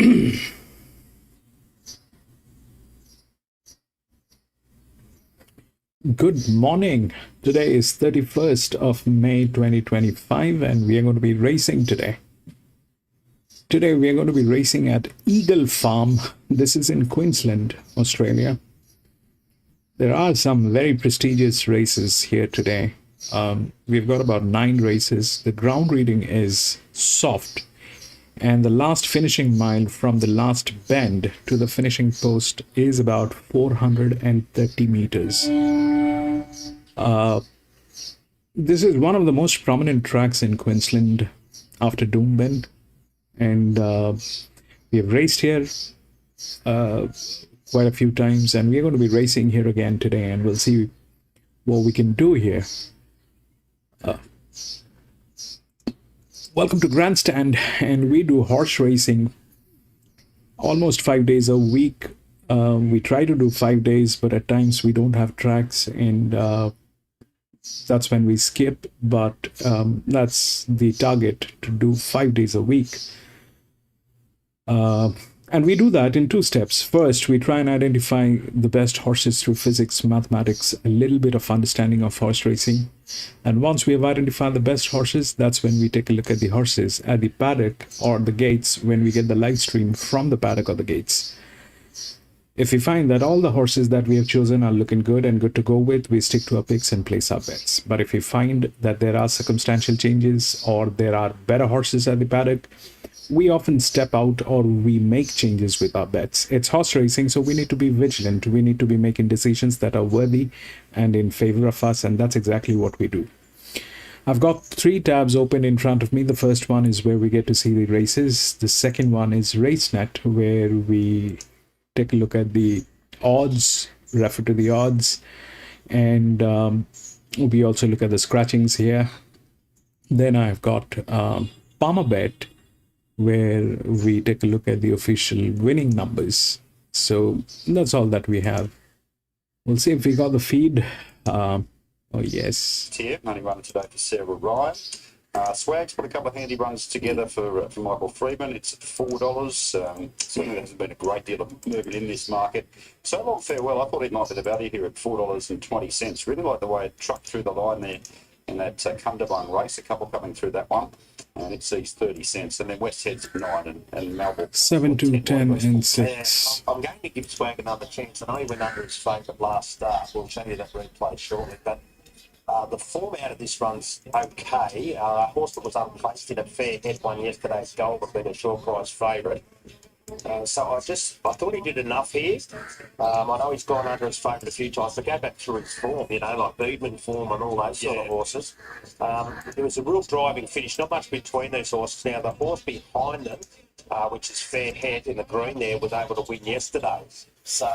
Good morning. Today is 31st of May 2025 and we are going to be racing today. Today we are going to be racing at Eagle Farm. This is in Queensland, Australia. There are some very prestigious races here today. We've got about 9 races. The ground reading is soft. And the last finishing mile from the last bend to the finishing post is about 430 meters. This is one of the most prominent tracks in Queensland after Doomben. And we have raced here quite a few times, and we're going to be racing here again today, and we'll see what we can do here. Welcome to Grandstand, and we do horse racing almost 5 days a week. We try to do 5 days, but at times we don't have tracks, and that's when we skip, but that's the target, to do 5 days a week. And we do that in 2 steps. First, we try and identify the best horses through physics, mathematics, a little bit of understanding of horse racing. And once we have identified the best horses, that's when we take a look at the horses at the paddock or the gates, when we get the live stream from the paddock or the gates. If we find that all the horses that we have chosen are looking good and good to go with, we stick to our picks and place our bets. But if we find that there are circumstantial changes or there are better horses at the paddock, we often step out or we make changes with our bets. It's horse racing, so we need to be vigilant. We need to be making decisions that are worthy and in favor of us, and that's exactly what we do. I've got 3 tabs open in front of me. The first one is where we get to see the races. The second one is RaceNet, where we take a look at the odds, refer to the odds, and we also look at the scratchings here. Then I've got PalmerBet, where we take a look at the official winning numbers. So that's all that we have. We'll see if we got the feed. Oh yes. Here, only running today for Sarah Ryan. Swag's put a couple of handy runs together for Michael Freeman. It's at $4. Certainly there hasn't been a great deal of movement in this market. So long farewell. I thought it might be the value here at $4.20. Really like the way it trucked through the line there in that Cundabung race. A couple coming through that one. And it sees 30 cents. And then West Head's 9 and Melbourne 7 to 10 and 6. I'm going to give Swag another chance. I know he went under his favourite last start. We'll show you that replay shortly. But the form out of this run's okay. Horse that was unplaced in a fair head one yesterday's goal, but been a short price favourite. So I thought he did enough here. I know he's gone under his favourite a few times, but go back through his form, like Bookmark form and all those sort of horses. There was a real driving finish, not much between these horses. Now, the horse behind them, which is Fair Head in the green there, was able to win yesterday. So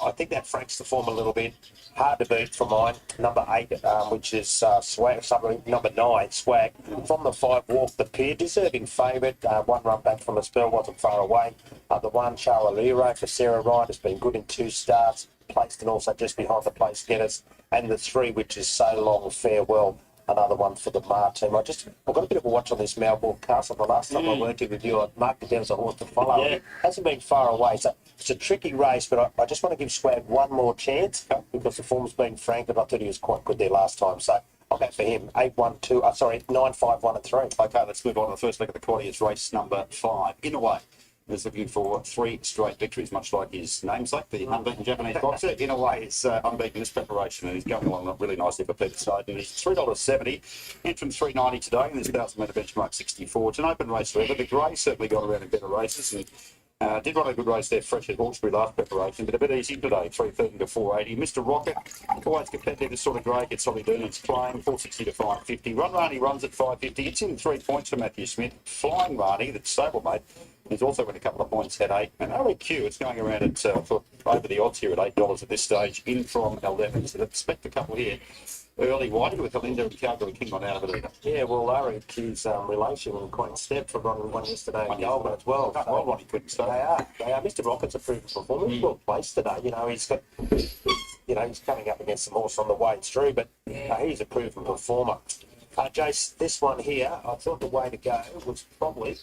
I think that franks the form a little bit. Hard to beat for mine. Number 8, which is Swag. Number 9, Swag. From the 5 walk, the pair, deserving favourite. 1 run back from a spell, wasn't far away. The 1, Charolero for Sarah Ryan, has been good in 2 starts. Placed and also just behind the place getters. And the 3, which is So Long Farewell. Another one for the Mar team. I've got a bit of a watch on this Melbourne Castle. The last time I worked with you, I marked it down as a horse to follow. Yeah. It hasn't been far away, so it's a tricky race, but I just want to give Swag one more chance because the form's been franked, and I thought he was quite good there last time. So I'll go for him. 9, 5, 1 and 3. Okay, let's move on to the first leg of the quaddy. It's race number 5. In a way, is looking for 3 straight victories, much like his namesake, the unbeaten Japanese boxer. In a way, it's unbeaten in this preparation, and he's going along really nicely for Peter Snowden. He's $3.70, in from $3.90 today, and this 1,000-metre benchmark 64. It's an open race forever. The grey certainly got around in better races, and did run a good race there, fresh at Hawkesbury last preparation, but a bit easy today, 330 to 480. Mr. Rocket, always competitive, this sort of grey, gets Solly Doon, it's playing, 460 to 550. Run Rani runs at 550, it's in 3 points for Matthew Smith. Flying Rani, that's stablemate, he's also got a couple of points at 8. And OEQ, it's going around at over the odds here at $8 at this stage, in from 11. So expect a couple here. Early Whitey with Helinda and Calgary King on out of it either. Yeah, well, OEQ's relation and Queen Step for running one yesterday at Melbourne as well. Well, Ronnie couldn't stay. They are. Mr. Rocket's a proven performer. He's well placed today. He's got, he's coming up against some horse on the way through, but he's a proven performer. Jace, this one here, I thought the way to go was probably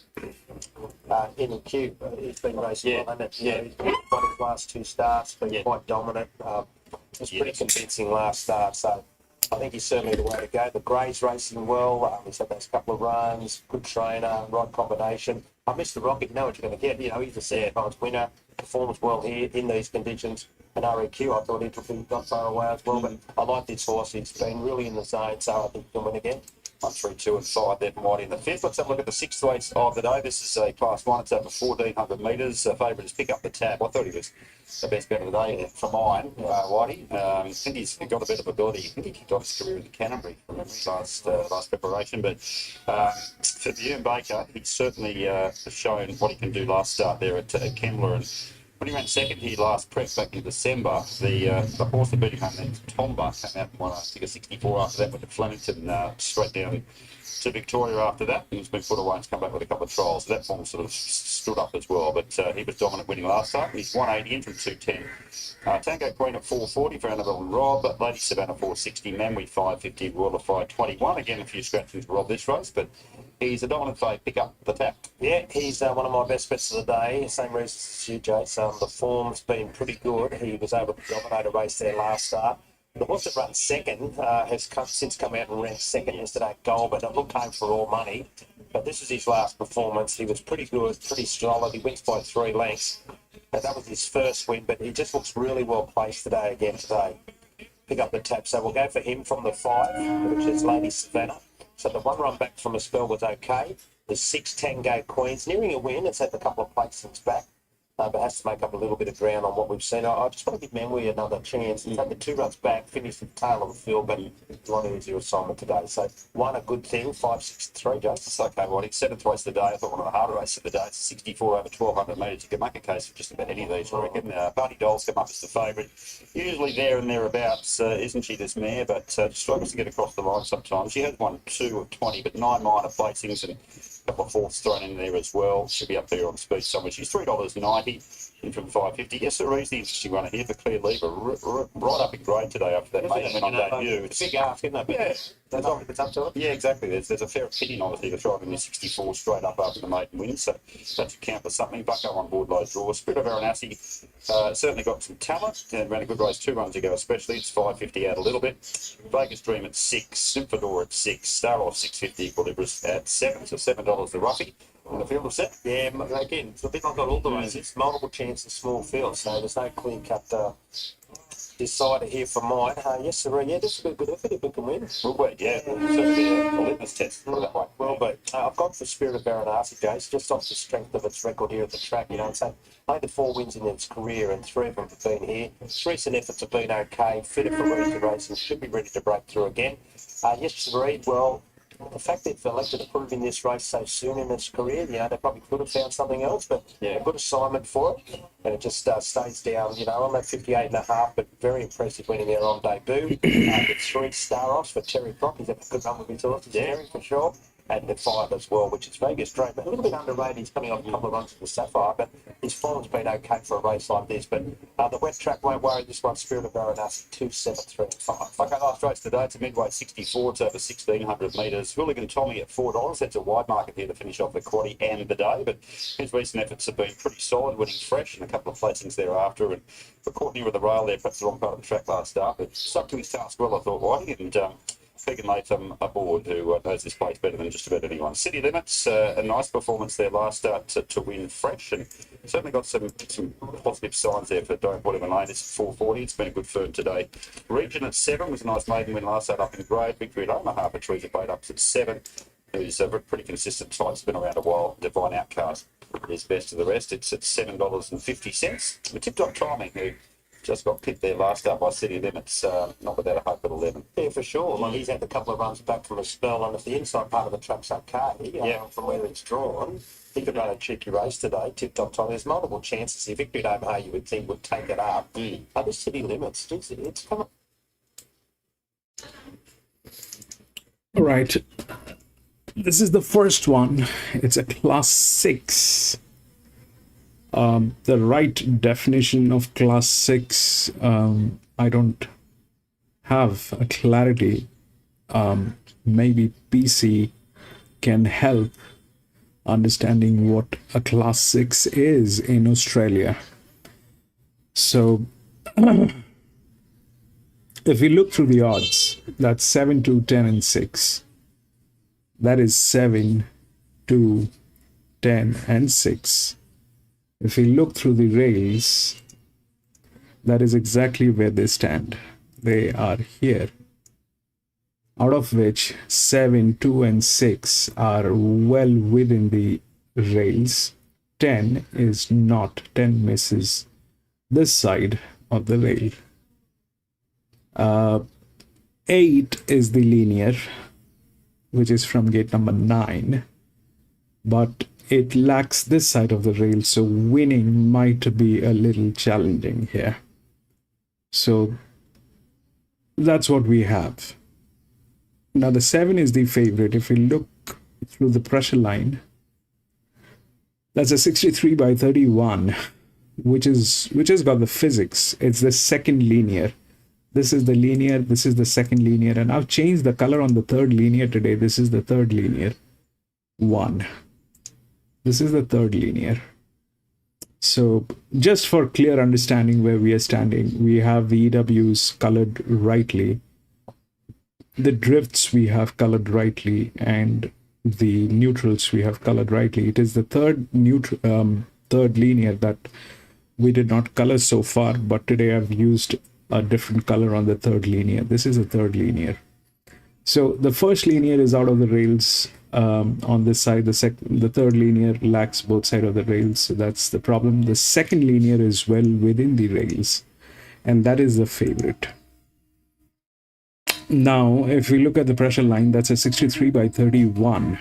in the queue. He's been racing well, and he's won his last 2 starts, been quite dominant. It was pretty convincing last start, so I think he's certainly the way to go. The Grey's racing well. He's had those couple of runs, good trainer, right combination. I missed the Rocket. You know what you're going to get. You know, he's a second times winner, performs well here in these conditions. And REQ, I thought he got far away as well, but I like this horse. He's been really in the zone, so I think he'll win again. 1, 3, 2 and 5 there for White in the 5th. Let's have a look at the 6th race of the day. This is a Class 1. It's over 1,400 metres. Favourite is Pick Up the Tab. I thought he was the best bet of the day for mine, Whitey. I think he's got a bit of ability. I think he kicked off his career in Canterbury from last preparation. But for Doomben Baker, he's certainly shown what he can do last start there at Kembla. And when he ran second here last prep back in December, the horse that beat him home then, Tomba, came out and won, I think, a 64 after that, went to Flemington, straight down to Victoria after that. He's been put away and come back with a couple of trials. So that form sort of stood up as well. But he was dominant winning last time. He's 180 in from 210. Tango Queen at 440 for Annabelle and Rob. Lady Savannah 460. Manwy 550. Royal of 521. Again, a few scratchings for Rob this race, but he's a dominant favourite. Pick Up the Tap. Yeah, he's one of my best bets of the day. Same reasons as you, Jace. The form's been pretty good. He was able to dominate a race there last start. The horse that runs second has since come out and ran second yesterday at Goulburn. It looked home for all money, but this is his last performance. He was pretty good, pretty solid. He wins by 3 lengths. And that was his first win, but he just looks really well placed today. Pick Up the Tap. So we'll go for him from the 5, which is Lady Savannah. So the 1 run back from a spell was okay. The 6 Tango Queen's nearing a win. It's had a couple of placings back. But has to make up a little bit of ground on what we've seen. I just want to give Manwy another chance. He's had the 2 runs back, finished at the tail of the field, but a lot easier assignment today. So, one, a good thing, 5.63, Justice. Okay, well, it's 7th race of the day. I thought one of the harder races of the day. It's 64 over 1,200 metres. You can make a case for just about any of these, I reckon. Barney Doll's come up as the favourite. Usually there and thereabouts, isn't she, this mare? But struggles to get across the line sometimes. She has won 2 of 20, but 9 minor placings and couple of fourths thrown in there as well. Should be up there on speed somewhere. She's $3.90 in from 5.50. Yes, sir, he's the interesting runner here for Clear Lever. Right up in grade today after that maiden win on debut. It's a big ask, isn't it? Yeah. It's up to it. Yeah, exactly. There's a fair opinion obviously to driving the 64 straight up after the maiden win, so that should count for something. Bucko on board low draw. Spirit of Varanasi certainly got some talent and ran a good race 2 runs ago, especially. It's 5.50 out a little bit. Vegas Dream at 6, Symphador at 6, Star Off 6.50, Equilibris at 7, so $7 the roughie. In the field of set? Yeah, again, it's a bit like all the races. Multiple chances, small field, so there's no clear-cut decider here for mine. Yes, sir, yeah, this will be a good effort if we can win. Will we? Yeah, certainly be a litmus test. Put it that way. Well, but I've gone for Spirit of Varanasi, Jace, just off the strength of its record here at the track, you know. So, only 4 wins in its career, and 3 of them have been here. Its recent efforts have been okay, fitted for recent racing, should be ready to break through again. Yes, sir, well, the fact they've elected to put it in this race so soon in its career, you know, they probably could have found something else, but a good assignment for it. And it just stays down, you know, on that 58.5, but very impressive winning there on debut. With 3 star-offs for Terry Crock. He's had a good run with his horses, Terry, for sure. And the 5 as well, which is Vegas Dream. A little bit underrated. He's coming off a couple of runs for the Sapphire, but his form's been okay for a race like this. But the wet track won't worry. This one, Spirit of Varanasi, 2.73.5. Okay, last race today. It's a midweight 64. It's over 1,600 metres. Hooligan Tommy at $4. That's a wide market here to finish off the quaddie and the day. But his recent efforts have been pretty solid, winning fresh and a couple of placings thereafter. And got caught near the rail there, perhaps the wrong part of the track last start. But stuck to his task well, I thought, Whitey. And Keegan Latham aboard, who knows this place better than just about anyone. City Limits, a nice performance there last start to win fresh, and certainly got some positive signs there for Don't Put Him in Lane. It's 4.40. It's been a good firm today. Region at 7 was a nice maiden win last start up in grade. Victory at Omaha for Teresa Bate up at 7. Who's a pretty consistent type. It's been around a while. Divine Outcast is best of the rest. It's at $7.50. The Tip-Top Timing, who just got pipped there last up by City Limits, not without a hope at 11. Yeah, for sure. Like, he's had a couple of runs back from a spell, and if the inside part of the track's okay, from where it's drawn, he could run a cheeky race today. Tip-Top Time. There's multiple chances. If Victory at Omaha, you would think, would take it up. Other City Limits, it's come up. All right. This is the first one. It's a class 6. The right definition of class 6, I don't have a clarity. maybe PC can help understanding what a class 6 is in Australia. So if we look through the odds, that's 7, 2, 10, and 6. That is 7, 2, 10, and 6. If we look through the rails, that is exactly where they stand. They are here. Out of which 7, 2, and 6 are well within the rails. 10 is not. 10 misses this side of the rail. 8 is the linear, which is from gate number 9, but it lacks this side of the rail, so winning might be a little challenging here. So that's what we have. Now the 7 is the favorite. If we look through the pressure line, that's a 63 by 31, which has got the physics. It's the second linear. This is the linear, this is the second linear, and I've changed the color on the third linear today. This is the third linear. 1. This is the third linear. So just for clear understanding where we are standing, we have the EWs colored rightly, the drifts we have colored rightly, and the neutrals we have colored rightly. It is the third linear that we did not color so far, but today I've used a different color on the third linear. This is a third linear. So the first linear is out of the rails on this side. The third linear lacks both sides of the rails, so that's the problem. The second linear is well within the rails, and that is the favorite. Now, if we look at the pressure line, that's a 63 by 31.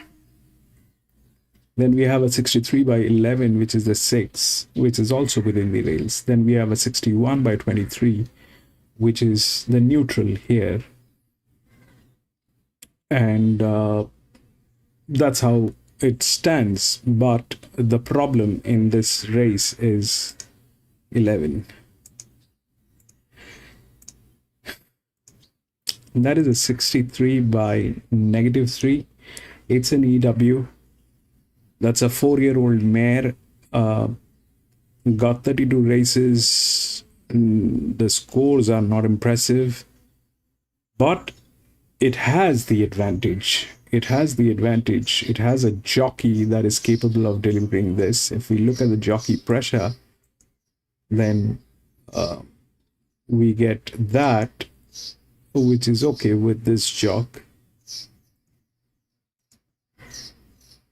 Then we have a 63 by 11, which is the 6, which is also within the rails. Then we have a 61 by 23, which is the neutral here. And that's how it stands. But the problem in this race is 11. That is a 63 by -3. It's an EW. That's a 4-year-old mare. Got 32 races. The scores are not impressive, but it has the advantage. It has the advantage. It has a jockey that is capable of delivering this. If we look at the jockey pressure, then we get that, which is okay with this jock.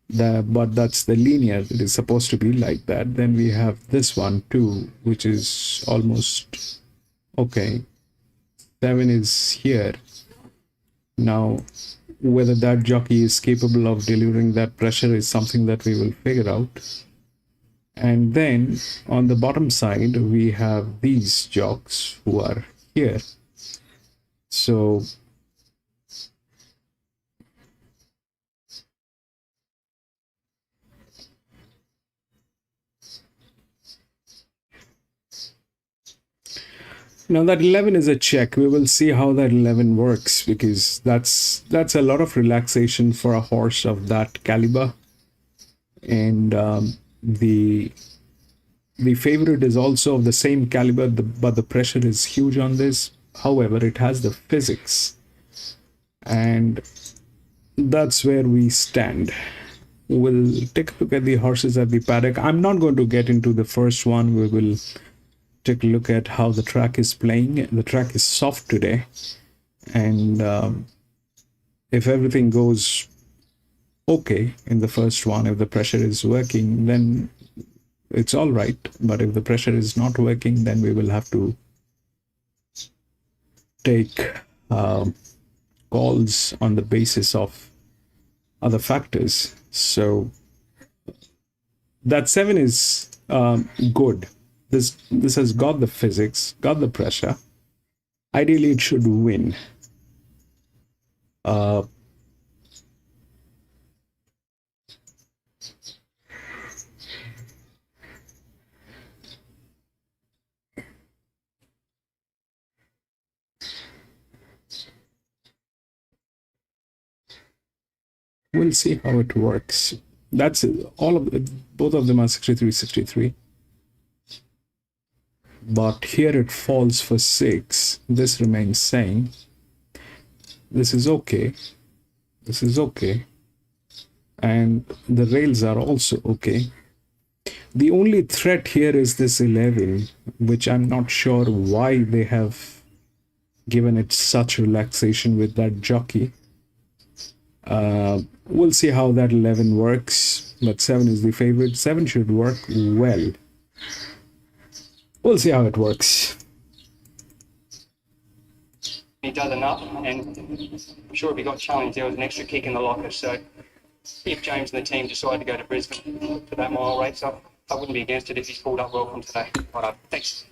But that's the linear. It is supposed to be like that. Then we have this one too, which is almost okay. 7 is here. Now, whether that jockey is capable of delivering that pressure is something that we will figure out. And then on the bottom side, we have these jocks who are here. So now that 11 is a check. We will see how that 11 works, because that's a lot of relaxation for a horse of that caliber. And the favorite is also of the same caliber, but the pressure is huge on this. However, it has the physics, and that's where we stand. We'll take a look at the horses at the paddock. I'm not going to get into the first one. We will take a look at how the track is playing. The track is soft today, and if everything goes okay in the first one, if the pressure is working, then it's all right. But if the pressure is not working, then we will have to take calls on the basis of other factors. So that 7 is good. This has got the physics, got the pressure. Ideally, it should win. We'll see how it works. That's it. All of it, both of them are 63-63. But here it falls for 6. This remains same. This is okay. This is okay. And the rails are also okay. The only threat here is this 11, which I'm not sure why they have given it such relaxation with that jockey. We'll see how that 11 works, but 7 is the favorite. 7 should work well. We'll see how it works. He does enough, and I'm sure if he got challenged, there was an extra kick in the locker. So if James and the team decide to go to Brisbane for that mile race, I wouldn't be against it if he's pulled up well from today. Right, thanks.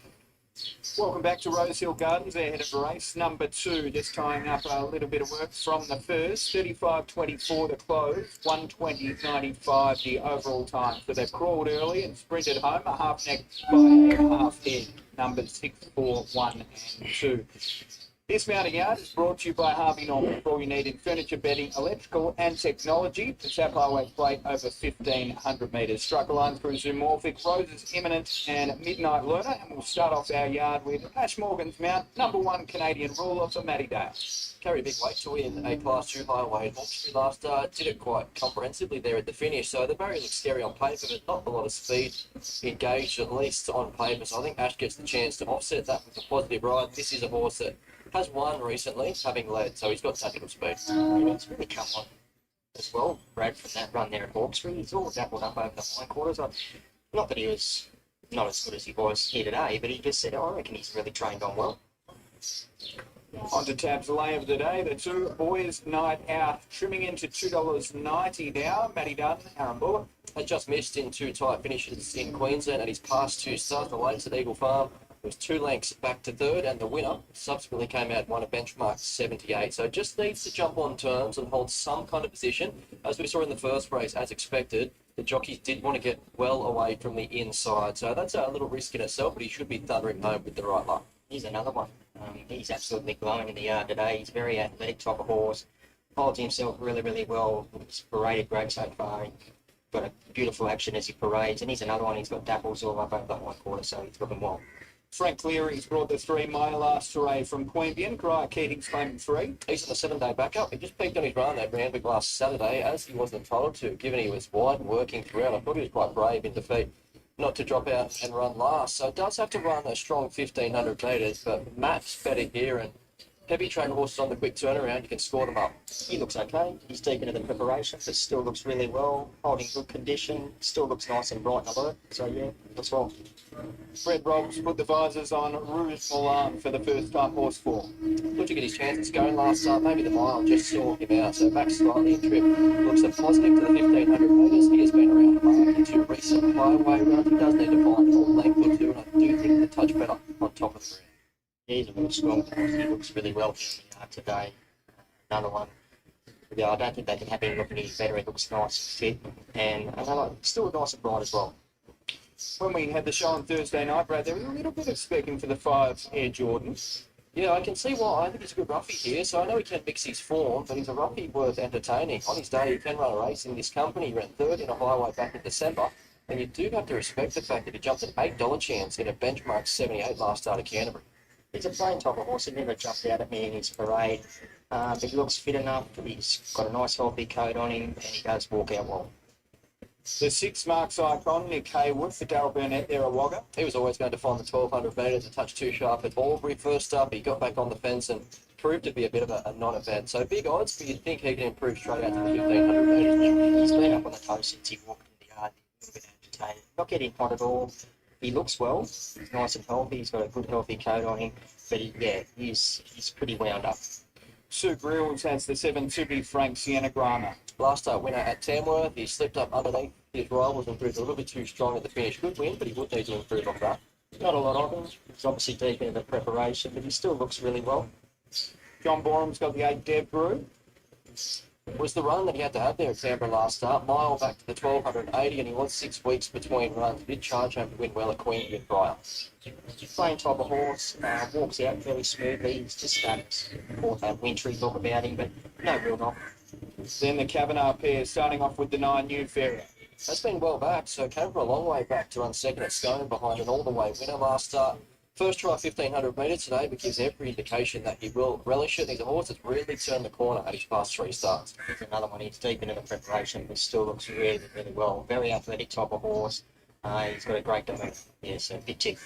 Welcome back to Rosehill Gardens, ahead of race number 2. Just tying up a little bit of work from the first. 35.24 to close, 1:20.95 the overall time. So they've crawled early and sprinted home, a half neck by a half head, numbers 6, 4, 1 and 2. This mounting yard is brought to you by Harvey Norman for all you need in furniture, bedding, electrical and technology. The Tap Highway plate over 1,500 metres. Struggle line through Zoomorphic, Roses Imminent and Midnight Learner. And we'll start off our yard with Ash Morgan's mount, number 1 Canadian ruler for Matty Dale. Carry a big weight to win a Class 2 highway. Hawkesbury last did it quite comprehensively there at the finish. So the barrier looks scary on paper, but not a lot of speed engaged, at least on paper. So I think Ash gets the chance to offset that with a positive ride. This is a horse that has won recently, having led, so he's got tactical speed. It's really come on as well, Brad, from that run there at Hawkesbury. He's all dappled up over the hindquarters. Not that he was not as good as he was here today, but he just said, I reckon he's really trained on well. On to Tab's lay of the day, the 2 Boys Night Out, trimming into $2.90 now. Matty Dunn, Aaron Bullock. Has just missed in 2 tight finishes in Queensland at his past 2 starts, the lates at Eagle Farm. It was 2 lengths back to third, and the winner subsequently came out and won a benchmark 78. So just needs to jump on terms and hold some kind of position. As we saw in the first race, as expected, the jockeys did want to get well away from the inside. So that's a little risk in itself, but he should be thundering home with the right luck. Here's another one. He's absolutely glowing in the yard today. He's very athletic, type of horse. Holds himself really, really well. He's paraded great so far. Got a beautiful action as he parades. And here's another one. He's got dapples all up over the hindquarter, so he's looking well. Frank Cleary's brought the 3 mile last foray from Queanbeyan. Crier Keating's claiming 3. He's on a 7-day backup. He just peaked on his run at Randwick last Saturday, as he wasn't entitled to, given he was wide and working throughout. I thought he was quite brave in defeat not to drop out and run last. So it does have to run a strong 1,500 metres, but Matt's better here, and heavy trained horses on the quick turnaround, you can score them up. He looks okay. He's deep into the preparation, but still looks really well. Holding good condition. Still looks nice and bright and alert. So, yeah, looks well. Fred Robs put the visors on Rouge Milan for the first time horse 4. Good to get his chances going last start. Maybe the mile just saw him out. So back slightly in trip. Looks a positive to the 1,500 metres. He has been around the mark in 2 recent highway runs. He does need to find a length or 2, and I do think the touch better on top of the ground. Yeah, he's a real strong horse. He looks really well in the yard today. Another one. Yeah, I don't think they can have him looking any better. He looks nice and fit. And another, still nice and bright as well. When we had the show on Thursday night, Brad, there was a little bit of speaking for the 5 Air Jordan. Yeah, I can see why. I think he's a good roughie here, so I know he can mix his form, but he's a roughie worth entertaining. On his day, he can run a race in this company. He ran 3rd in a highway back in December, and you do have to respect the fact that he jumped an $8 chance in a benchmark 78 last start at Canterbury. He's a plain type of horse. He never jumped out at me in his parade. But he looks fit enough. He's got a nice healthy coat on him, and he does walk out well. The 6 Marks Icon, Nick Haywood for Darryl Burnett there, a Wagga. He was always going to find the 1,200 metres, a touch too sharp at Albury first up. He got back on the fence and proved to be a bit of a non-event. So big odds, but you'd think he can improve straight out to the 1,500 metres. He's been up on the toe since he walked in the yard. A little bit agitated. Not getting hot at all. He looks well. He's nice and healthy. He's got a good healthy coat on him. But he's pretty wound up. Sue Grills has the 7 Tibby Frank Sienna Grama. Last start winner at Tamworth. He slipped up underneath his rivals and proved a little bit too strong at the finish. Good win, but he would need to improve off that. Not a lot of him. He's obviously deep into the preparation, but he still looks really well. John Borham's got the 8 Dev Brew. Was the run that he had to have there at Canberra last start. Mile back to the 1,280, and he was 6 weeks between runs. He did charge home to win well at Queanbeyan prior. Plain type of horse, walks out fairly smoothly. He's just that wintry look about him, but no real knock. Then the Kavanagh pair starting off with the 9 New Ferrer. That's been well back, so came from a long way back to run second at Scone behind an all-the-way winner last start. First try 1,500 metres today, but gives every indication that he will relish it. He's a horse that's really turned the corner at his past 3 starts. There's another one. He's deep into the preparation, but still looks really, really well. Very athletic type of horse. He's got a great demeanour. Yeah, so big tick.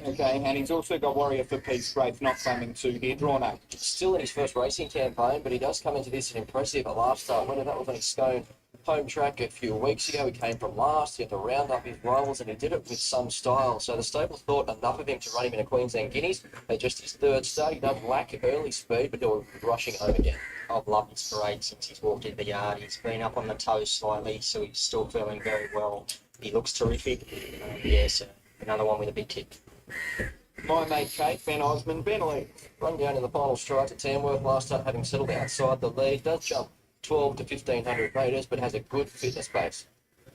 Okay, and he's also got Warrior for Peace. Braith not claiming 2 here. Drawn up. Still in his first racing campaign, but he does come into this an impressive last start winner. That was on his Scone home track a few weeks ago. He came from last. He had to round up his rivals, and he did it with some style. So the stable thought enough of him to run him in a Queensland Guineas. At just his 3rd start, he does lack early speed, but they're rushing home again. I've loved his parade since he's walked into the yard. He's been up on the toes slightly, so he's still feeling very well. He looks terrific. So another one with a big tick. My mate Kate, Ben Osmond, Ben Lee. Run down in the final stride at Tamworth last start, having settled outside the lead. Does jump 12 to 1,500 metres, but has a good fitness base.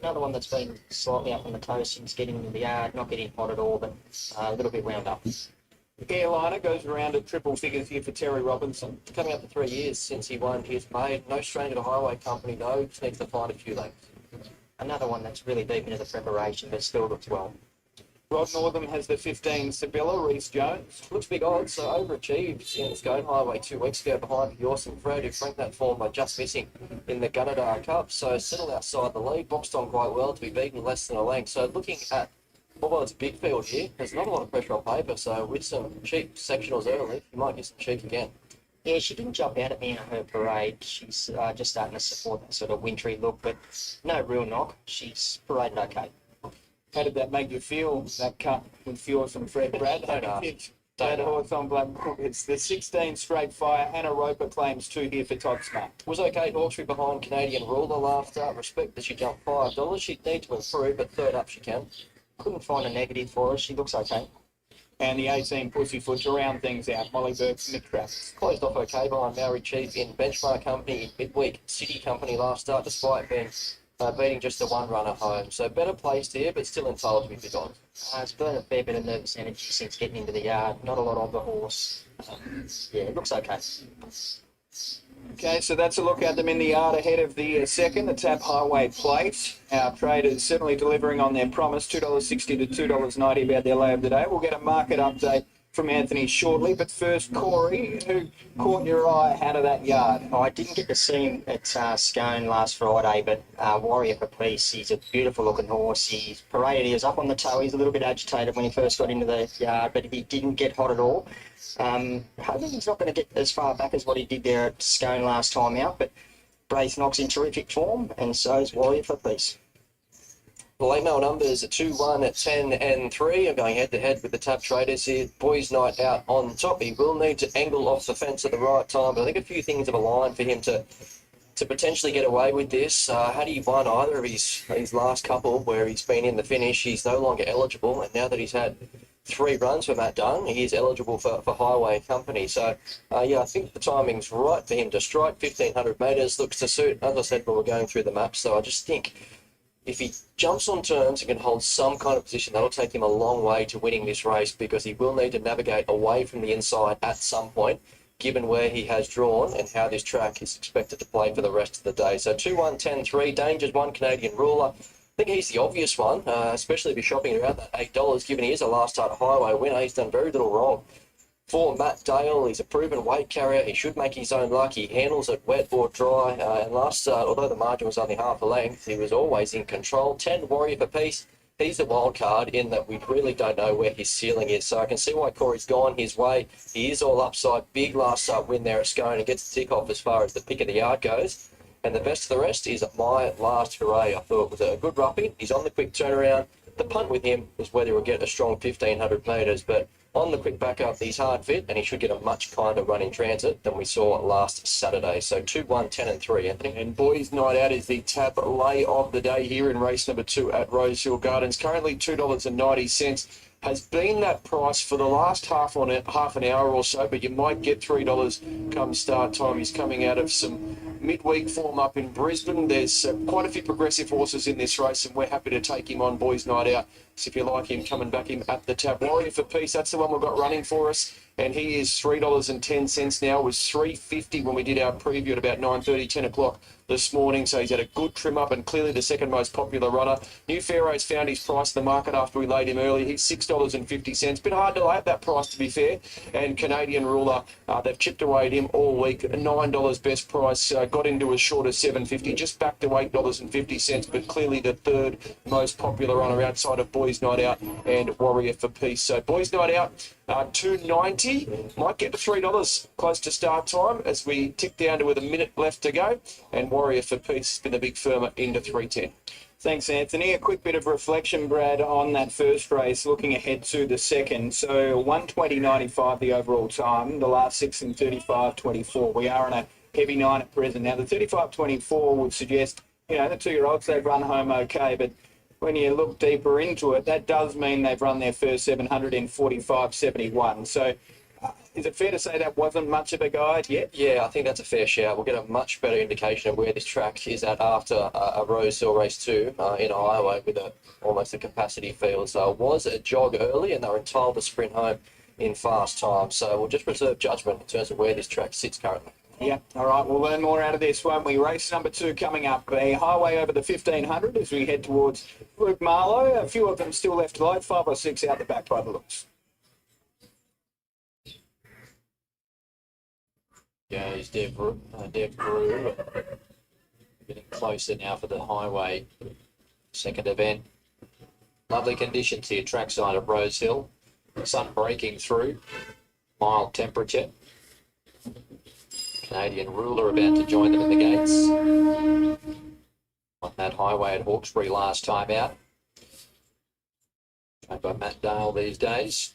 Another one that's been slightly up on the toes since getting into the yard. Not getting hot at all, but a little bit wound up. Airliner goes around at triple figures here for Terry Robinson. Coming up to 3 years since he won his maid. No stranger to highway company though, just needs to find a few legs. Another one that's really deep into the preparation, but still looks well. Rod Northam has the 15 Sibylla, Reece Jones. Looks big odds, so overachieved in Scone Highway 2 weeks ago behind Yorson Fred, who franked that form by just missing in the Gunnedah Cup. So settled outside the lead, boxed on quite well to be beaten less than a length. So looking at, although it's a big field here, there's not a lot of pressure on paper. So with some cheap sectionals early, you might get some cheek again. Yeah, she didn't jump out at me in her parade. She's just starting to support that sort of wintry look, but no real knock. She's paraded okay. How did that make you feel, that cut with Fjords and Fred Brad? That horse on Black Book. It's the 16 Straight Fire. Anna Roper claims 2 here for Todd Smart. Was okay Hawkesbury behind Canadian Ruler last start. Respect that she jumped $5. She'd need to improve, but 3rd up she can. Couldn't find a negative for her. She looks okay. And the 18 Pussyfoot to round things out. Molly Burke's Nick Travis. Closed off okay behind Maori Chief in Benchmark Company, midweek City Company last start, despite being beating just the 1 runner home. So better placed here, but still entitled to be big on. It's burned a fair bit of nervous energy since getting into the yard. Not a lot of the horse. It looks okay. Okay, so that's a look at them in the yard ahead of the second, the Tap Highway Plate. Our traders certainly delivering on their promise, $2.60 to $2.90 about their lay of the day. We'll get a market update from Anthony shortly, but first, Corey, who caught your eye out of that yard? I didn't get to see him at Scone last Friday, but Warrior for Peace, he's a beautiful looking horse. He's paraded, he was up on the toe, he's a little bit agitated when he first got into the yard, but he didn't get hot at all. I think he's not going to get as far back as what he did there at Scone last time out, but Braith knocks in terrific form, and so is Warrior for Peace. The late mail numbers are 2-1 at 10 and 3. I'm going head-to-head with the Tap Traders here. Boys Night out on top. He will need to angle off the fence at the right time, but I think a few things have aligned for him to potentially get away with this. Had he won either of his last couple where he's been in the finish, he's no longer eligible, and now that he's had 3 runs for Matt Dunn, he is eligible for Highway Company. So, I think the timing's right for him to strike. 1,500 metres looks to suit, as I said when we're going through the maps. So I just think if he jumps on terms and can hold some kind of position, that'll take him a long way to winning this race, because he will need to navigate away from the inside at some point, given where he has drawn and how this track is expected to play for the rest of the day. So 2-1, 10-3, Danger's 1 Canadian Ruler. I think he's the obvious one, especially if you're shopping around that $8, given he is a last start highway winner. He's done very little wrong. For Matt Dale, he's a proven weight carrier. He should make his own luck. He handles it wet or dry. And last start, although the margin was only half a length, he was always in control. 10 Warrior for Peace. He's a wild card in that we really don't know where his ceiling is. So I can see why Corey's gone his way. He is all upside. Big last start win there at Scone and gets the tick off as far as the pick of the yard goes. And the best of the rest is My Last Hooray. I thought it was a good roughing. He's on the quick turnaround. The punt with him is whether he'll get a strong 1,500 metres, but on the quick backup, he's hard fit, and he should get a much kinder run in transit than we saw last Saturday. So 2-1, 10-3, Anthony. And Boys Night Out is the Tap lay of the day here in race number 2 at Rosehill Gardens. Currently $2.90. Has been that price for the last half an hour or so, but you might get $3 come start time. He's coming out of some midweek form up in Brisbane. There's quite a few progressive horses in this race, and we're happy to take him on Boys Night Out. So if you like him, coming back him at the Tap. Warrior for Peace, that's the one we've got running for us. and he is $3.10 now. It was $3.50 when we did our preview at about 9:30, 10 o'clock this morning. So he's had a good trim up and clearly the second most popular runner. New Pharaoh's found his price in the market after we laid him early. He's $6.50. Bit hard to lay at that price, to be fair. And Canadian Ruler, they've chipped away at him all week. $9 best price, got into as short as $7.50, just back to $8.50, but clearly the third most popular runner outside of Boys Night Out and Warrior for Peace. So Boys Night Out, $2.90, might get to $3 close to start time as we tick down to with a minute left to go, and Warrior for Peace has been the big firmer into $3.10. Thanks, Anthony. A quick bit of reflection, Brad, on that first race, looking ahead to the second. So 1:20.95 the overall time, the last 6 in 35.24. We are on a heavy 9 at present. Now, the 35.24 would suggest, the 2-year-olds, they've run home okay, but when you look deeper into it, that does mean they've run their first 700 in 45.71. So is it fair to say that wasn't much of a guide yet? Yeah, I think that's a fair shout. We'll get a much better indication of where this track is at after a Rosehill race 2 in Iowa with almost a capacity field. So it was a jog early and they were entitled to sprint home in fast time. So we'll just reserve judgment in terms of where this track sits currently. Yeah, all right, we'll learn more out of this, won't we? Race number 2 coming up, a highway over the 1500 as we head towards Luke Marlow. A few of them still left to load, 5 or 6 out the back by the looks. Goes Dev Brew, getting closer now for the highway second event. Lovely conditions here, trackside of Rosehill. Sun breaking through, mild temperature. Canadian Ruler about to join them in the gates on that highway at Hawkesbury last time out. Trained by Matt Dale these days.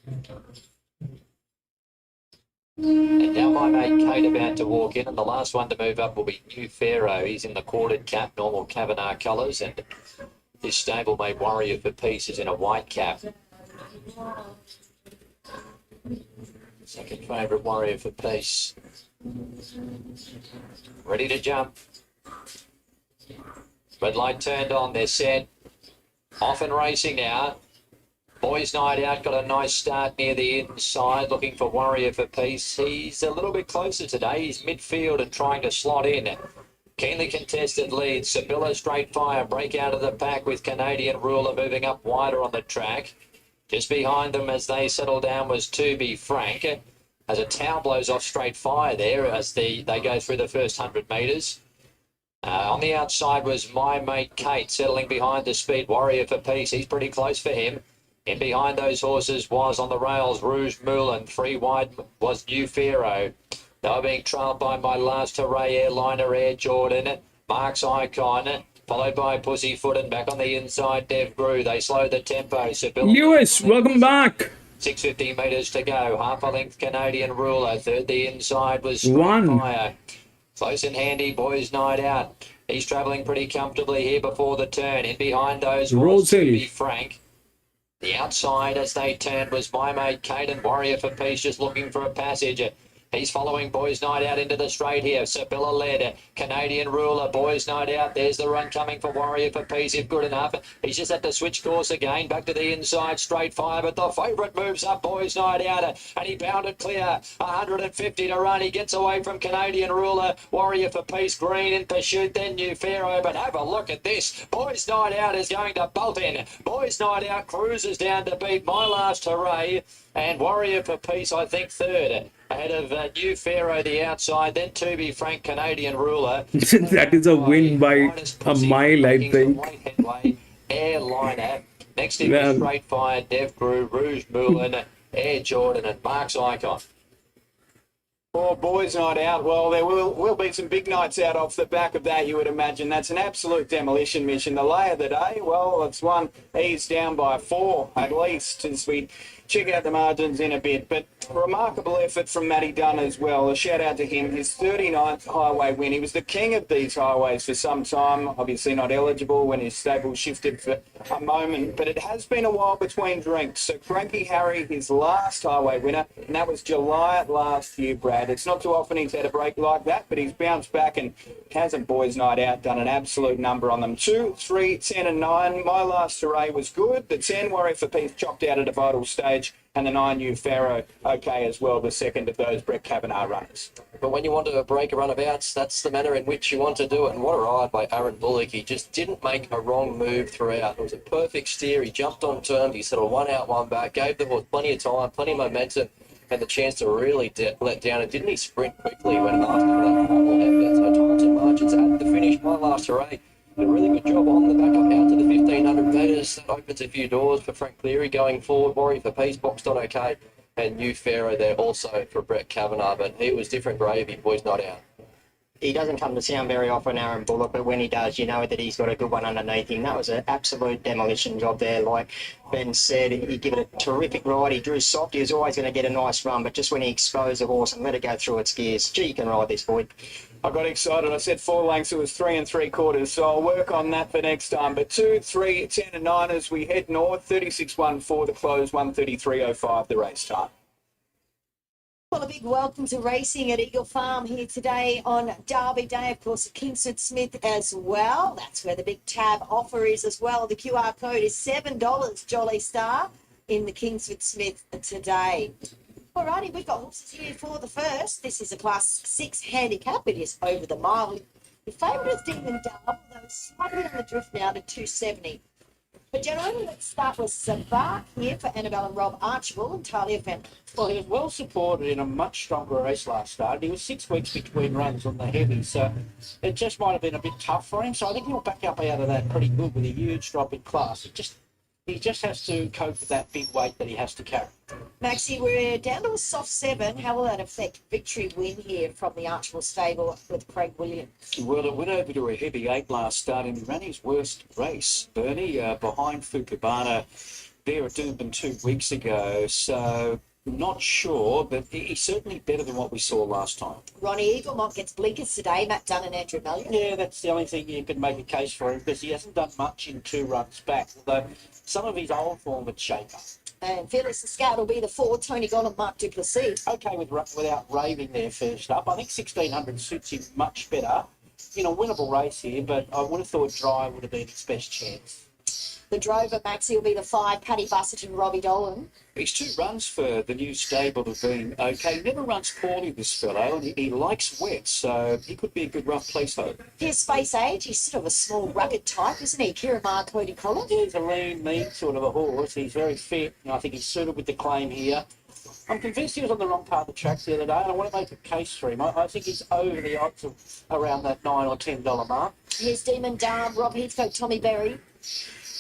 And now my mate Kate about to walk in, and the last one to move up will be New Pharaoh. He's in the quartered cap, normal Kavanagh colours, and his stablemate Warrior for Peace is in a white cap. Second favourite Warrior for Peace. Ready to jump. Red light turned on, they're set. Off and racing now. Boys Night Out got a nice start near the inside, looking for Warrior for Peace. He's a little bit closer today. He's midfield and trying to slot in. Keenly contested lead. Sibylla Straight Fire break out of the pack with Canadian Ruler moving up wider on the track. Just behind them as they settle down was To Be Frank. As a towel blows off Straight Fire there as they go through the first 100 metres. On the outside was My Mate Kate settling behind the speed Warrior for Peace. He's pretty close for him. In behind those horses was on the rails Rouge Moulin. 3 wide was New Pharaoh. They were being trailed by My Last Hooray, Airliner, Air Jordan, Mark's Icon, followed by Pussyfoot, and back on the inside Dev Grew. They slowed the tempo. Lewis, welcome back. 650 metres to go. Half a length Canadian Ruler. Third the inside was One. Fire. Close and handy Boys Night Out. He's travelling pretty comfortably here before the turn. In behind those was Rosie. To Be Frank. The outside as they turned was My Mate Kate and Warrior for Peace just looking for a passage. He's following Boys Night Out into the straight here. Sibylla led. Canadian Ruler, Boys Night Out. There's the run coming for Warrior for Peace if good enough. He's just had to switch course again. Back to the inside, Straight Fire. But the favourite moves up, Boys Night Out. And he bounded clear. 150 to run. He gets away from Canadian Ruler. Warrior for Peace, green in pursuit. Then New Pharaoh. But have a look at this. Boys Night Out is going to bolt in. Boys Night Out cruises down to beat My Last Hooray. And Warrior for Peace, I think, third. Ahead of New Pharaoh, the outside, then To Be Frank, Canadian Ruler. That is a win by a mile, I think. Headway, Airliner. Next to him, Straight Fire, Dev Grew, Rouge Moulin, Air Jordan, and Mark's Icon. For Boys Night Out, well, there will be some big nights out off the back of that, you would imagine. That's an absolute demolition mission. The lay of the day, well, it's one eased down by 4 at least as we check out the margins in a bit. But remarkable effort from Matty Dunn as well. A shout out to him. His 39th highway win. He was the king of these highways for some time. Obviously not eligible when his stable shifted for a moment. But it has been a while between drinks. So Cranky Harry, his last highway winner, and that was July last year, Brad. It's not too often he's had a break like that, but he's bounced back and hasn't Boys Night Out done an absolute number on them. 2, 3, 10 and 9. My Last Hooray was good. The 10 Warrior for Peace chopped out at a vital stage. Edge, and the 9 New Pharaoh, okay as well, the second of those Brett Kavanagh runners. But when you want to break a runabouts, that's the manner in which you want to do it. And what a ride by Aaron Bullock. He just didn't make a wrong move throughout. It was a perfect steer. He jumped on terms. He sort of one out, one back, gave the horse plenty of time, plenty of momentum, and the chance to really let down. And didn't he sprint quickly when asked for that final effort? So times and margins at the finish. My last hooray. Did a really good job on the back up out to the 1,500 metres. That opens a few doors for Frank Cleary going forward. Warrior for Peace boxed on okay. And New Pharaoh there also for Brett Kavanagh. But he was different gravy. Boys not out. He doesn't come to sound very often, Aaron Bullock, but when he does, you know that he's got a good one underneath him. That was an absolute demolition job there. Like Ben said, he gave it a terrific ride. He drew soft. He was always going to get a nice run, but just when he exposed the horse and let it go through its gears, gee, you can ride this, boy. I got excited. I said 4 lengths. It was 3 3/4. So I'll work on that for next time. But 2, 3, 10 and 9 as we head north. 36.14 the close, 1:33.05 the race time. Well, a big welcome to racing at Eagle Farm here today on Derby Day. Of course, at Kingsford Smith as well. That's where the big tab offer is as well. The QR code is $7, Jolly Star, in the Kingsford Smith today. Alrighty, we've got horses here for the first. This is a Class 6 handicap. It is over the mile. The favourite is Doomben, although it's slightly on the drift now to 270. But gentlemen, let's start with Savark here for Annabelle and Rob Archibald and Talia Fenton. Well, he was well supported in a much stronger race last start. He was 6 weeks between runs on the heavy, so it just might have been a bit tough for him. So I think he'll back up out of that pretty good with a huge drop in class. He just has to cope with that big weight that he has to carry. Maxie, we're down to a soft 7. How will that affect victory win here from the Archibald stable with Craig Williams? Well, it went over to a heavy 8 last start and he ran his worst race, Bernie, behind Fukubana there at Doomben 2 weeks ago. So not sure, but he's certainly better than what we saw last time. Ronnie Eaglemont gets blinkers today. Matt Dunn and Andrew Mellion. Yeah, that's the only thing you can make a case for him because he hasn't done much in 2 runs back, although some of his old form would shake up. And Fearless the Scout will be the 4, Tony Gone and Mark Duplessis. Okay without raving there first up. I think 1,600 suits him much better. You know, winnable race here, but I would have thought Dry would have been his best chance. The Drover, Maxie, will be the 5, Paddy Bussett and Robbie Dolan. His 2 runs for the new stable have been okay. He never runs poorly, this fellow, and he likes wet, so he could be a good rough placeholder. Here's Space Age. He's sort of a small, rugged type, isn't he? Kieran Marr, Cody Collins. He's a lean, mean sort of a horse. He's very fit, and I think he's suited with the claim here. I'm convinced he was on the wrong part of the tracks the other day, and I want to make a case for him. I think he's over the odds of around that $9 or $10 mark. Here's Demon Darm, Rob Heathcote, Tommy Berry.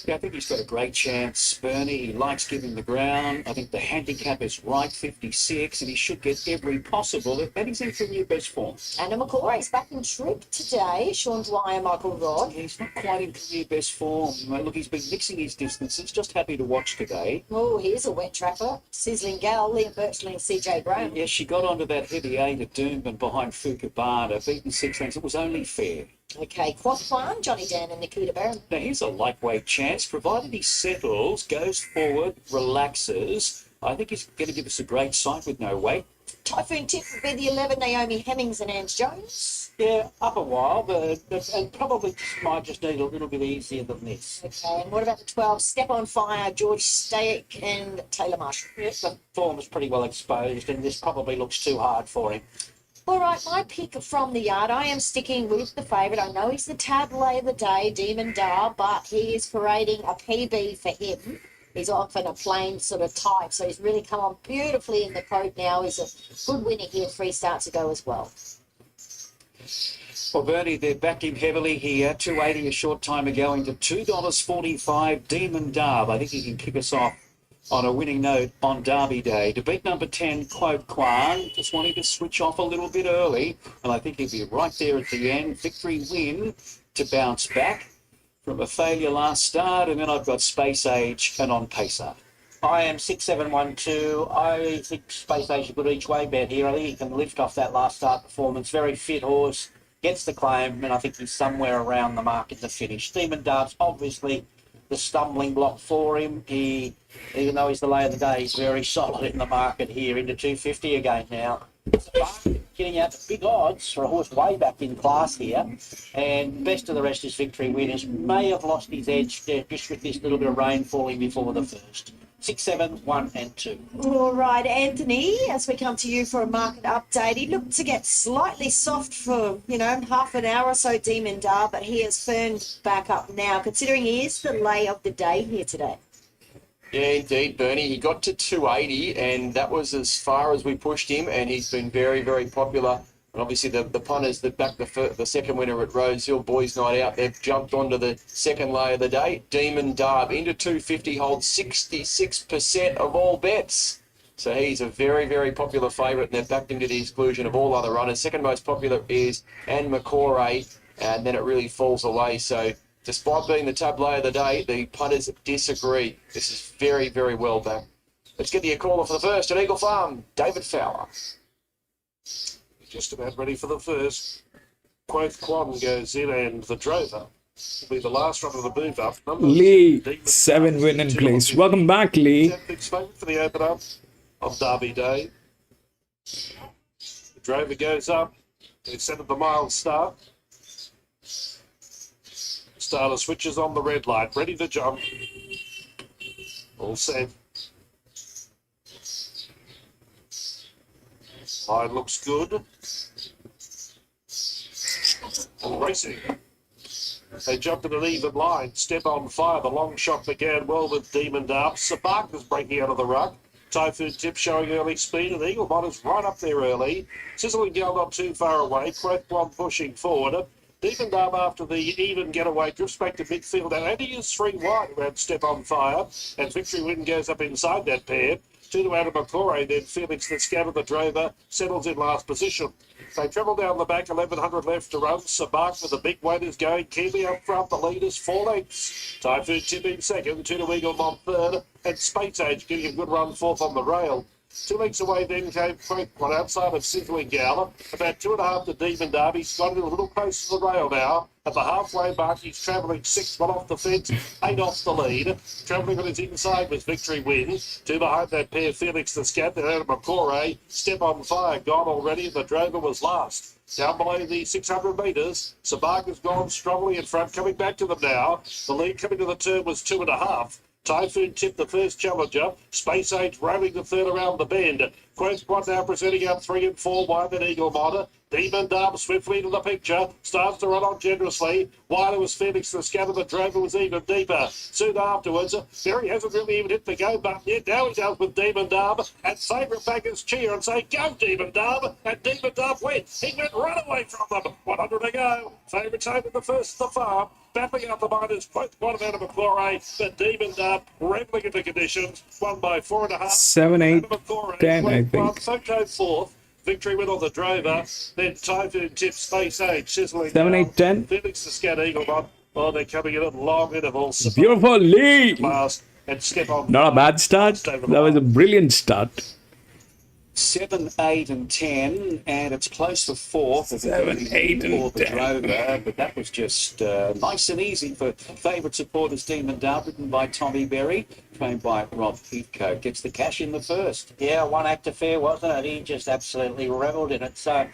Yeah, I think he's got a great chance, Bernie. He likes giving the ground. I think the handicap is right, 56, and he should get every possible. And he's in for new best form. Anna McCoy is back in trip today. Sean Dwyer, Michael Rod. He's not quite in career best form. Look, he's been mixing his distances. Just happy to watch today. Oh, here's a wet trapper. Sizzling Gal, Liam Birchley and CJ Brown. Yeah, she got onto that heavy 8 at Doomben behind Fukubana, beaten 6 lengths. It was only fair. Okay, Quathwan, Johnny Dan and Nikita Barron. Now, here's a lightweight chance. Provided he settles, goes forward, relaxes, I think he's going to give us a great sight with no weight. Typhoon Tip would be the 11, Naomi Hemmings and Ange Jones. Yeah, up a while, but and probably might just need a little bit easier than this. Okay, and what about the 12, Step on Fire, George Stayek and Taylor Marshall? Yeah, the form is pretty well exposed, and this probably looks too hard for him. All right, my pick from the yard, I am sticking with the favourite. I know he's the tablet of the day, Demon Dar, but he is parading a PB for him. He's often a plain sort of type, so he's really come on beautifully in the coat now. He's a good winner here, 3 starts ago as well. Well, Bernie, they backed him heavily here, $2.80 a short time ago into $2.45, Demon Darb. I think he can kick us off on a winning note on Derby Day. To beat number 10, Quote Kwan, just wanting to switch off a little bit early, and I think he'll be right there at the end. Victory win to bounce back from a failure last start, and then I've got Space Age and On Pacer. I am 6712. I think Space Age is a good each way bet here. I think he can lift off that last start performance. Very fit horse, gets the claim, and I think he's somewhere around the mark at the finish. Demon Dart's obviously the stumbling block for him. Even though he's the lay of the day, he's very solid in the market here, into 250 again now. Getting out to big odds for a horse way back in class here. And best of the rest is Victory Winners. May have lost his edge just with this little bit of rain falling before the first. 6, 7, 1 and 2. All right, Anthony, as we come to you for a market update, he looked to get slightly soft for, half an hour or so, Demon Dar, but he has firmed back up now, considering he is the lay of the day here today. Yeah, indeed, Bernie. He got to 280, and that was as far as we pushed him, and he's been very, very popular. And obviously, the punters that backed the second winner at Rosehill, Boys Night Out, they've jumped onto the second lay of the day. Demon Darb into 250, holds 66% of all bets. So he's a very, very popular favourite, and they've backed him to the exclusion of all other runners. Second most popular is Anne McCoray, and then it really falls away. So despite being the tab lay of the day, the punters disagree. This is very, very well backed. Let's get the caller for the first at Eagle Farm, David Fowler. Just about ready for the first. Quoth Quan goes in, and the Drover will be the last run of the move up. Lee, 7 win in place. Welcome back, Lee. Favourite for the open up of Derby Day. The Drover goes up. He's set at the mile start. Starter switches on the red light, ready to jump. All set. Line looks good. And racing. They jumped in an even line. Step on fire. The long shot began well with Demon Darb. Sabak is breaking out of the ruck. Typhoon Tip showing early speed, and Eagle Bot is right up there early. Sizzling Gal not too far away. Quoth Blonde pushing forward. Demon Darb after the even getaway drifts back to midfield. And Andy is 3 wide around Step on Fire. And Victory Win goes up inside that pair. 2 to Adam McCoray, then Felix the Scatter, the Drover, settles in last position. They travel down the back, 1100 left to run. Sabak with the big weight is going. Kiwi up front, the leaders 4 lengths. Typhoon tipping second, 2 to Eagle Mont third, and Space Age getting a good run fourth on the rail. 2 lengths away then came one outside of Sizzling Gal. About 2.5 to Demon Derby. He's got it a little close to the rail now. At the halfway mark, he's travelling 6, 1 off the fence, 8 off the lead. Travelling on his inside was Victory Win. 2 behind that pair, Felix the Scat, then Adam McCoray. Step on Fire, gone already. The Drover was last. Down below the 600 metres, Sabaka's gone strongly in front, coming back to them now. The lead coming to the turn was 2.5. Typhoon Tip, the first challenger. Space Age railing the third around the bend. Quoth Quad now presenting up 3 and 4 wide than Eagle Monitor. Demon Darb swiftly to the picture. Starts to run on generously. Wider was Felix the Scatter. The Drover was even deeper. Soon afterwards, Ferry hasn't really even hit the go button yet. Now he does with Demon Darb. And favourite backers cheer and say, go Demon Darb. And Demon Darb went. He went right away from them. 100 to go. Favourites over the first of the farm. Battling out the miners, quote one out of McCoray, but Demon Darb rambling into conditions, won by 4.5. 7, 8, 10, I think. Photo fourth. Victory Win on the Drover, then Typhoon Tip, Space Age, Sizzling 7, 8, 10. Felix the Scat Eagle Bot. Oh, they're coming in at long intervals. Beautiful, Lee. Last and Step on. Not a bad start. That was a brilliant start. 7, 8 and 10, and it's close for 4th. 7, 8 and 10. Drover, but that was just nice and easy for favourite supporters. Demon Darb, written by Tommy Berry, trained by Rob Heathcote. Gets the cash in the first. Yeah, one act affair, wasn't it? He just absolutely revelled in it. So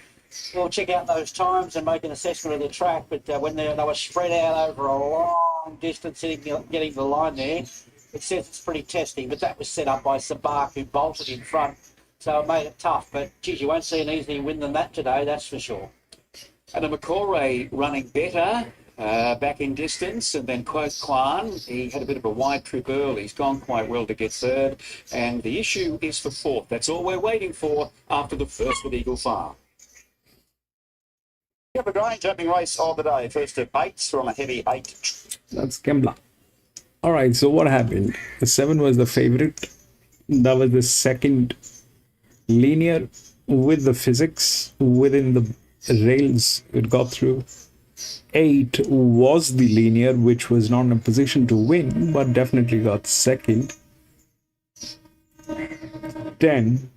we'll check out those times and make an assessment of the track. But when they were spread out over a long distance, getting the line there, it says it's pretty testing. But that was set up by Sabak, who bolted in front. So it made it tough, but geez, you won't see an easier win than that today, that's for sure. And the McCoray running better, back in distance, and then Quoth Kwan, he had a bit of a wide trip early. He's gone quite well to get third, and the issue is for 4th. That's all we're waiting for after the first at Eagle Farm. We have a Grange opening race of the day. First at Bates from a heavy 8. That's Kembla. All right, so what happened? The 7 was the favorite. That was the second linear with the physics within the rails it got through. 8 was the linear, which was not in a position to win, but definitely got second. 10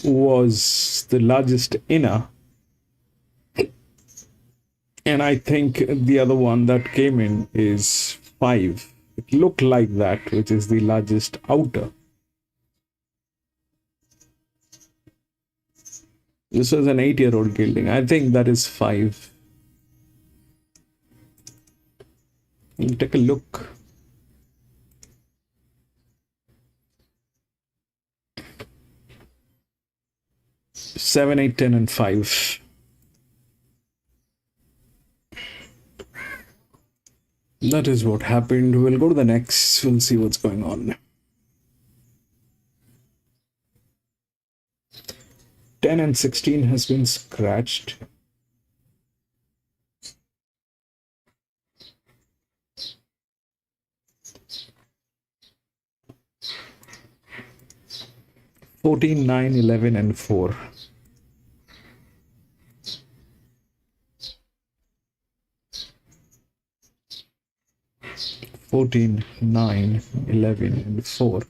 was the largest inner. And I think the other one that came in is 5. It looked like that, which is the largest outer. This was an 8-year-old gelding. I think that is 5. We'll take a look. 7, 8, 10, and 5. That is what happened. We'll go to the next. We'll see what's going on. 10 and 16 has been scratched. Fourteen, 9, 11, and 4. 14, 9, 11, and 4.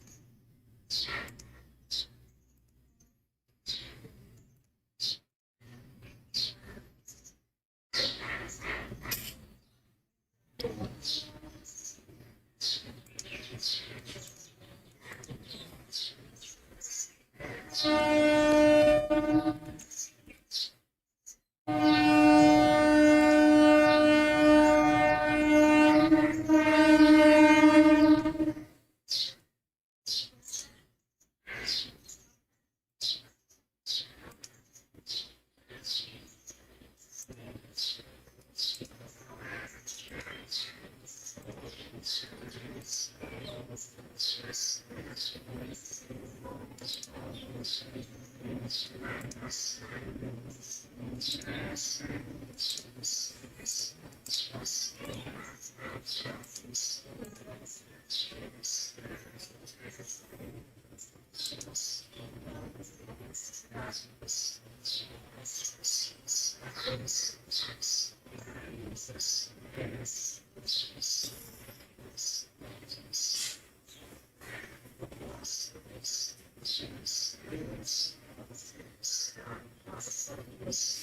Let's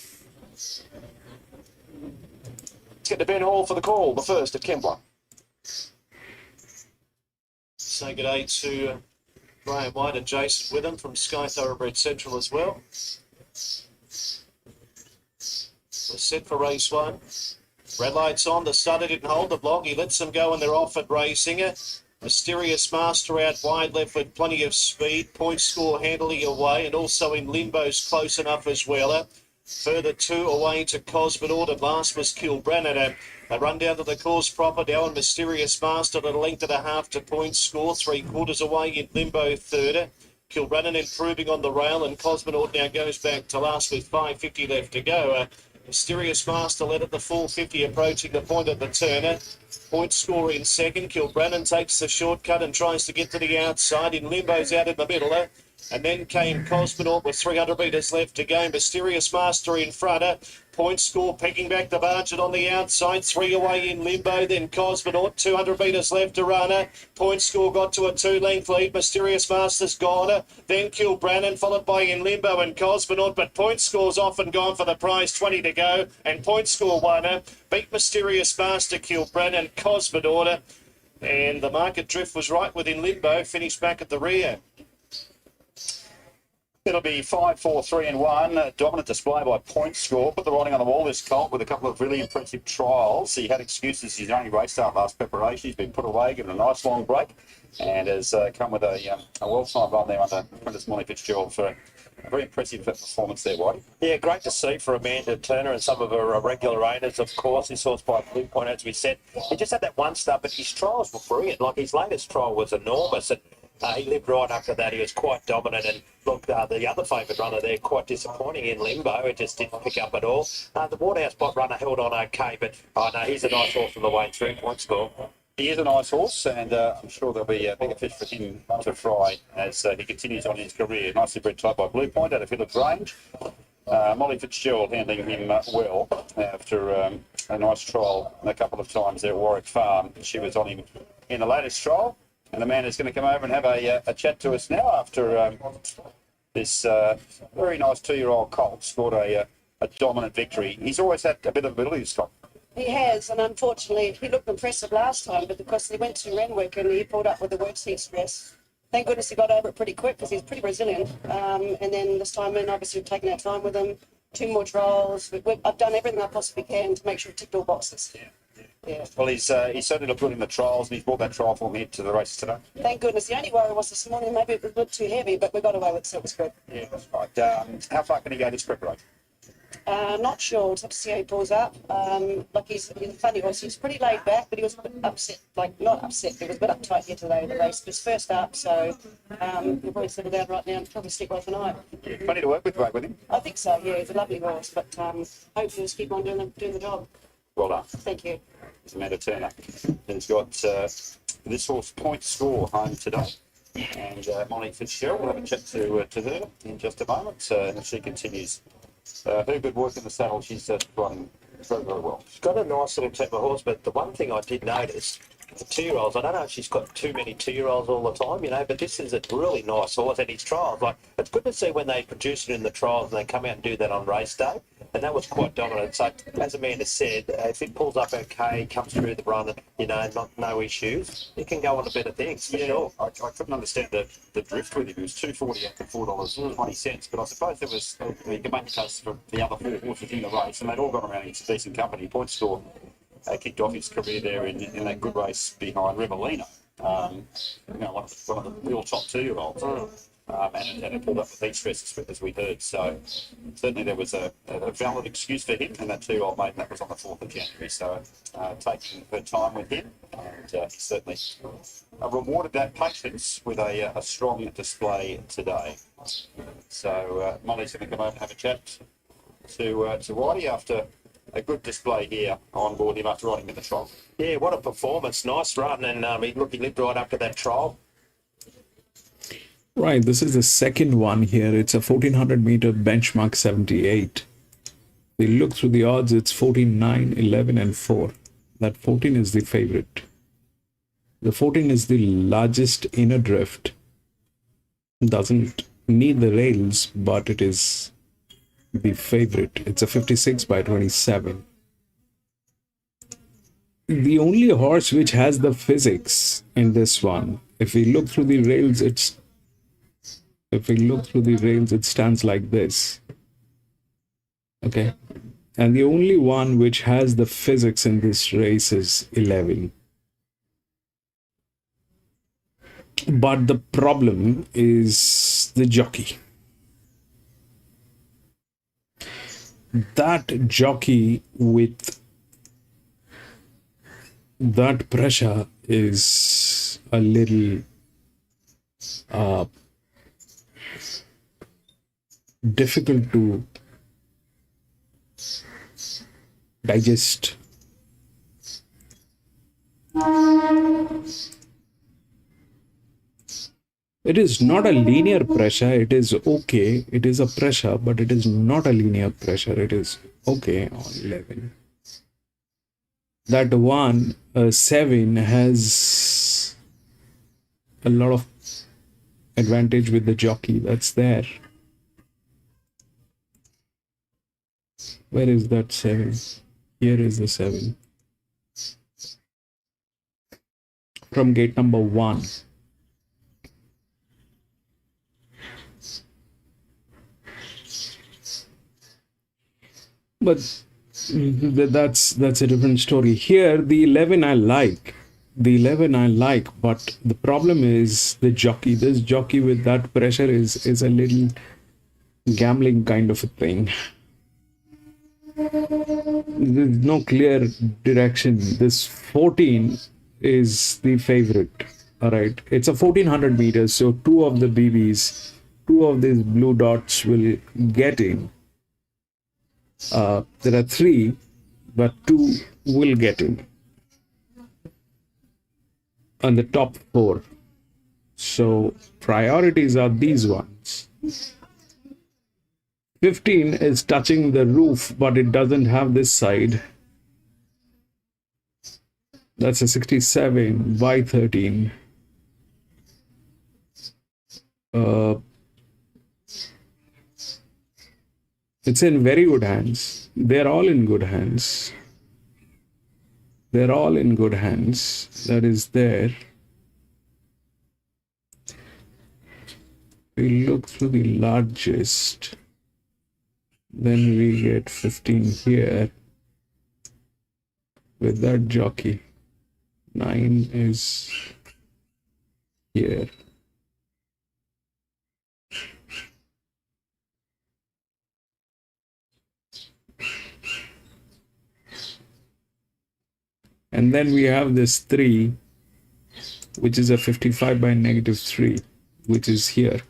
get to Ben Hall for the call, the first at Kembla. Say good day to Graham White and Jason Witham from Sky Thoroughbred Central as well. We're set for race 1. Red lights on, the starter didn't hold the block. He lets them go and they're off at racing it. Mysterious Master out wide left with plenty of speed. Point score handily away and also in limbo's close enough as well. Further 2 away to Cosmonaut. At last was Kilbrannan. They run down to the course proper now and Mysterious Master at a length and a half to point score. 3/4 away in limbo third. Kilbrannan improving on the rail and Cosmonaut now goes back to last with 5:50 left to go. Mysterious Master led at the full 50 approaching the point at the turner. Point score in second. Kilbrannan takes the shortcut and tries to get to the outside. In limbo's out in the middle. And then came Cosmonaut with 300 metres left to go. Mysterious Master in front. Point score pegging back the Bargett on the outside. 3 away in limbo. Then Cosmonaut. 200 metres left to run. Point score got to a 2-length lead. Mysterious Master's gone. Then Kilbrannan followed by in limbo and Cosmonaut. But point score's off and gone for the prize. 20 to go. And point score won. Beat Mysterious Master, Kilbrannan, Cosmonaut. And the market drift was right within limbo. Finished back at the rear. It'll be 5, 4, 3 and 1. Dominant display by point score. Put the writing on the wall, this colt, with a couple of really impressive trials. He had excuses. He's only raced out last preparation. He's been put away, given a nice long break, and has come with a well-timed run there under Prentice Molly Fitzgerald for a very impressive performance there, Whitey. Yeah, great to see for Amanda Turner and some of her regular owners, of course. This horse by Blue Point, as we said. He just had that one start, but his trials were brilliant. Like, his latest trial was enormous, and he lived right after that. He was quite dominant, and look, the other favourite runner there, quite disappointing in limbo. It just didn't pick up at all. The Waterhouse Spot runner held on okay, but no, he's a nice horse from the way through. Point score. He is a nice horse, and I'm sure there'll be a bigger fish for him to fry as he continues on his career. Nicely bred type by Blue Point out of Phillips Range. Molly Fitzgerald handling him well after a nice trial a couple of times there at Warwick Farm. She was on him in the latest trial. And the man is going to come over and have a chat to us now after this very nice 2-year-old colt scored a dominant victory. He's always had a bit of ability, this colt. He has, and unfortunately, he looked impressive last time, but because he went to Renwick and he pulled up with the worst heat stress, thank goodness he got over it pretty quick because he's pretty resilient. And then this time in, obviously, we've taken our time with him, 2 more trials. I've done everything I possibly can to make sure we ticked all boxes. Yeah. Yeah. Well, he's certainly looked good in the trials, and he's brought that trial form here to the races today. Thank goodness. The only worry was this morning, maybe it was a bit too heavy, but we got away with it, so it was good. Yeah, that's right. How far can he go this preparation? Not sure. We'll have to see how he pulls up. Like he's a funny horse. He's pretty laid back, but he was a bit upset. Like not upset, but he was a bit uptight here today in the race. But it's first up, so he'll probably settle down right now and probably stick away for night. Yeah, funny to work with him. I think so. Yeah, he's a lovely horse, but hopefully just keep on doing the job. Well done. Thank you. It's Amanda Turner. He's got this horse point score home today. And Molly Fitzgerald, we'll have a chat to her in just a moment. And she continues her good work in the saddle. She's running very, very well. She's got a nice little temper horse, but the one thing I did notice, the 2-year-olds, I don't know if she's got too many 2-year-olds all the time, you know, but this is a really nice horse at his trials. Like, it's good to see when they produce it in the trials and they come out and do that on race day. And that was quite dominant. So, as Amanda said, if it pulls up okay, comes through the run, you know, no issues, it can go on to better things, for sure. I couldn't understand the drift with him. It was $2.40 up to $4.20. But I suppose there was, you can make a case for the other 4 horses in the race, and they'd all gone around into decent company. Point score kicked off his career there in that good race behind Revelino. You know, one of the real top 2-year-olds. And it pulled up with heat stress, as we heard. So certainly there was a valid excuse for him, and that 2-year-old mate, and that was on the 4th of January. So taking her time with him, and he certainly rewarded that patience with a strong display today. So Molly's going to come over and have a chat to Whitey after a good display here on board him after riding in the trial. Yeah, what a performance. Nice run, and he lived right up to that trial. Right, this is the second one here. It's a 1400 meter benchmark 78. We look through the odds, it's 14, 9, 11 and 4. That 14 is the favorite. The 14 is the largest inner drift. Doesn't need the rails, but it is the favorite. It's a 56 by 27. The only horse which has the physics in this one, if we look through the rails, it stands like this. Okay. And the only one which has the physics in this race is 11. But the problem is the jockey. That jockey with that pressure is a little difficult to digest. It is not a linear pressure. It is okay. It is a pressure, but it is not a linear pressure. It is okay on 11. That 1, 7 has a lot of advantage with the jockey. That's there. Where is that 7? Here is the 7. From gate number 1. But that's a different story. Here, the 11 I like. The 11 I like, but the problem is the jockey. This jockey with that pressure is a little gambling kind of a thing. There's no clear direction. This 14 is the favorite. All right. It's a 1400 meters. So 2 of the BBs, 2 of these blue dots will get in. There are 3, but 2 will get in on the top 4. So priorities are these ones. 15 is touching the roof, but it doesn't have this side. That's a 67 by 13. It's in very good hands. They're all in good hands. They're all in good hands. That is there. We look through the largest. Then we get 15 here. with that jockey. 9 is here. And then we have this 3, which is a 55 by -3, which is here.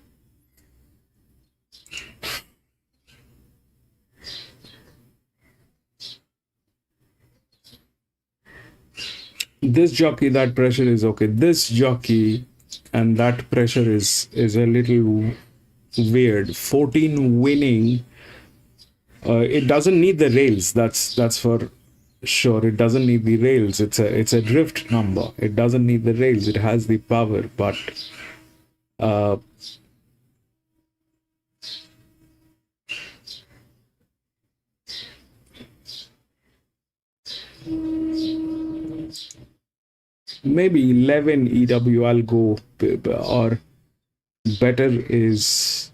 This jockey, that pressure is okay. This jockey and that pressure is a little weird. 14 winning. It doesn't need the rails. That's for sure. It doesn't need the rails. It's a drift number. It doesn't need the rails. It has the power, but maybe 11 EW I'll go, or better is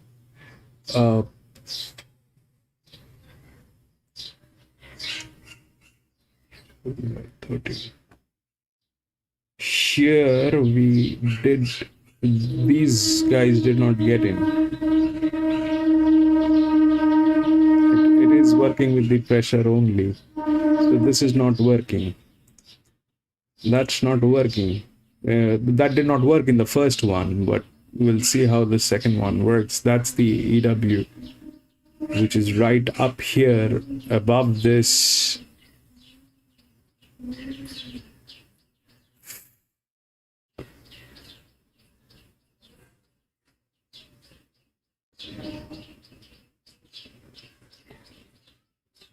30. Here we did, these guys did not get in. It is working with the pressure only. So this is not working. That's not working. That did not work in the first one, but we'll see how the second one works. That's the EW, which is right up here above this.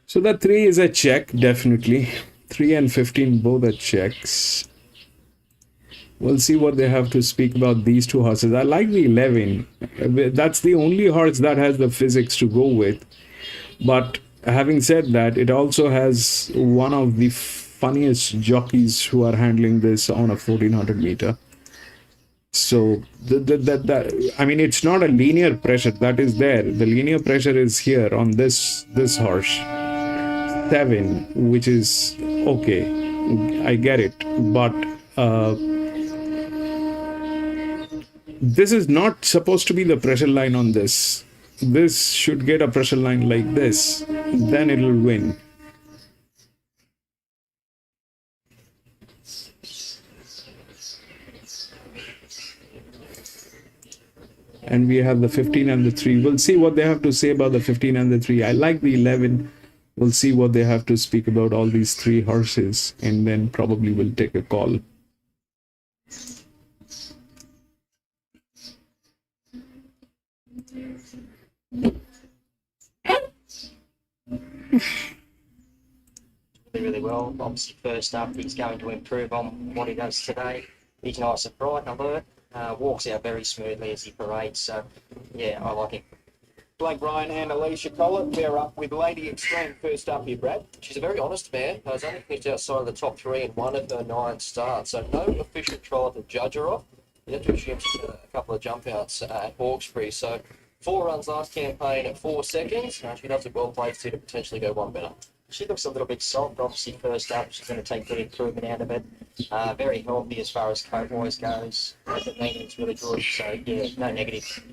So that 3 is a check, definitely. 3 and 15 both are checks. We'll see what they have to speak about these two horses. I like the 11. That's the only horse that has the physics to go with. But having said that, it also has one of the funniest jockeys who are handling this on a 1400 meter. So I mean, it's not a linear pressure that is there. The linear pressure is here on this horse. 7, which is okay. I get it, but this is not supposed to be the pressure line on this. This should get a pressure line like this, then it'll win. And we have the 15 and the 3. We'll see what they have to say about the 15 and the 3. I like the 11. We'll see what they have to speak about all these 3 horses, and then probably we'll take a call. Really well. Obviously, first up, he's going to improve on what he does today. He's nice and bright and alert. Walks out very smoothly as he parades. So, yeah, I like him. Blake Ryan and Alicia Collett, they're up with Lady Extreme first up here, Brad. She's a very honest mare. Has only finished outside of the top 3 in one of her 9 starts, so no official trial to judge her off. You have to assume she's had a couple of jump outs at Hawkesbury. So 4 runs last campaign at 4 seconds. She does it well placed here to potentially go one better. She looks a little bit soft. Obviously, first up, she's going to take good improvement out of it. Very healthy as far as coat-wise goes. The maintenance really good, so yeah, no negative.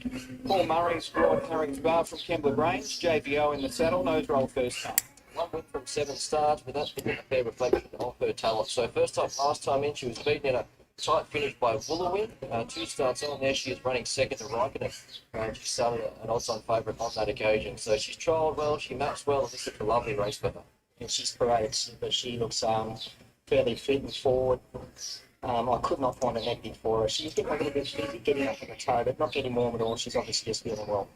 Paul Murray's brought Harring's Bar from Kembla Grange. JVO in the saddle, nose roll first up. 1 win from 7 starts, but that's been a fair reflection of her talent. So first up, last time in, she was beaten in a tight finish by Woolowin. 2 starts on there, she is running second to Raikkonen, and she started an odds-on favourite on that occasion. So she's trialled well, she maps well, and this is a lovely race for her. And she's paraded, but she looks fairly fit and forward. I could not find a negative for her. She's getting a little bit busy, getting up on the toe, but not getting warm at all. She's obviously just feeling well.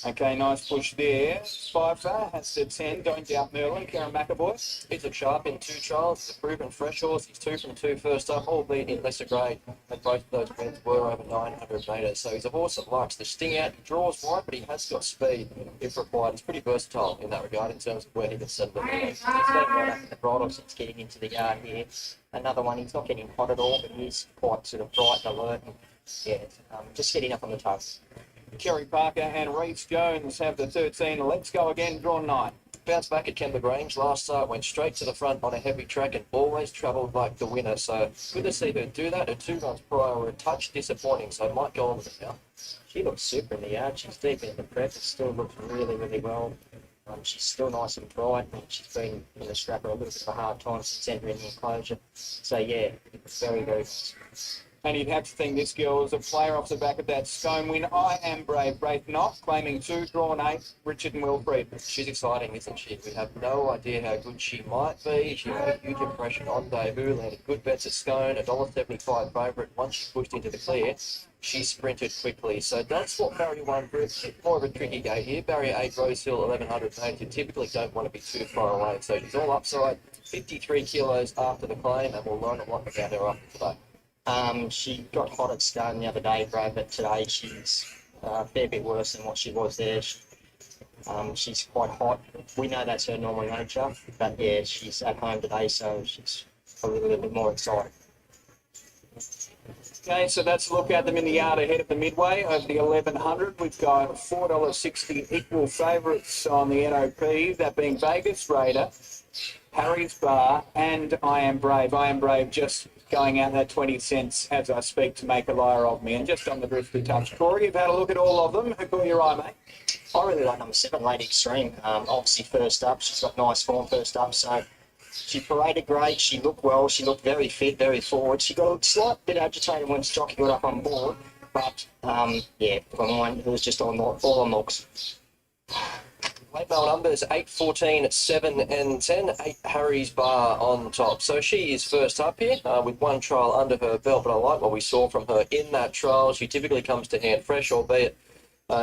Okay, nice push there. Pfeiffer has to 10. Don't doubt Merlin. Karen McAvoy. He took sharp in 2 trials. He's a proven fresh horse. He's 2 from 2 first up, albeit in lesser grade. And both of those wins were over 900 metres. So he's a horse that likes the sting out. He draws wide, but he has got speed if required. He's pretty versatile in that regard in terms of where he can settle the race. He's getting right up in the bridle since getting into the yard here. Another one, he's not getting hot at all, but he's quite sort of bright and alert. And, yeah, just getting up on the toes. Kerry Parker and Reece Jones have the 13. Let's go again, drawn 9. bounced back at Kemba Grange last start, went straight to the front on a heavy track and always travelled like the winner. So good to see her do that. Her 2 runs prior were a touch disappointing, so might go on with it now. She looks super in the yard. She's deep in the prep. It still looks really, really well. She's still nice and bright, and she's been in the strapper a little bit of a hard time since entering the enclosure. So yeah, very, very nice. And you'd have to think this girl is a player off the back of that Scone win. I Am Brave, Brave Not, claiming 2, drawn 8, Richard and Wilfried. She's exciting, isn't she? We have no idea how good she might be. She made a huge impression on debut, landed good bets at Scone, $1.75 favourite. Once she pushed into the clear, she sprinted quickly. So that's what Barrier 1 brings. More of a tricky gate here. Barrier 8, Rose Hill, 1100 metres. You typically don't want to be too far away. So she's all upside, 53 kilos after the claim, and we'll learn a lot about her after today. She got hot at Scone the other day, Brad, but today she's a fair bit worse than what she was there. She's quite hot. We know that's her normal nature, but yeah, she's at home today, so she's probably a little bit more excited. Okay, so that's a look at them in the yard ahead of the midway over the 1100. We've got $4.60 equal favourites on the NOP, that being Vegas Raider, Harry's Bar, and I Am Brave. I Am Brave just going out that 20 cents as I speak to make a liar of me. And just on the drifty touch, Corey, you've had a look at all of them. Who caught your eye, mate? I really like number 7, Lady Extreme. Obviously first up, she's got nice form first up, so she paraded great, she looked well, she looked very fit, very forward. She got a slight bit agitated when Jockey got up on board, but yeah, for mine, it was just all on looks. Late mail numbers 8, 14, 7 and 10. 8 Harry's Bar on top. So she is first up here with 1 trial under her belt, but I like what we saw from her in that trial. She typically comes to hand fresh, albeit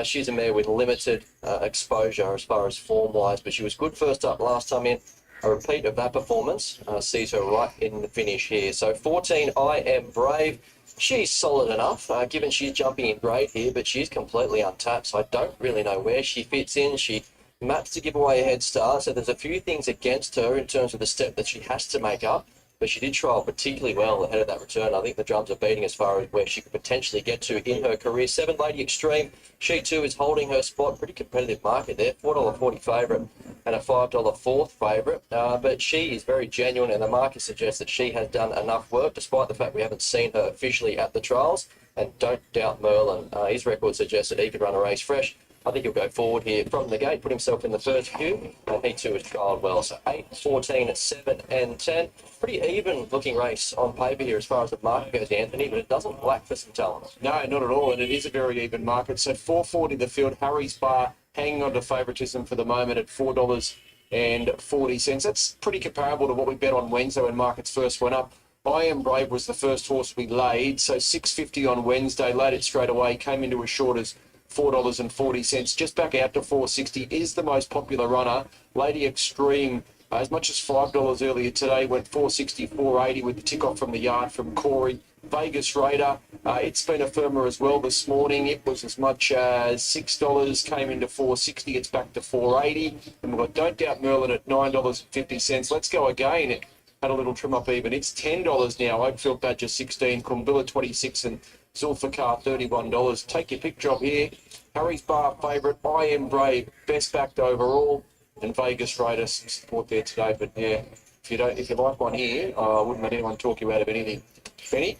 she's a mare with limited exposure as far as form-wise, but she was good first up last time in. A repeat of that performance sees her right in the finish here. So 14, I Am Brave. She's solid enough, given she's jumping in grade here, but she's completely untapped, so I don't really know where she fits in. She maps to give away a head start, so there's a few things against her in terms of the step that she has to make up, but she did trial particularly well ahead of that return. I think the drums are beating as far as where she could potentially get to in her career. 7 Lady Extreme, she too is holding her spot. Pretty competitive market there, $4.40 favourite and a $5 fourth favourite, but she is very genuine, and the market suggests that she has done enough work, despite the fact we haven't seen her officially at the trials. And don't doubt Merlin. His record suggests that he could run a race fresh. I think he'll go forward here from the gate, put himself in the first queue, and he too has trialled well. So 8, 14, 7 and 10. Pretty even looking race on paper here as far as the market goes, Anthony, but it doesn't lack for some talent. No, not at all, and it is a very even market. So 4.40 the field, Harry's Bar hanging on to favouritism for the moment at $4.40. That's pretty comparable to what we bet on Wednesday when markets first went up. I Am Brave was the first horse we laid, so $6.50 on Wednesday, laid it straight away, came into as short as $4.40, just back out to $4.60, is the most popular runner. Lady Extreme, as much as $5 earlier today, went $4.60, $4.80 with the tick off from the yard from Corey. Vegas Raider, it's been a firmer as well this morning. It was as much as $6, came into $4.60, it's back to $4.80. And we've got Don't Doubt Merlin at $9.50. Let's go again. It had a little trim up even. It's $10 now. Oakfield Badger 16, Kumbilla 26, and Zulfikar $31. Take your pick job here. Harry's Bar favourite, I Am Brave, best backed overall, and Vegas Raider some support there today. But yeah, if you like one here, I wouldn't let anyone talk you out of anything. Benny?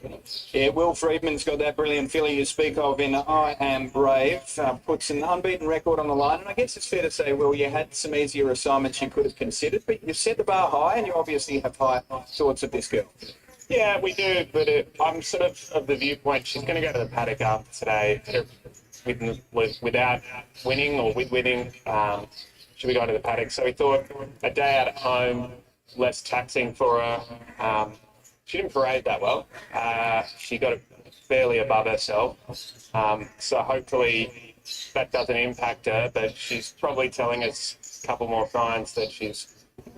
Yeah, Will Friedman's got that brilliant filly you speak of in I Am Brave. Puts an unbeaten record on the line, and I guess it's fair to say, Will, you had some easier assignments you could have considered, but you've set the bar high, and you obviously have high thoughts of this girl. Yeah, we do, but I'm sort of the viewpoint she's going to go to the paddock after today without winning or with winning. She'll be going to the paddock. So we thought a day out at home, less taxing for her. She didn't parade that well. She got it fairly above herself. So hopefully that doesn't impact her, but she's probably telling us a couple more signs that she's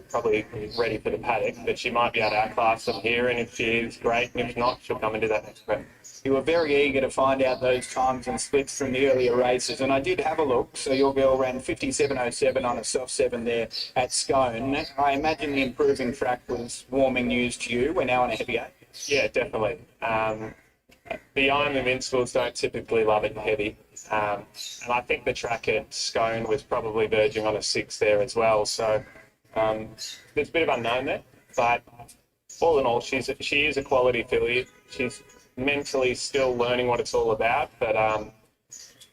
probably ready for the paddock, but she might be able to outclass them here, and if she is, great, and if not, she'll come and do that next prep. You were very eager to find out those times and splits from the earlier races, and I did have a look. So your girl ran 57.07 on a soft 7 there at Scone. I imagine the improving track was warming news to you. We're now on a heavy 8. Yeah, definitely. the Iron and Innsfields don't typically love it heavy. And I think the track at Scone was probably verging on a 6 there as well. So there's a bit of unknown there. But all in all, she is a quality filly. She's mentally still learning what it's all about. But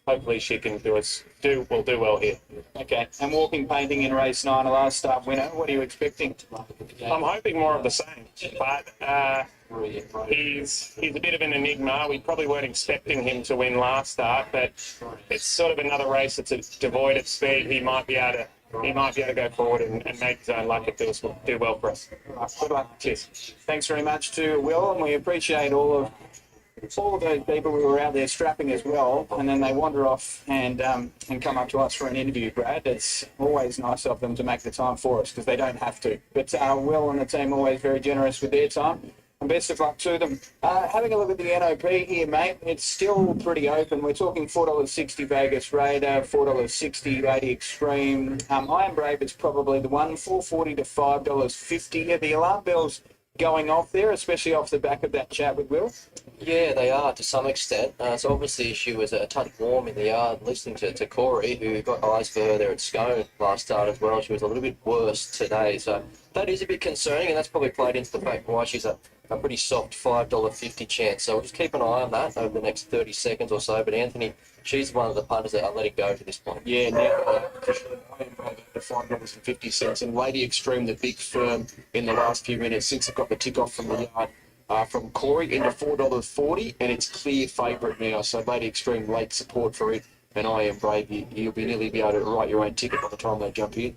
hopefully she can do well here. Okay, and Walking Painting in race 9, a last start winner. What are you expecting? I'm hoping more of the same, but he's a bit of an enigma. We probably weren't expecting him to win last start, but it's sort of another race that's devoid of speed. He might be able to go forward and make his own luck. It do well for us. Good luck. Cheers. Thanks very much to Will, and we appreciate all of those people who were out there strapping as well, and then they wander off and come up to us for an interview, Brad. It's always nice of them to make the time for us because they don't have to. But Will and the team are always very generous with their time, and best of luck to them. Having a look at the NOP here, mate, it's still pretty open. We're talking $4.60 Vegas Raider, $4.60 Lady Extreme. Iron Brave is probably the one, $4.40 to $5.50. The alarm bells going off there, especially off the back of that chat with Will. Yeah, they are to some extent. So obviously she was a touch warm in the yard listening to Corey, who got eyes for her there at Scone last start as well. She was a little bit worse today. So that is a bit concerning, and that's probably played into the fact why she's a pretty soft $5.50 chance. So we'll just keep an eye on that over the next 30 seconds or so. But Anthony, she's one of the punters that are letting go to this point. Yeah, now the $5.50, and Lady Extreme, the big firm in the last few minutes since it got the tick off from the yard. From Corey into $4.40, and it's clear favourite now. So Lady Extreme late support for it, and I Am Brave. You'll nearly be able to write your own ticket by the time they jump in.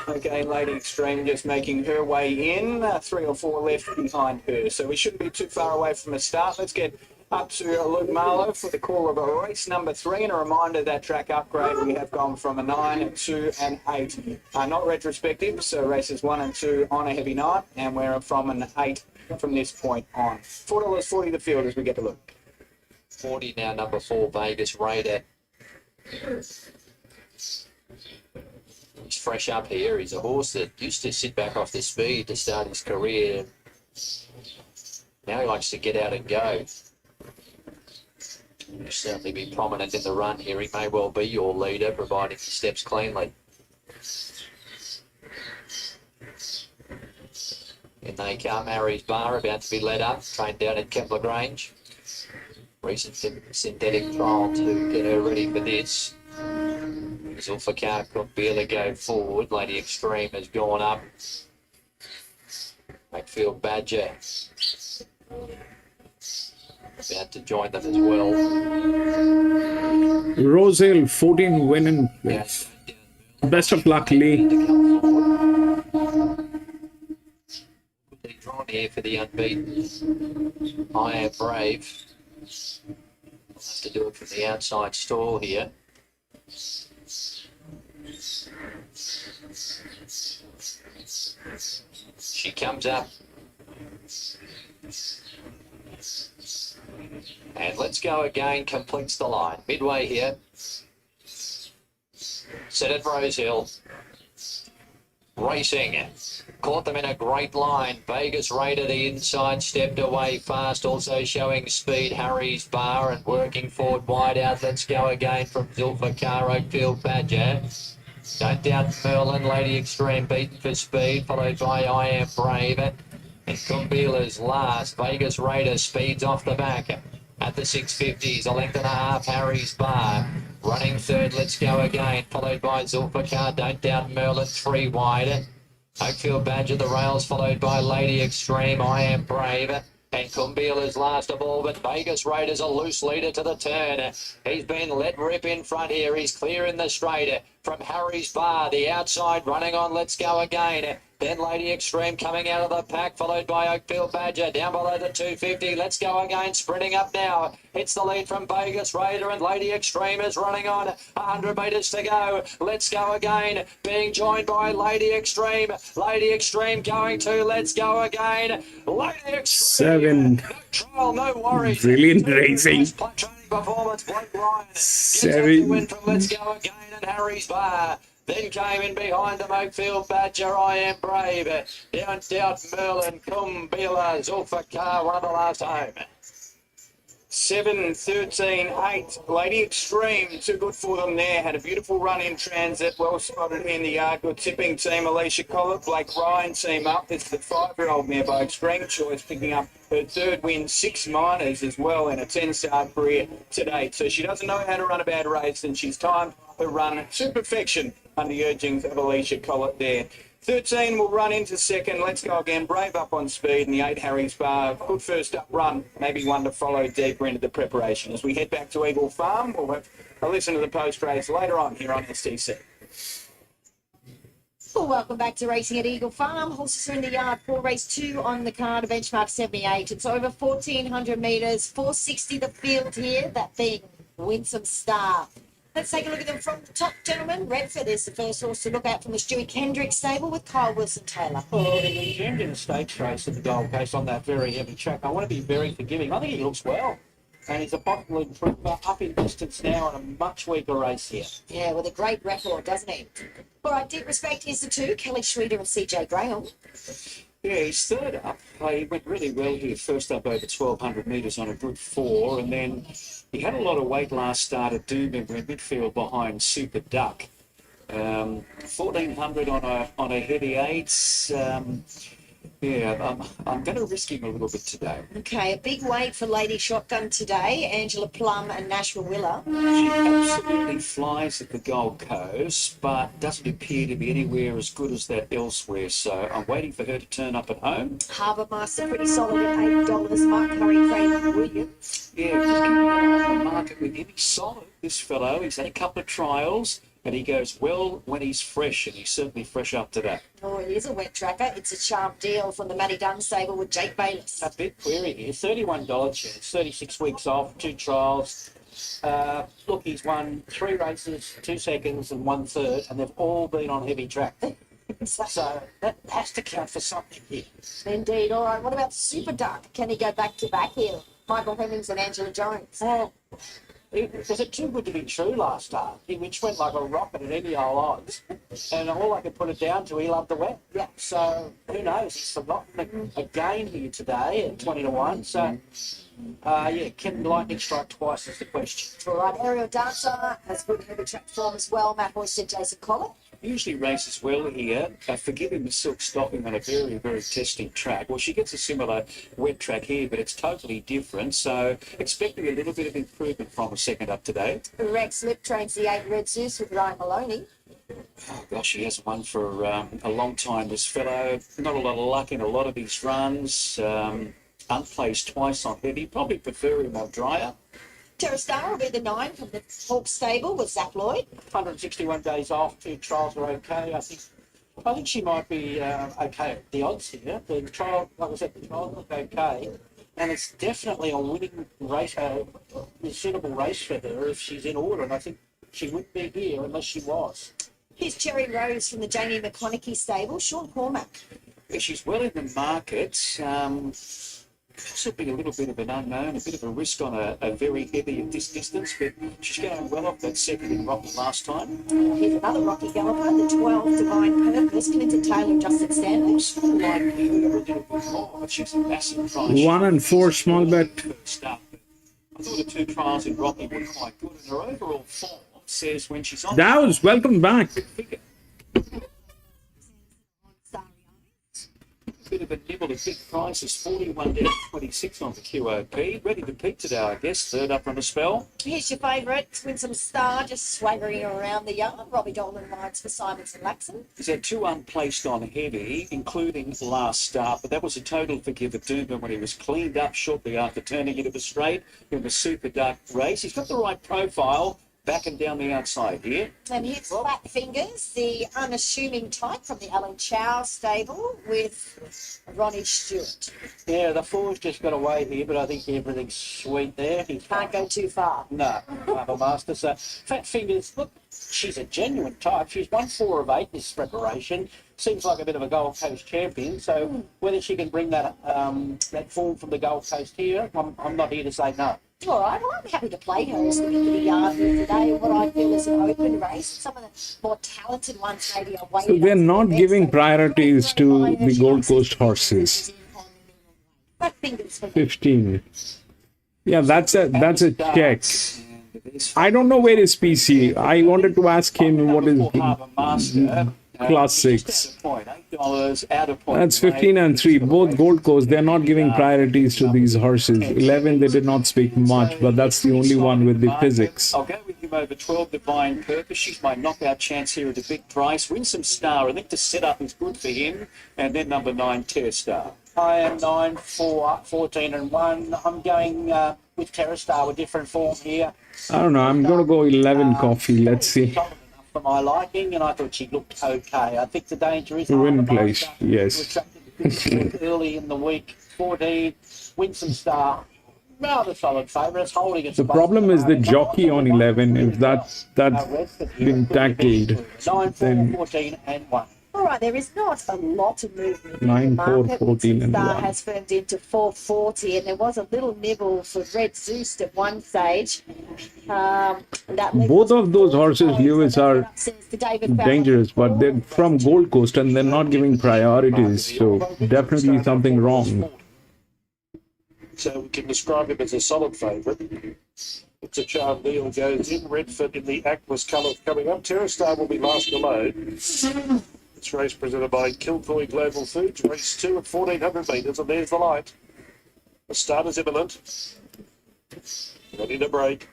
Okay, Lady Extreme just making her way in, 3 or 4 left behind her. So we shouldn't be too far away from a start. Let's get up to Luke Marlowe for the call of a race number 3, and a reminder that track upgrade we have gone from a 9, 2 and 8. Not retrospective, so races 1 and 2 on a heavy night, and we're from an 8 from this point on. $4.40 the field as we get to look. 40 now, number 4 Vegas Raider. He's fresh up here. He's a horse that used to sit back off the speed to start his career. Now he likes to get out and go. He'll certainly be prominent in the run here. He may well be your leader, providing he steps cleanly. In they come, Harry's Bar, about to be led up, trained down at Kepler Grange. Recent synthetic trial to get her ready for this. Zulfikar could barely go forward. Lady Extreme has gone up. Wakefield Badger about to join them as well. Rosehill, 14 winning. Best of luck, Lee. Drawn here for the unbeaten I Am Brave. We'll have to do it from the outside stall here. She comes up. And Let's Go Again completes the line. Midway here. Set at Rosehill. Racing. Caught them in a great line. Vegas Raider, the inside, stepped away fast. Also showing speed, Harry's Bar, and working forward wide out. Let's Go Again from Zulfikar, Oakfield Badger. Don't Doubt Merlin, Lady Extreme beaten for speed, followed by I Am Brave. And Kumbila's last. Vegas Raider speeds off the back. At the 650s, a length and a half, Harry's Bar. Running third, Let's Go Again, followed by Zulfikar, Don't Doubt Merlin, 3 wide. Oakfield Badger, the rails, followed by Lady Extreme, I Am Brave. And Kumbila's last of all, but Vegas Raider's a loose leader to the turn. He's been let rip in front here. He's clear in the straight from Harry's Bar. The outside running on Let's Go Again. Then Lady Extreme coming out of the pack, followed by Oakfield Badger. Down below the 250, Let's Go Again, sprinting up now. It's the lead from Vegas Raider, and Lady Extreme is running on. 100 metres to go. Let's Go Again, being joined by Lady Extreme. Lady Extreme going to Let's Go Again. Lady Extreme. 7. No trial, no worries. Brilliant racing. Training performance, Blake Ryan. 7. The win from Let's Go Again and Harry's Bar. Then came in behind them Oakfield Badger, I Am Brave. Don't Doubt Merlin, Kumbila, Zulfikar, one of the last home. 7, 13, 8. Lady Extreme, too good for them there. Had a beautiful run in transit. Well spotted in the yard. Good tipping team. Alicia Collett, Blake Ryan team up. This is the 5-year-old mare by Extreme Choice picking up her 3rd win, 6 minors as well in a 10-start career to date. So she doesn't know how to run a bad race, and she's timed her run to perfection under the urgings of Alicia Collett there. 13 will run into second. Let's go again. Brave up on speed. And the 8 Harry's Bar. Good first up run. Maybe one to follow deeper into the preparation. As we head back to Eagle Farm, we'll have a listen to the post race later on here on STC. Well, welcome back to racing at Eagle Farm. Horses are in the yard for race 2 on the card, a benchmark 78. It's over 1,400 metres, 460 the field here, that being Winsome Star. Let's take a look at them from the top, gentlemen. Redford is the first horse to look out from the Stewie Kendrick stable with Kyle Wilson-Taylor. Well, he jammed in a stakes race at the Gold Coast on that very heavy track. I want to be very forgiving. I think he looks well. And he's a possible improver, up in distance now on a much weaker race here. Yeah, with a great record, doesn't he? All right, deep respect, here's the 2, Kelly Schweeder and CJ Graham. Yeah, he's 3rd up. He went really well here. First up over 1,200 metres on a good 4, and then he had a lot of weight last start at Doomben in midfield behind Super Duck. 1,400 on a heavy 8. I'm going to risk him a little bit today. Okay, a big weight for Lady Shotgun today, Angela Plum and Nashua Willer. She absolutely flies at the Gold Coast, but doesn't appear to be anywhere as good as that elsewhere. So I'm waiting for her to turn up at home. Harbour Master pretty solid at $8. Mark Curry, Craig Williams. Yeah, just keep an eye on the market with him. He's solid, this fellow. He's had a couple of trials, and he goes well when he's fresh, and he's certainly fresh up to that. Oh, it is a wet tracker. It's a sharp deal from the Matty Dunn stable with Jake Bayless. A bit query here. $31 chance, 36 weeks off, 2 trials. Look, he's won 3 races, 2 seconds and 1/3, and they've all been on heavy track. So that has to count for something here. Indeed. All right, what about Super Duck? Can he go back to back here? Michael Hemmings and Angela Jones. Well, was it too good to be true last start? Which went like a rocket at any old odds. And all I could put it down to, he loved the wet. Yeah. So who knows? He's forgotten a gain here today at 20-1. So, can lightning strike twice is the question. All right, Aerial Dancer has good heavy track form as well. Matt Hoyst and Jason Collett. Usually races well here. Forgive him the silk stopping on a very, very testing track. Well, she gets a similar wet track here, but it's totally different. So expecting a little bit of improvement from a second up today. Rex Lip trains the 8 Red Zeus with Ryan Maloney. Oh, gosh, he hasn't won for a long time, this fellow. Not a lot of luck in a lot of his runs. Unplaced twice on heavy. Probably prefer him on drier. Terra Star will be the 9 from the Hawk stable with Zach Lloyd. 161 days off, 2 trials are okay. I think she might be okay at the odds here. The trial, like I said, the trials look okay. And it's definitely a winning race, a suitable race for her if she's in order. And I think she wouldn't be here unless she was. Here's Cherry Rose from the Jamie McConaughey stable, Sean Cormack. Yeah, she's well in the market. Possibly a little bit of an unknown, a bit of a risk on a very heavy at this distance, but she's going well off that second in Rocky last time. Here's another Rocky galloper, the 12 Divine Purpose, Clinton Taylor and Justin Stanley. Sort of like her a little bit more, but she's a massive price. 1 and 4 small bet. I thought the 2 trials in Rocky were quite good, and her overall form says when she's on... Dow's, welcome back. Bit of a nibble of big prices, 41 down 26 on the QOP. Ready to peak today, I guess. 3rd up on a spell. Here's your favourite, Winsome Star, just swaggering around the yard. Robbie Dolan rides for Simons and Laxon. He's had 2 unplaced on heavy, including last start, but that was a total forgive at Doomben when he was cleaned up shortly after turning into the straight in the Super Duck race. He's got the right profile. Back and down the outside here. And here's Flat Fingers, the unassuming type from the Alan Chow stable with Ronnie Stewart. Yeah, the 4's just got away here, but I think everything's sweet there. He can't go too far. No, Harbour Master. So Fat Fingers, look, she's a genuine type. She's won 4 of 8 this preparation. Seems like a bit of a Gold Coast champion. So whether she can bring that that form from the Gold Coast here, I'm not here to say no. All right, well, I'm happy to play her as looking for the yard here today. What I feel is an open race. Some of the more talented ones maybe are waiting. So they're not giving priorities to the Gold Coast horses. 15. Yeah, that's a check. I don't know where is PC. I wanted to ask him what is class 6. That's 15 and 3. Both Gold Coast, they're not giving priorities to these horses. 11, they did not speak much, but that's the only one with the physics. I'll go with him over 12, Divine Purpose. She's my knockout chance here at a big price. Winsome Star, I think the setup is good for him. And then number 9, Terra Star. I am 9, 4, 14 and 1. I'm going with Terra Star with different form here. I don't know. I'm going to go 11 coffee. Let's see. For my liking, and I thought she looked okay. I think the danger is win place, yes. Early in the week, 14, Winsome Star, rather solid favourites, holding its. The problem is the jockey on 11. If that's been tackled, 9, 4, then 14 and 1. All right, there is not a lot of movement. 9, 4, 14 and Star 1. has firmed into 440, and there was a little nibble for Red Zeus at one stage. Both of those horses, Lewis, are dangerous, but they're from Gold Coast and they're not giving priorities, so definitely something wrong. So we can describe him as a solid favourite. It's a charm deal, goes in. Redford in the Aquas colours coming up. Terra Star will be last alone. This race presented by Kilcoy Global Foods. Race 2 at 1400 metres, and there's the light. The start is imminent. Ready to break.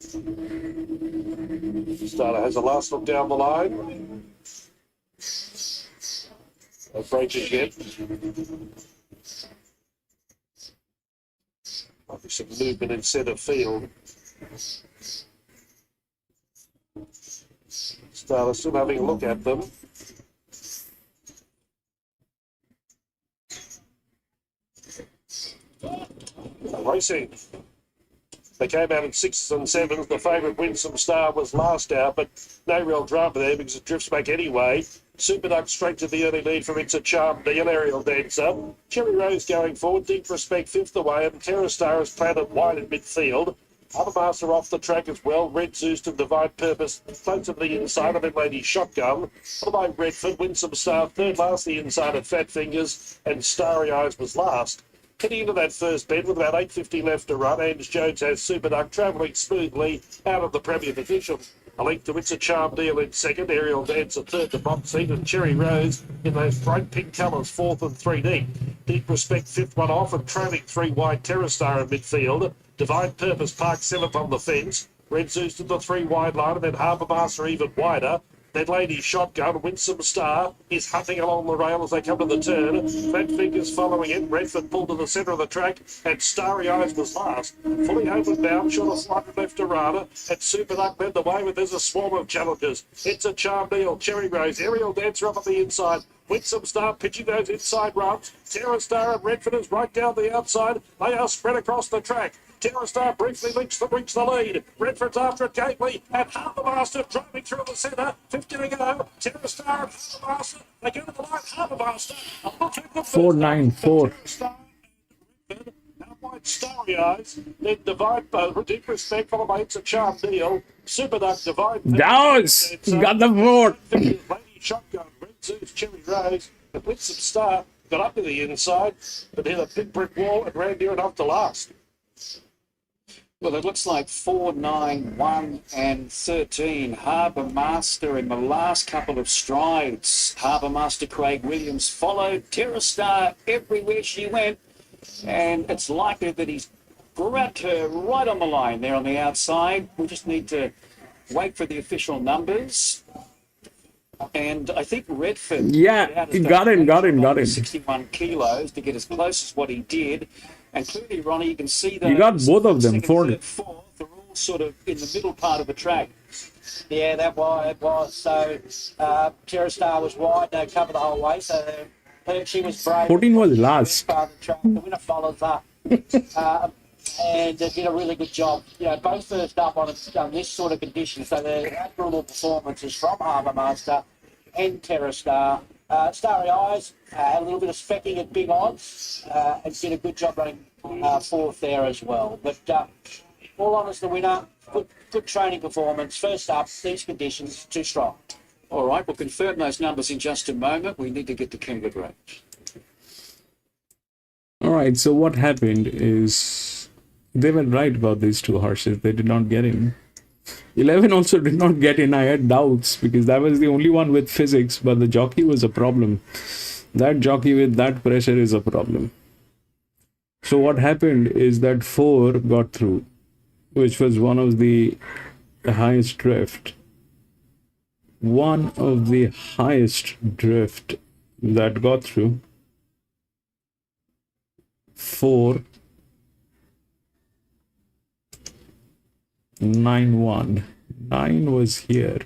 Starter has a last look down the line. No breakage yet. Might be some movement in centre field. Starter still having a look at them. Racing. They came out in 6s and 7s. The favourite Winsome Star was last out, but no real drama there because it drifts back anyway. Super Duck straight to the early lead from It's a Charm Deal. Aerial Dancer. Cherry Rose going forward. Deep Respect 5th away, and Terra Star is planted wide in midfield. Other Master off the track as well. Red Zeus and Divine Purpose close to the inside, and then Lady Shotgun. Followed by Redford, Winsome Star third last the inside at Fat Fingers, and Starry Eyes was last. Heading into that first bend with about 8.50 left to run, Ange Jones has Super Duck travelling smoothly out of the Premier position. A link to It's a Charm Deal in second, Aerial Dancer third to box seat, and Cherry Rose in those bright pink colours, fourth and 3 deep. Deep Respect fifth one off, and trailing 3 wide Terra Star in midfield. Divine Purpose parked seventh on the fence. Red Zeus to the 3 wide line, and then Harbour Master even wider. Then Lady Shotgun, Winsome Star is hunting along the rail as they come to the turn. Fat Fingers following it. Redford pulled to the centre of the track, and Starry Eyes was last. Fully open bound, short of slightly left to Rana, and Super Duck led the way, but there's a swarm of challengers. It's a Charm Deal, Cherry Rose, Aerial Dancer up on the inside. Winsome Star pitching those inside runs. Terra Star and Redford is right down the outside. They are spread across the track. Terra Star briefly reached the lead. Redford's after it gately, and Harbour Master driving through the centre. 50 to go. Terra Star and Harbour Master. They go to the line. Harbour Master. 494. White Starry Eyes, then Divine Deep Respect, followed by It's a Charm Deal. Super Duck, Divine Downs got the 4. Lady Shotgun, Red Zeus, Cherry Rose, and Winsome Star got up to the inside, but hit a big brick wall and ran near enough to last. Well, it looks like 4, 9, 1 and 13. Harbour Master in the last couple of strides. Harbour Master Craig Williams followed. Terra Star everywhere she went. And it's likely that he's grabbed her right on the line there on the outside. We just need to wait for the official numbers. And I think Redford... Yeah, he got in. 61 kilos to get as close as what he did. And clearly, Ronnie, you can see that... You got both of them, 4. Fourth, they're all sort of in the middle part of the track. Yeah, that was. So Terra Star was wide, no cover the whole way, so she was brave. 14 was last. The winner follows up. And did a really good job. You know, both first up on this sort of condition. So the admirable performances from Harbour Master and Terra Star. Starry Eyes had a little bit of specking at big odds and did a good job running fourth there as well. But all honest, the winner, good training performance. First up, these conditions, too strong. All right, we'll confirm those numbers in just a moment. We need to get to Kembla Grange. All right, so what happened is they were right about these two horses. They did not get in. 11 also did not get in. I had doubts because that was the only one with physics, but the jockey was a problem. That jockey with that pressure is a problem. So what happened is that 4 got through, which was one of the highest drift. One of the highest drift that got through. 4 9 1. 9 was here,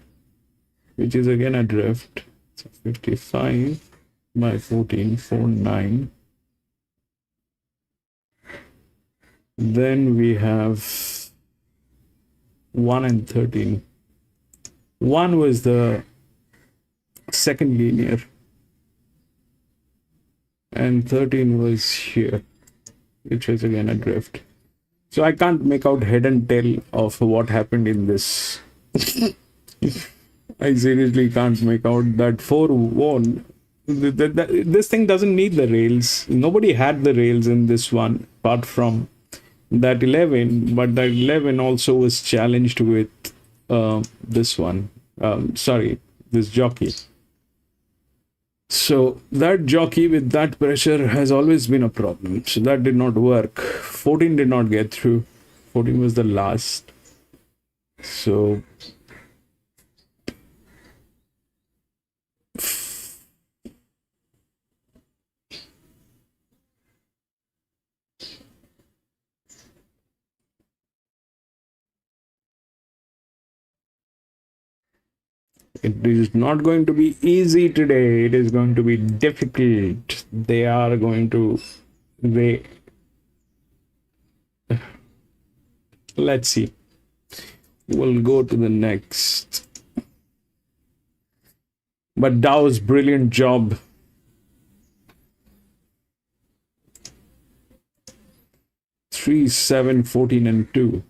which is again a drift. So 55 by 14, 4 9. Then we have 1 and 13. 1 was the second linear, and 13 was here, which was again a drift. So I can't make out head and tail of what happened in this. I seriously can't make out that 4 won. This thing doesn't need the rails. Nobody had the rails in this one apart from that 11, but that 11 also was challenged with this one. This jockey. So that jockey with that pressure has always been a problem. So that did not work. 14 did not get through. 14 was the last. So it is not going to be easy today. It is going to be difficult. Let's see. We'll go to the next. But Dow's brilliant job. Three, 7, 14, and 2.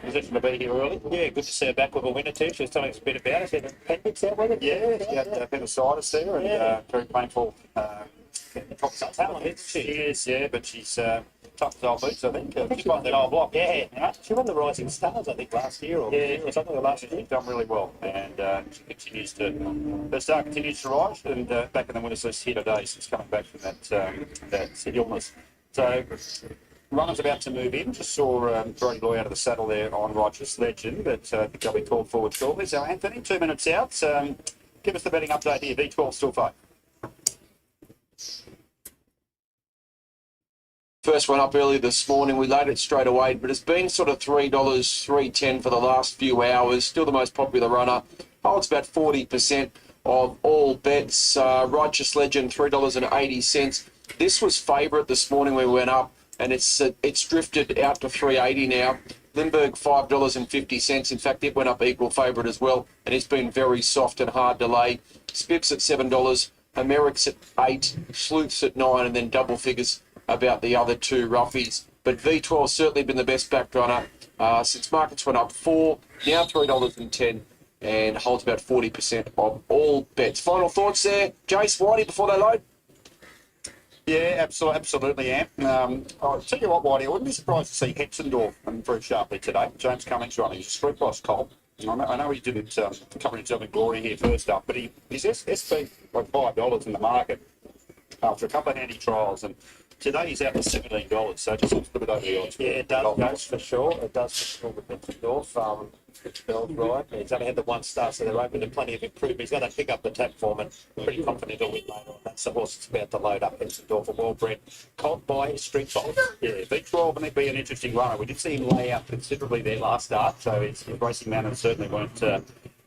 Position to be here early. Yeah, good to see her back with a winner too. She was telling us a bit about it. She had an appendix out with it. Yeah, she had appendicitis there and very painful. Top talent, isn't she? She is, yeah, but she's tough as old boots, I think. Just like that old block. Yeah, she won the Rising Stars, I think, last year or something like last year. She's done really well, and she continues to, her star continues to rise, and back in the winners list here today since coming back from that illness. So, runner's about to move in. Just saw Brody Loy out of the saddle there on Righteous Legend, but I think they'll be called forward shortly. So, Anthony, 2 minutes out. Give us the betting update here. V12 still 5. First one up early this morning. We laid it straight away, but it's been sort of $3, $3.10 for the last few hours. Still the most popular runner. Holds about 40% of all bets. Righteous Legend, $3.80. This was favourite this morning when we went up, and it's drifted out to $3.80 now. Limburg, $5.50. In fact, it went up equal favourite as well, and it's been very soft and hard to lay. Spips at $7, Americ's at $8, Sleuth's at $9, and then double figures about the other two roughies. But V12 certainly been the best back runner since markets went up $4, now $3.10, and holds about 40% of all bets. Final thoughts there, Jace, Whitey, before they load? Yeah, absolutely, Am. I'll tell you what, Whitey, I wouldn't be surprised to see Hetzendorf improve sharply today. James Cummings running. He's a street boss colt. I know he didn't cover himself in glory here first up, but he's SB like $5 in the market after a couple of handy trials, and today he's out to $17, so just looks a little bit over the odds. Yeah, it does for sure. It does for sure with Hetzendorf. It's Bell's right. He's only had the one start, so they're open to plenty of improvement. He's going to pick up the tap form and pretty confident he'll win later on. That's the horse that's about to load up. Hetzendorf, a well-bred colt by Street Bolt. Yeah, V12 and it'd be an interesting runner. We did see him lay out considerably there last start, so his racing manners certainly weren't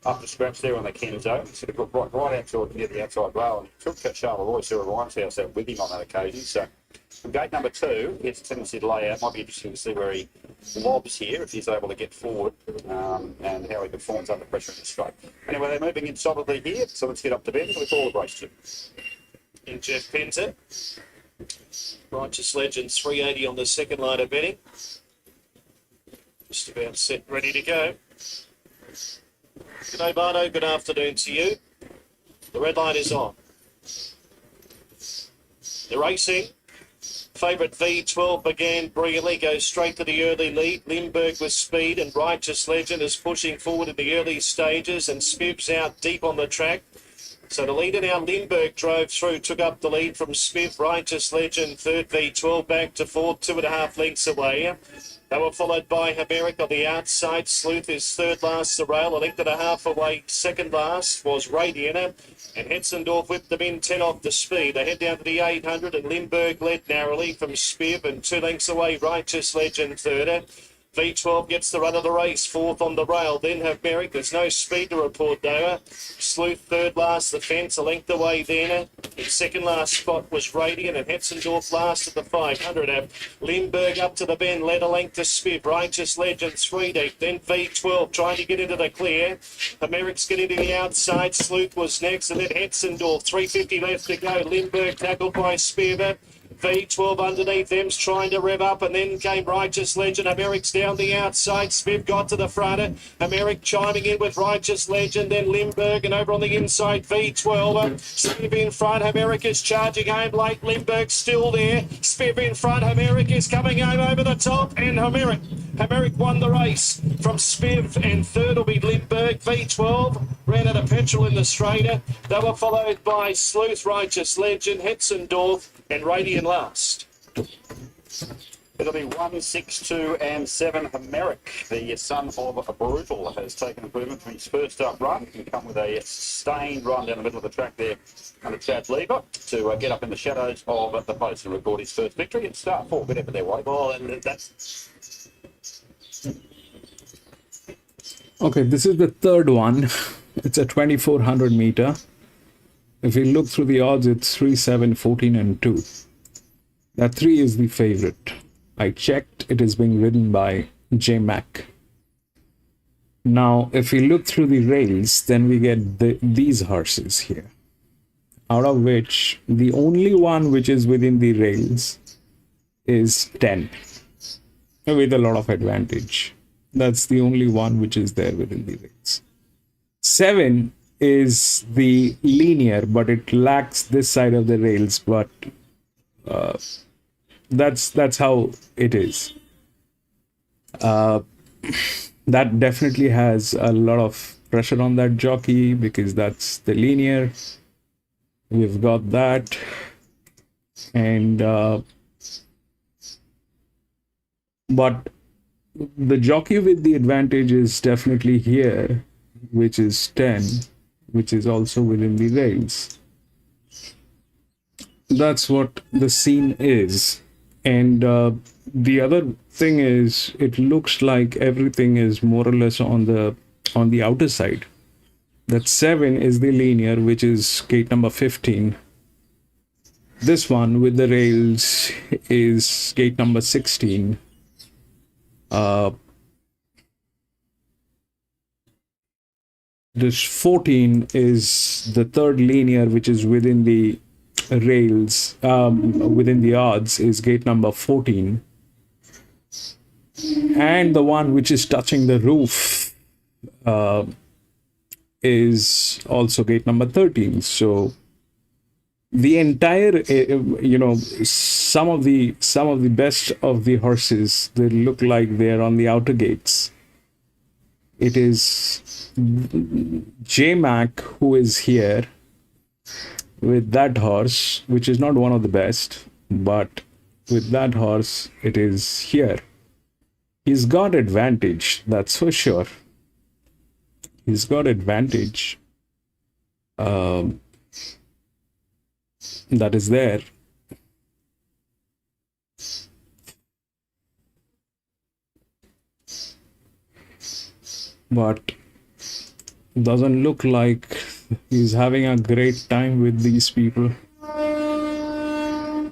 up to scratch there on the Kenzo. He sort of got right out towards near the outside rail, and he took Charleroi, Sarah Ryan's house out with him on that occasion. So from gate number 2, it's a tendency to lay out. Might be interesting to see where he lobs here, if he's able to get forward, and how he performs under pressure in the straight. Anyway, they're moving in solidly here, so let's get up to bed with all the race 2. In Jeff Penta. Righteous Legend, 380 on the second line of betting. Just about set, ready to go. G'day, Bardo. Good afternoon to you. The red light is on. The racing. Favourite V12 began brilliantly, goes straight to the early lead. Limburg with speed, and Righteous Legend is pushing forward in the early stages, and Spiv's out deep on the track. So the leader now, Limburg, drove through, took up the lead from Spiv. Righteous Legend, third, V12 back to fourth, 2.5 lengths away. They were followed by Hameric on the outside. Sleuth is third last to rail, a length and a half away. Second last was Radiant, and Hetzendorf whipped them in 10 off the speed. They head down to the 800, and Limburg led narrowly from Spiv, and 2 lengths away, Righteous Legend third. V12 gets the run of the race, fourth on the rail. Then Hameric, there's no speed to report though. Sleuth third last, the fence, a length away then. In second last spot was Radiant, and Hetzendorf last at the 500. Limburg up to the bend, led a length to Spiv. Righteous Legend 3 deep, then V12 trying to get into the clear. Hameric's getting to the outside. Sleuth was next, and then Hetzendorf. 350 left to go. Limburg tackled by Spiv. V12 underneath them's trying to rev up, and then came Righteous Legend. Hameric's down the outside. Spiv got to the front. Hameric chiming in with Righteous Legend, then Limburg, and over on the inside V12. Spiv in front. Hameric is charging home late. Limburg still there. Spiv in front. Hameric is coming home over the top, and Hameric won the race from Spiv, and third will be Limburg. V12 ran out of petrol in the straighter. They were followed by Sleuth, Righteous Legend, Hetzendorf, and Radiant last. It'll be 1, 6, 2, and 7. Hameric, the son of a Brutal, has taken improvement from his first up run. He can come with a sustained run down the middle of the track there under Chad Lever to get up in the shadows of the post and record his first victory and start 4 bit effort there, White. Well, and that's... Okay, this is the third one. It's a 2400 meter. If you look through the odds, it's 3, 7, 14, and 2. That 3 is the favorite. I checked, it is being ridden by J Mac. Now, if we look through the rails, then we get these horses here, out of which the only one which is within the rails is 10, with a lot of advantage. That's the only one which is there within the rails. 7 is the linear, but it lacks this side of the rails, but that's how it is. That definitely has a lot of pressure on that jockey because that's the linear. We've got that, and but the jockey with the advantage is definitely here, which is 10, which is also within the rails. That's what the scene is. And the other thing is, it looks like everything is more or less on the outer side. That 7 is the linear, which is gate number 15. This one with the rails is gate number 16. This 14 is the third linear, which is within the rails, within the odds, is gate number 14. And the one which is touching the roof is also gate number 13. So the entire, some of the best of the horses, they look like they're on the outer gates. It is J-Mac who is here with that horse, which is not one of the best, but with that horse, it is here. He's got advantage, that's for sure. He's got advantage. That is there. But doesn't look like he's having a great time with these people.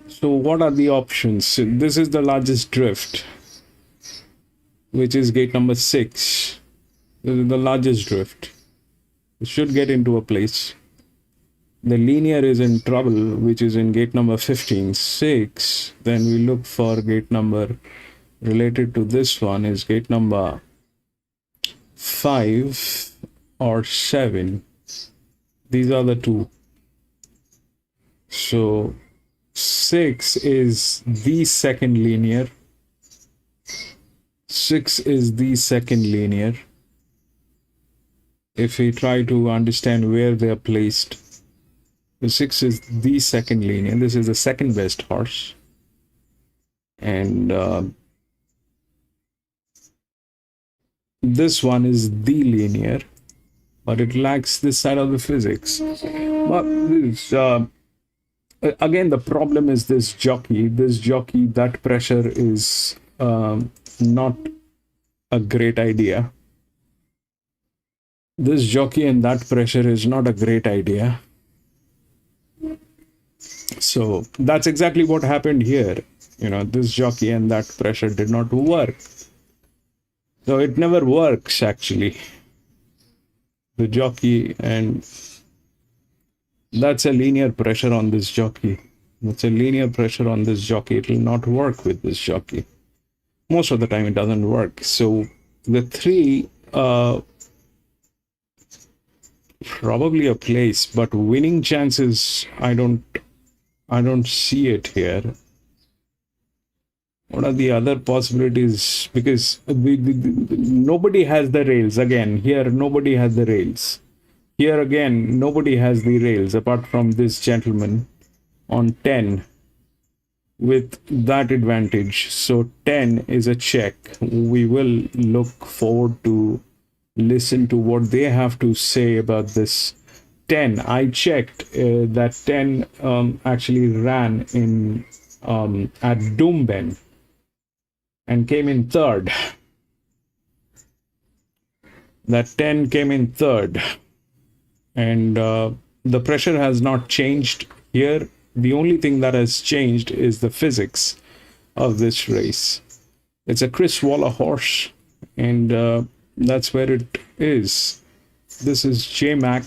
So what are the options? This is the largest drift, which is gate number 6. This is the largest drift. It should get into a place. The linear is in trouble, which is in gate number 15, 6. Then we look for gate number related to this one is gate number 5 or 7. These are the two. So 6 is the second linear. 6 is the second linear. If we try to understand where they are placed, the 6 is the second linear. This is the second best horse. And this one is the linear, but it lacks this side of the physics. But this, again, the problem is this jockey. This jockey, that pressure is not a great idea. This jockey and that pressure is not a great idea. So that's exactly what happened here. This jockey and that pressure did not work. So it never works, actually. The jockey, and that's a linear pressure on this jockey. That's a linear pressure on this jockey. It will not work with this jockey. Most of the time it doesn't work. So the 3, probably a place, but winning chances, I don't see it here. What are the other possibilities? Because nobody has the rails. Again, here nobody has the rails. Here again, nobody has the rails apart from this gentleman on 10 with that advantage. So 10 is a check. We will look forward to listen to what they have to say about this 10. I checked that 10 actually ran in at Doomben and came in third. That 10 came in third. And the pressure has not changed here. The only thing that has changed is the physics of this race. It's a Chris Waller horse, and that's where it is. This is J-Mac.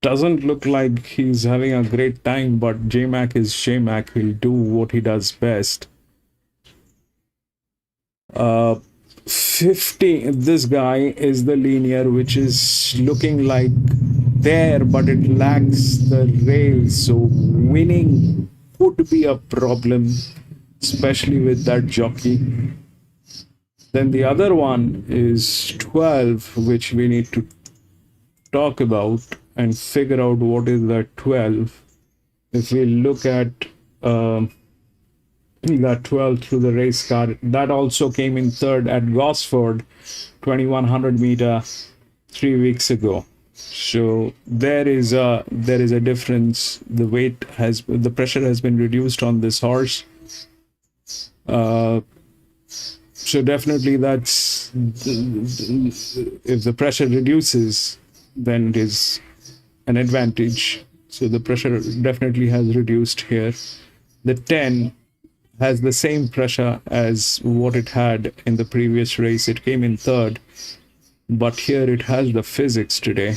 Doesn't look like he's having a great time, but J-Mac is J-Mac. He'll do what he does best. 50, this guy is the linear, which is looking like there, but it lacks the rails. So winning would be a problem, especially with that jockey. Then the other one is 12, which we need to talk about and figure out what is that 12. If we look at that 12 through the race card, that also came in third at Gosford, 2100 meter 3 weeks ago. So there is a difference. The pressure has been reduced on this horse. So definitely that's, if the pressure reduces, then it is an advantage. So the pressure definitely has reduced here. The 10 has the same pressure as what it had in the previous race. It came in third, but here it has the physics today.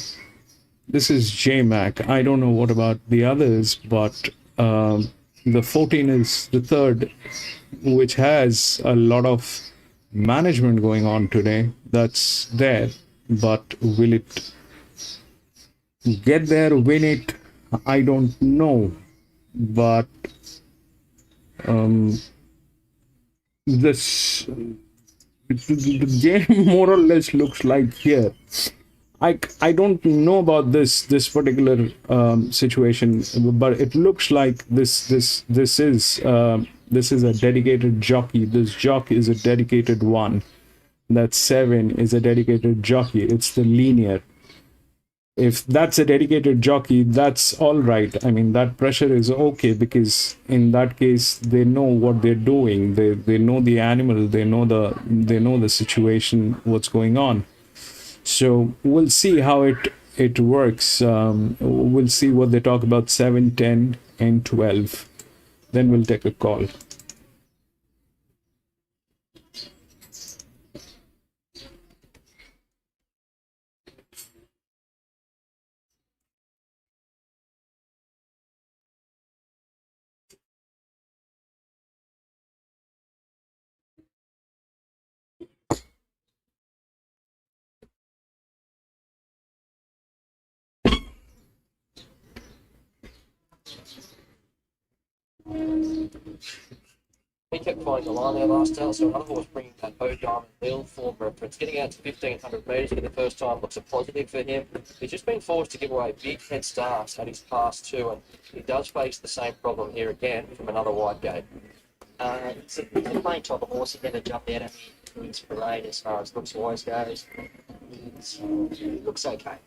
This is JMac. I don't know what about the others, but the 14 is the third, which has a lot of management going on today. That's there, but will it get there, win it? I don't know, but this the game more or less looks like here. I don't know about this particular situation, but it looks like this is a dedicated jockey. This jockey is a dedicated one. That 7 is a dedicated jockey. It's the linear. If that's a dedicated jockey, that's all right. I mean, that pressure is okay, because in that case they know what they're doing. They know the animal. They know the situation, what's going on. So we'll see how it works. We'll see what they talk about 7, 10, and 12. Then we'll take a call. He kept finding the line there last time, so another horse bringing that Diamond Hill form reference. Getting out to 1500 metres for the first time looks a positive for him. He's just been forced to give away big head starts at his past two, and he does face the same problem here again from another wide gate. It's a plain type of horse. He never jumped out at me in his parade as far as looks-wise goes. He looks okay.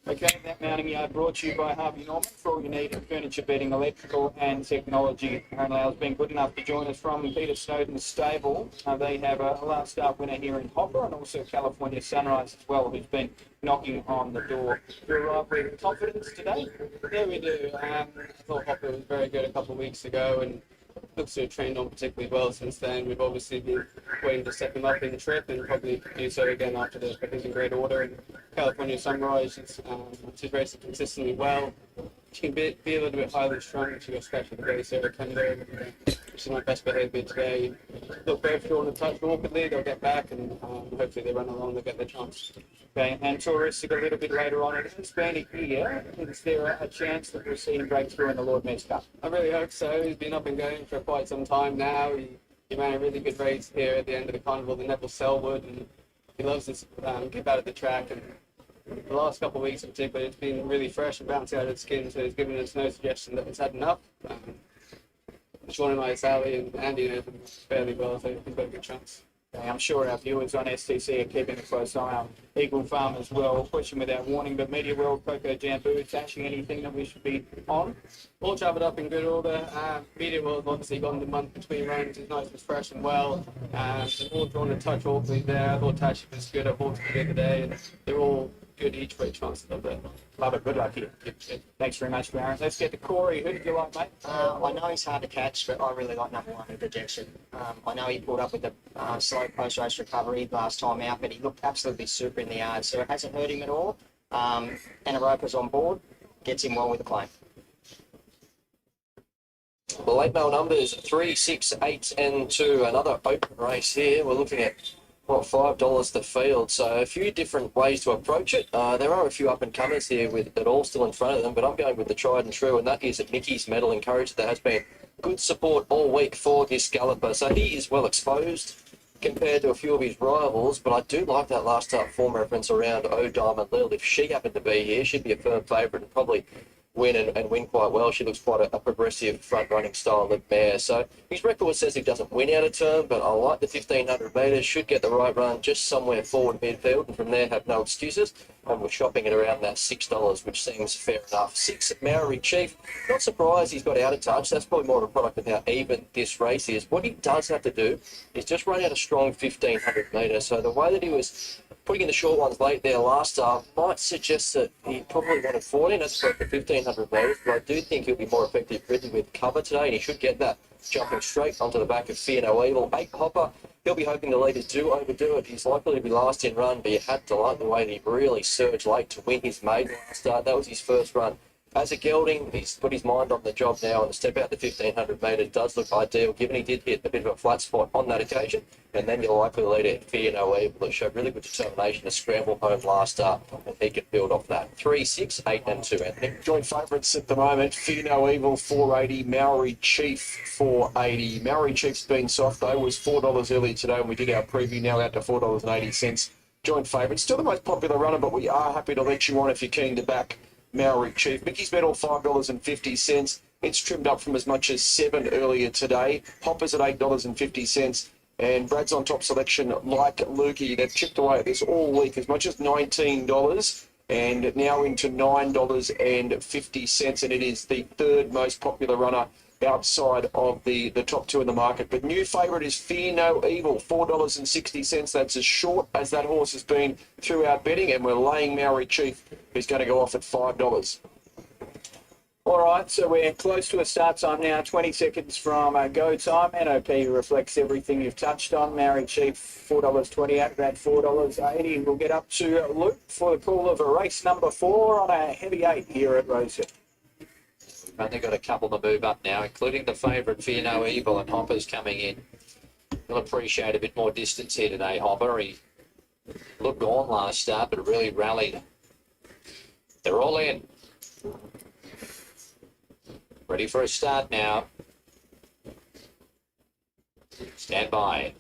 Okay, that mounting yard brought to you by Harvey Norman for all you need in furniture, bedding, electrical and technology. Aaron been good enough to join us from Peter Snowden's stable. They have a last start winner here in Hopper and also California Sunrise as well, who's been knocking on the door. Do you arrive with confidence today? Yeah, we do. I thought Hopper was very good a couple of weeks ago and looks to have trained on particularly well since then. We've obviously been waiting to step him up in the trip and probably do so again after this, but he's in great order. And California Sunrise, she's racing consistently well. She can be a little bit highly strung. She got scratched at the base area Canada. She's my best behaviour today. Look, both on the touch awkwardly, they'll get back and hopefully they run along, they'll get their chance. Okay, and touristic a little bit later on. It has been a year. Is there a chance that we'll see him break through in the Lord Mayor's Cup? I really hope so. He's been up and going for quite some time now. He ran a really good race here at the end of the carnival, the Neville Selwood, and he loves to get out of the track. And the last couple of weeks in particular, it's been really fresh and bouncing out of the skin, so he's given us no suggestion that it's had enough. Sean and I, Sally and Andy know him fairly well, so he's got a good chance. Okay, I'm sure our viewers on STC are keeping a close eye on Eagle Farm as well. Question without warning, but Media World, Coco Jambu, Tashing, anything that we should be on? All travelled up in good order. Media World obviously gone the month between runs. It's nice and fresh and well. All drawn a touch awkwardly there. I thought Tashi was good at Hawks the other day, and they're all good each way chances of that. Love it. Good luck here. Thanks very much, Aaron. Let's get to Corey. Who did you like, mate? I know he's hard to catch, but I really like number 1 in Projection. I know he pulled up with a slow post-race recovery last time out, but he looked absolutely super in the yard, so it hasn't hurt him at all. Anaropa's on board, gets him well with the claim. The late mail numbers 3, 6, 8 and 2. Another open race here. We're looking at $5 the field. So a few different ways to approach it. There are a few up-and-comers here with that all still in front of them, but I'm going with the tried and true, and that is at Mickey's Medal. Encouraged, there has been good support all week for this galloper. So he is well exposed compared to a few of his rivals, but I do like that last start form reference around O Diamond Lil. If she happened to be here, she'd be a firm favourite and probably win and win quite well. She looks quite a progressive front-running style of mare. So his record says he doesn't win out of turn, but I like the 1,500 metres. Should get the right run just somewhere forward midfield, and from there have no excuses. And we're shopping at around that $6, which seems fair enough. 6 Maori Chief. Not surprised he's got out of touch. That's probably more of a product of how even this race is. What he does have to do is just run out a strong 1,500 metres. So the way that he was putting in the short ones late there last start might suggest that he probably wanted 14 as opposed to 1,500 metres, but I do think he'll be more effective ridden with cover today, and he should get that jumping straight onto the back of Fear No Evil. 8 Hopper, he'll be hoping the leaders do overdo it. He's likely to be last in run, but you had to like the way that he really surged late to win his maiden last start. That was his first run. As a gelding, he's put his mind on the job now, and the step out to 1,500 metres does look ideal, given he did hit a bit of a flat spot on that occasion. And then you're likely to lead it, Fear No Evil, that showed really good determination to scramble home last start, and he could build off that. 3, 6, 8 and 2, Anthony. Joint favourites at the moment, Fear No Evil 480, Maori Chief 480. Maori Chief's been soft though, was $4 earlier today when we did our preview, now out to $4.80. Joint favourite, still the most popular runner, but we are happy to let you on if you're keen to back Maori Chief. Mickey's Medal $5.50. It's trimmed up from as much as $7 earlier today. Hopper's at $8.50. And Brad's on top selection like Lukey. They've chipped away at this all week, as much as $19 and now into $9.50. And it is the third most popular runner outside of the top two in the market. But new favourite is Fear No Evil, $4.60. That's as short as that horse has been throughout betting, and we're laying Maori Chief, who's going to go off at $5. All right, so we're close to a start time now, 20 seconds from go time. NOP reflects everything you've touched on. Maori Chief, $4.20 out of that $4.80. We'll get up to Luke for the call of a race number 4 on a heavy 8 here at Rosehill. We've only got a couple to move up now, including the favourite Fear No Evil, and Hopper's coming in. He'll appreciate a bit more distance here today, Hopper. He looked on last start, but really rallied. They're all in. Ready for a start now. Stand by.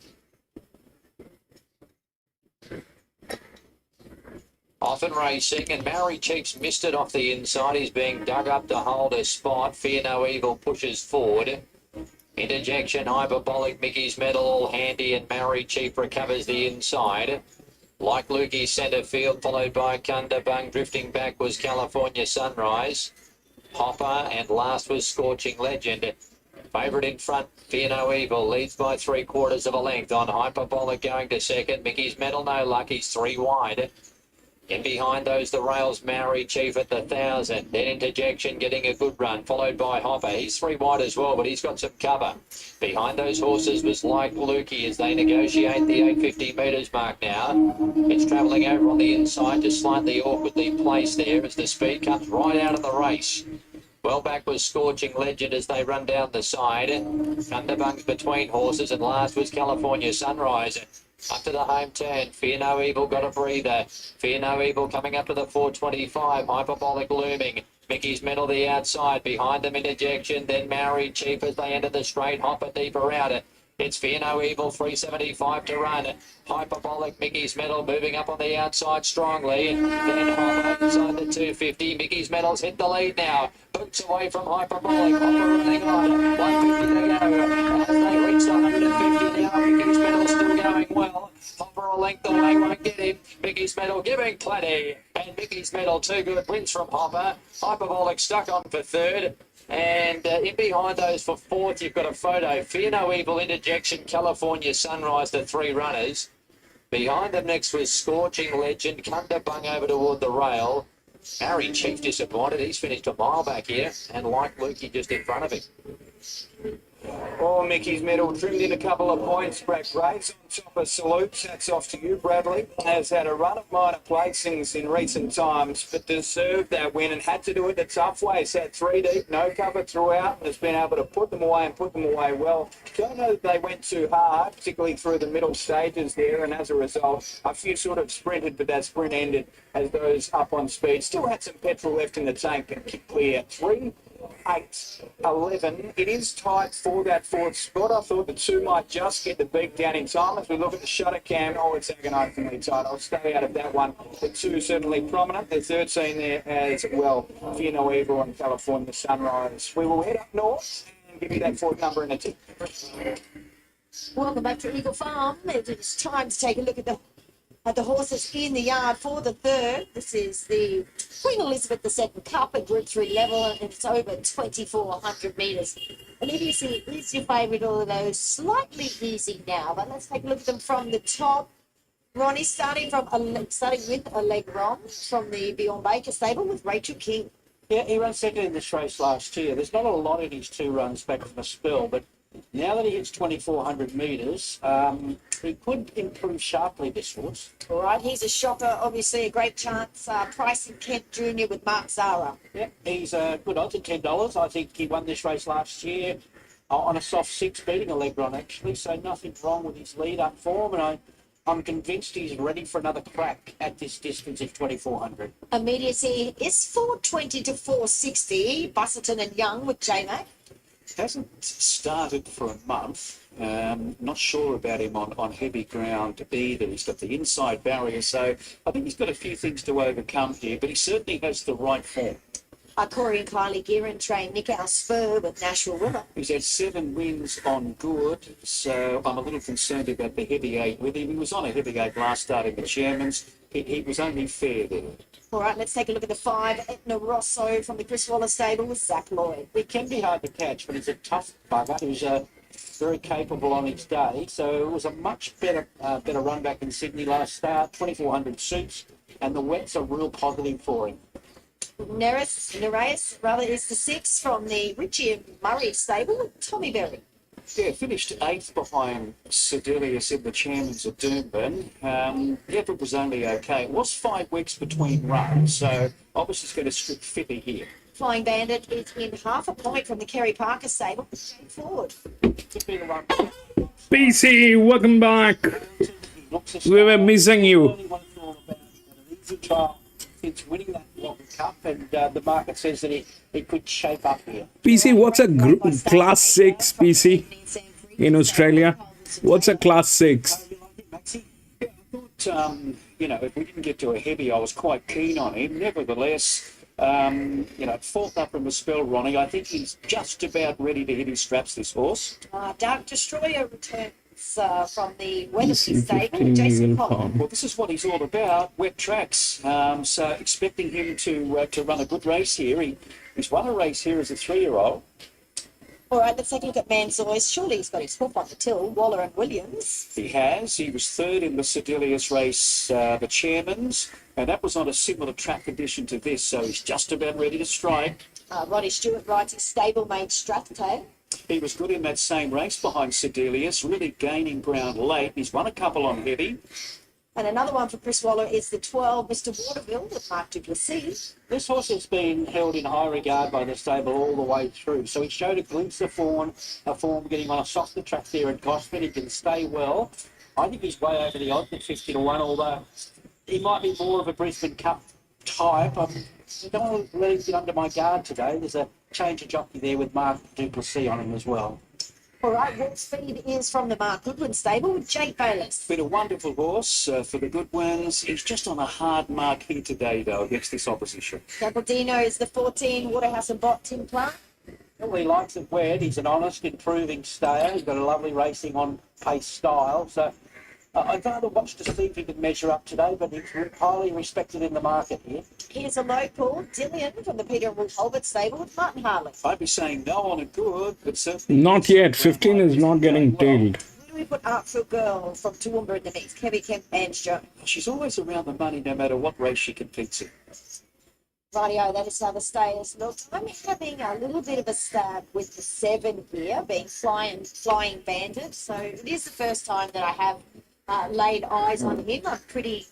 Off and racing, and Maori Chief's missed it off the inside. He's being dug up to hold a spot. Fear No Evil pushes forward. Interjection, Hyperbolic, Mickey's Medal, all handy, and Maori Chief recovers the inside. Like Lukey, centre field, followed by Kundabung. Drifting back was California Sunrise. Hopper, and last was Scorching Legend. Favourite in front, Fear No Evil, leads by 3/4 of a length on Hyperbolic going to second. Mickey's Medal, no luck, he's 3 wide. In behind those, the rails, Maori Chief at the 1,000. Then Interjection getting a good run, followed by Hopper. He's 3 wide as well, but he's got some cover. Behind those horses was Like Lukey as they negotiate the 850 metres mark now. It's travelling over on the inside, just slightly awkwardly placed there as the speed comes right out of the race. Well back was Scorching Legend as they run down the side. Thunderbungs between horses, and last was California Sunrise. Up to the home turn, Fear No Evil got a breather. Fear No Evil coming up to the 425, Hyperbolic looming. Mickey's Medal the outside, behind them Interjection, then Maori Chief as they enter the straight, Hopper deeper out. It's Fear No Evil, 375 to run. Hyperbolic, Mickey's Medal moving up on the outside strongly. Then Hopper inside the 250. Mickey's Medal's hit the lead now. Boots away from Hyperbolic. Hopper running on. 150 to go. As they reach the 150 now, Mickey's Medal still going well. Hopper a length away, won't get him. Mickey's Medal giving plenty. And Mickey's Medal, 2 good wins from Hopper. Hyperbolic stuck on for 3rd. And in behind those for 4th, you've got a photo. Fear No Evil, Interjection, California Sunrise, the 3 runners. Behind them next was Scorching Legend, Kundabung over toward the rail. Maori Chief disappointed. He's finished a mile back here, and Like Lukey just in front of him. Oh, Mickey's medal trimmed in a couple of points. Brad Graves on top of salutes. Hats off to you, Bradley. Has had a run of minor placings in recent times, but deserved that win and had to do it the tough way. Sat 3 deep, no cover throughout, and has been able to put them away and put them away well. Don't know that they went too hard, particularly through the middle stages there, and as a result, a few sort of sprinted, but that sprint ended as those up on speed. Still had some petrol left in the tank and kicked clear. 3, 8, 11. It is tight for that fourth spot. I thought the two might just get the beat down in time. As we look at the shutter cam, oh, it's agonisingly tight. I'll stay out of that one. The two certainly prominent. The 13 there as well. Fear No Evil and California Sunrise. We will head up north and give you that fourth number in a tip. Welcome back to Eagle Farm. It is time to take a look at the horses in the yard for the third. This is the Queen Elizabeth II Cup at Group 3 level, and it's over 2,400 metres. And Idiocy is your favourite, although slightly easy now. But let's take a look at them from the top. Ronnie starting with Allegron from the Beyond Baker stable with Rachel King. Yeah, he ran second in this race last year. There's not a lot in his 2 runs back from a spell, but now that he hits 2,400 metres, he could improve sharply this horse. All right, he's a shocker, obviously a great chance. Pricing Kent Jr. with Mark Zara. Yeah, he's a good odds at $10. I think he won this race last year on a soft 6, beating Allegron actually, so nothing wrong with his lead-up form, and I'm convinced he's ready for another crack at this distance of 2,400. Immediacy is 420 to 460. Busselton and Young with J-Mac. Hasn't started for a month. Not sure about him on heavy ground either. He's got the inside barrier, so I think he's got a few things to overcome here, but he certainly has the right form. Corey and Kylie Gearin train Nick Our Spur with Nashville River. He's had 7 wins on good, so I'm a little concerned about the heavy 8 with him. He was on a heavy 8 last start in the Chairman's. He was only fair there. All right, let's take a look at the 5, Etna Rosso from the Chris Waller stable with Zach Lloyd. He can be hard to catch, but he's a tough bugger who's very capable on his day. So it was a much better run back in Sydney last start. 2,400 suits, and the wets are real positive for him. Nereus is the 6 from the Richie and Murray stable with Tommy Berry. Yeah, finished 8th behind Sedelius in the Chairman's at Doomben. The effort was only okay. It was 5 weeks between runs, so obviously it's going to strip fitter here. Flying Bandit is in half a point from the Kerry Parker stable. Forward. PC, welcome back. We were missing you. It's winning that World Cup, and the market says that it could shape up here. PC, what's a class 6, PC, in Australia? What's a class 6? I thought, if we didn't get to a heavy, I was quite keen on him. Nevertheless, 4th up from the spell, Ronnie. I think he's just about ready to hit his straps, this horse. Dark Destroyer returns from the Weatherby stable, Jason Collins. Well, this is what he's all about, wet tracks. So expecting him to run a good race here. He's won a race here as a 3-year-old. All right, let's take a look at Manzoy's. Surely he's got his hoof on the till. Waller and Williams. He has. He was 3rd in the Sedelius race, the Chairman's, and that was on a similar track condition to this, so he's just about ready to strike. Ronnie Stewart rides his stablemate Strathtail. He was good in that same race behind Sedelius, really gaining ground late. He's won a couple on heavy. And another one for Chris Waller is the 12, Mr. Waterville with Mark Duplessis. This horse has been held in high regard by the stable all the way through. So he showed a glimpse of form getting on a softer track there at Gosford. He can stay well. I think he's way over the odds at 50 to 1, although he might be more of a Brisbane Cup type. I don't want to let him get under my guard today. There's a change of jockey there with Mark Duplessis on him as well. All right, Wolf Speed is from the Mark Goodwin stable with Jake Bayless. Been a wonderful horse for the Goodwins. He's just on a hard mark here today, though, against this opposition. Double Dino is the 14, Waterhouse and Bot, Tim Clark. Well, he likes it wet. He's an honest, improving stayer. He's got a lovely racing on pace style. So I'd rather watch to see if he can measure up today, but he's highly respected in the market here. Here's a local, Dillian from the Peter and Wolf Holbert stable with Martin Harley. I'd be saying no on a good, but certainly... Not yet. 15 is not getting tailed. Where do we put Artful Girl from Toowoomba in the mix? Kevin Kemp and Joe. She's always around the money no matter what race she competes in. Rightio, that is how the stayers look. I'm having a little bit of a stab with the 7 here, being Flying Bandit. So it is the first time that I have laid eyes on him. I'm pretty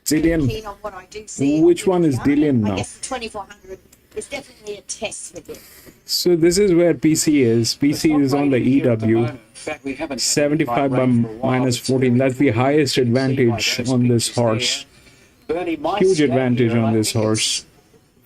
Dillian. keen on what I do see. Which one is Dillian I now? guess the 2400 is definitely a test with him. So this is where PC is. PC is on the EW. 75 by minus 14. That's the highest advantage on this horse. Huge advantage on this horse.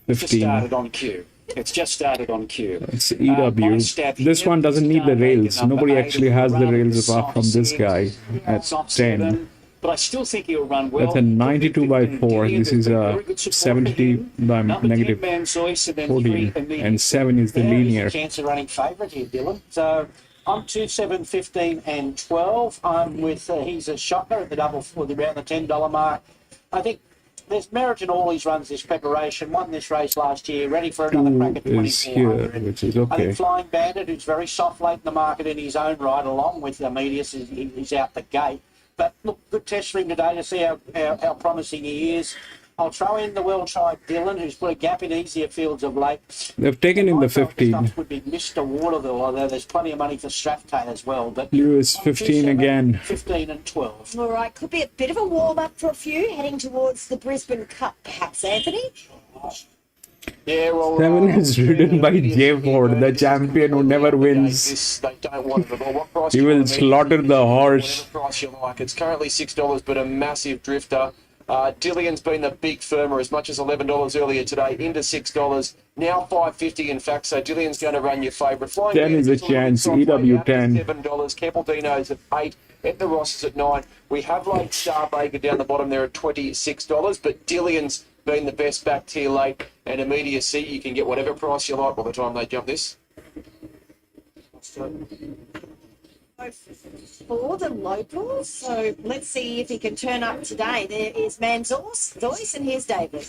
15. It's just started on cue. It's EW. This one doesn't need the rails. Nobody actually has the rails apart from this guy at 10. But I still think he'll run well. That's a 92 by 4. This is a 70 by negative 14. And 7 is the linear. Chance of running favourite here, Dylan. So I'm 2, 7, 15 and 12. I'm with, he's a shocker at the double around the $10 mark. I think there's merit in all his runs this preparation. Won this race last year, ready for another crack at 2400. Which is I okay. think Flying Bandit, who's very soft late in the market in his own right, along with Medius, he's out the gate. But look, good test for him today to see how promising he is. I'll throw in the well-tried Dylan, who's put a gap in easier fields of late. They've taken in the 15. Would be Mr. Waterville, although there's plenty of money for Strathcay as well. But Lewis 15 again. 15 and 12. All right, could be a bit of a warm-up for a few, heading towards the Brisbane Cup, perhaps, Anthony? Yeah, well, 7 is ridden by J Ford, the champion who never wins. They don't want it at all. What price He do you will want to meet? slaughter the horse. Whatever price you like. It's currently $6, but a massive drifter. Dillian's been the big firmer, as much as $11 earlier today, into $6. Now $5.50, in fact. So Dillian's going to run your favourite. Flying 10 is a chance. EW 10. $7. Keppel-Dino's at 8. Etna Ross is at 9. We have laid Star Vega down the bottom there at $26, but Dillian's been the best backed here late. And immediacy, you can get whatever price you like by the time they jump this. For the locals, so let's see if he can turn up today. There is Manzois, and here's David.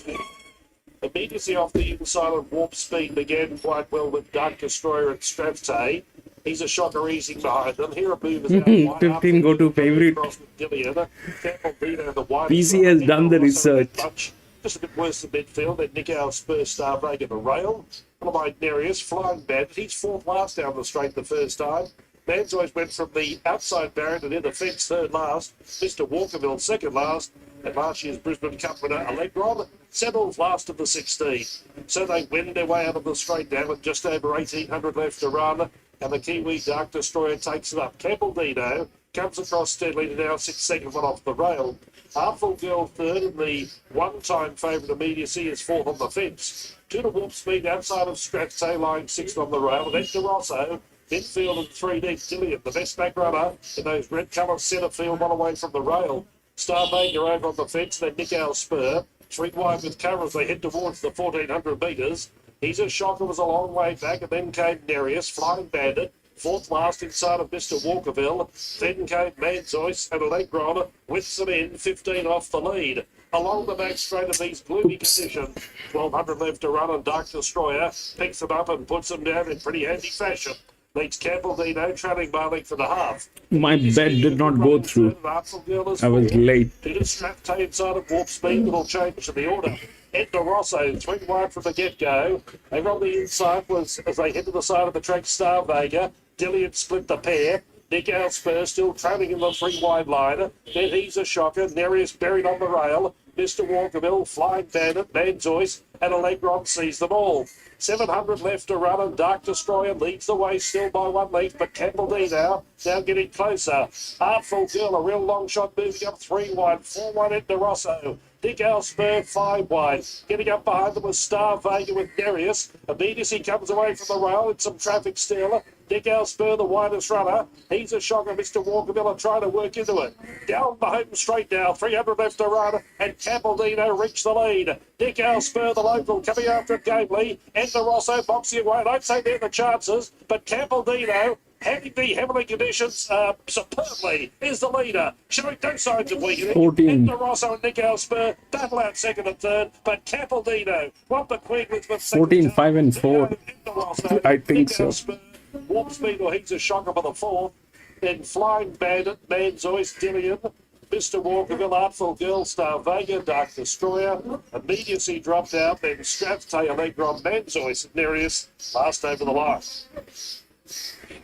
Immediacy off the inside of Warp Speed began quite well with Dark Destroyer at Strathcay. He's a shocker easing behind them. Here a move is out. 15 go to favorite. PC has done the research. Just a bit worse than midfield. Then Nick Spur, Star Vega, the rail. Followed by Nereus, Flying Bandit. He's fourth last down the straight the first time. Manzois went from the outside barrier to near the fence third last. Mr. Walkerville second last. And last year's Brisbane Cup winner, Allegron, settled last of the 16. So they win their way out of the straight now with just over 1,800 left to run. And the Kiwi Dark Destroyer takes it up. Campbell-Dino comes across steadily to now 6th one off the rail. Artful Girl third, and the one-time favourite Immediacy is fourth on the fence. 2 to Warp Speed outside of Strathcay, lying 6th on the rail. And Edgar Rosso, midfield and 3 deep. Dillian, the best back runner in those red-coloured centre field, one away from the rail. Star Vega over on the fence, then Nick Spur. 3 wide with cover as they head towards the 1,400 metres. He's a shocker, was a long way back, and then came Nereus, Flying Bandit. Fourth last inside of Mr. Walkerville. Then came Manzois and Allegron with some in, 15 off the lead. Along the back straight of these gloomy conditions, 1,200 left to run, and Dark Destroyer picks them up and puts them down in pretty handy fashion. Leads Campbell-Dino, trailing by length and a half. My bet did not go through. I was late. Peter Strathcay inside of Warp Speed, little change to the order. Edna Rosso, 3 wide from the get-go. Over on the inside was, as they head to the side of the track, Star Vega. Dillian split the pair. Nick Spur still trailing in the 3 wide line. Then he's a shocker. Nereus buried on the rail. Mr. Walkerville, Flying Bandit, Manzois, and Allegron sees them all. 700 left to run, and Dark Destroyer leads the way still by 1 length, but Campbell-Dino now getting closer. Artful Girl, a real long shot, moving up 3 wide, 4 wide into Rosso. Dick Spur 5 wide. Getting up behind them was Star Vega with Nereus. Immediacy comes away from the rail in some traffic still. Dick Spur, the widest runner. He's a shocker. Mr. Walkerville trying to work into it. Down the home straight now. 300 left to run. And Campbell-Dino reached the lead. Dick Spur, the local, coming after it gamely. Enter Rosso boxing away. I don't say they're the chances, but Campbell-Dino, having the heavily conditions superbly, is the leader. Showing no signs of weakening. 14. Enter Rosso and Nick Spur battle out second and third, but Campbell-Dino won the Queen's with 14, 5 and 4. I think so. Warp Speed, or he's a shocker for the 4th. Then Flying Bandit, Manzois, Dillian, Mr. Walkerville, Artful Girl, Star Vega, Dark Destroyer, Immediacy dropped out, then Strathtay, Allegro, Manzois, and Nereus last over the line.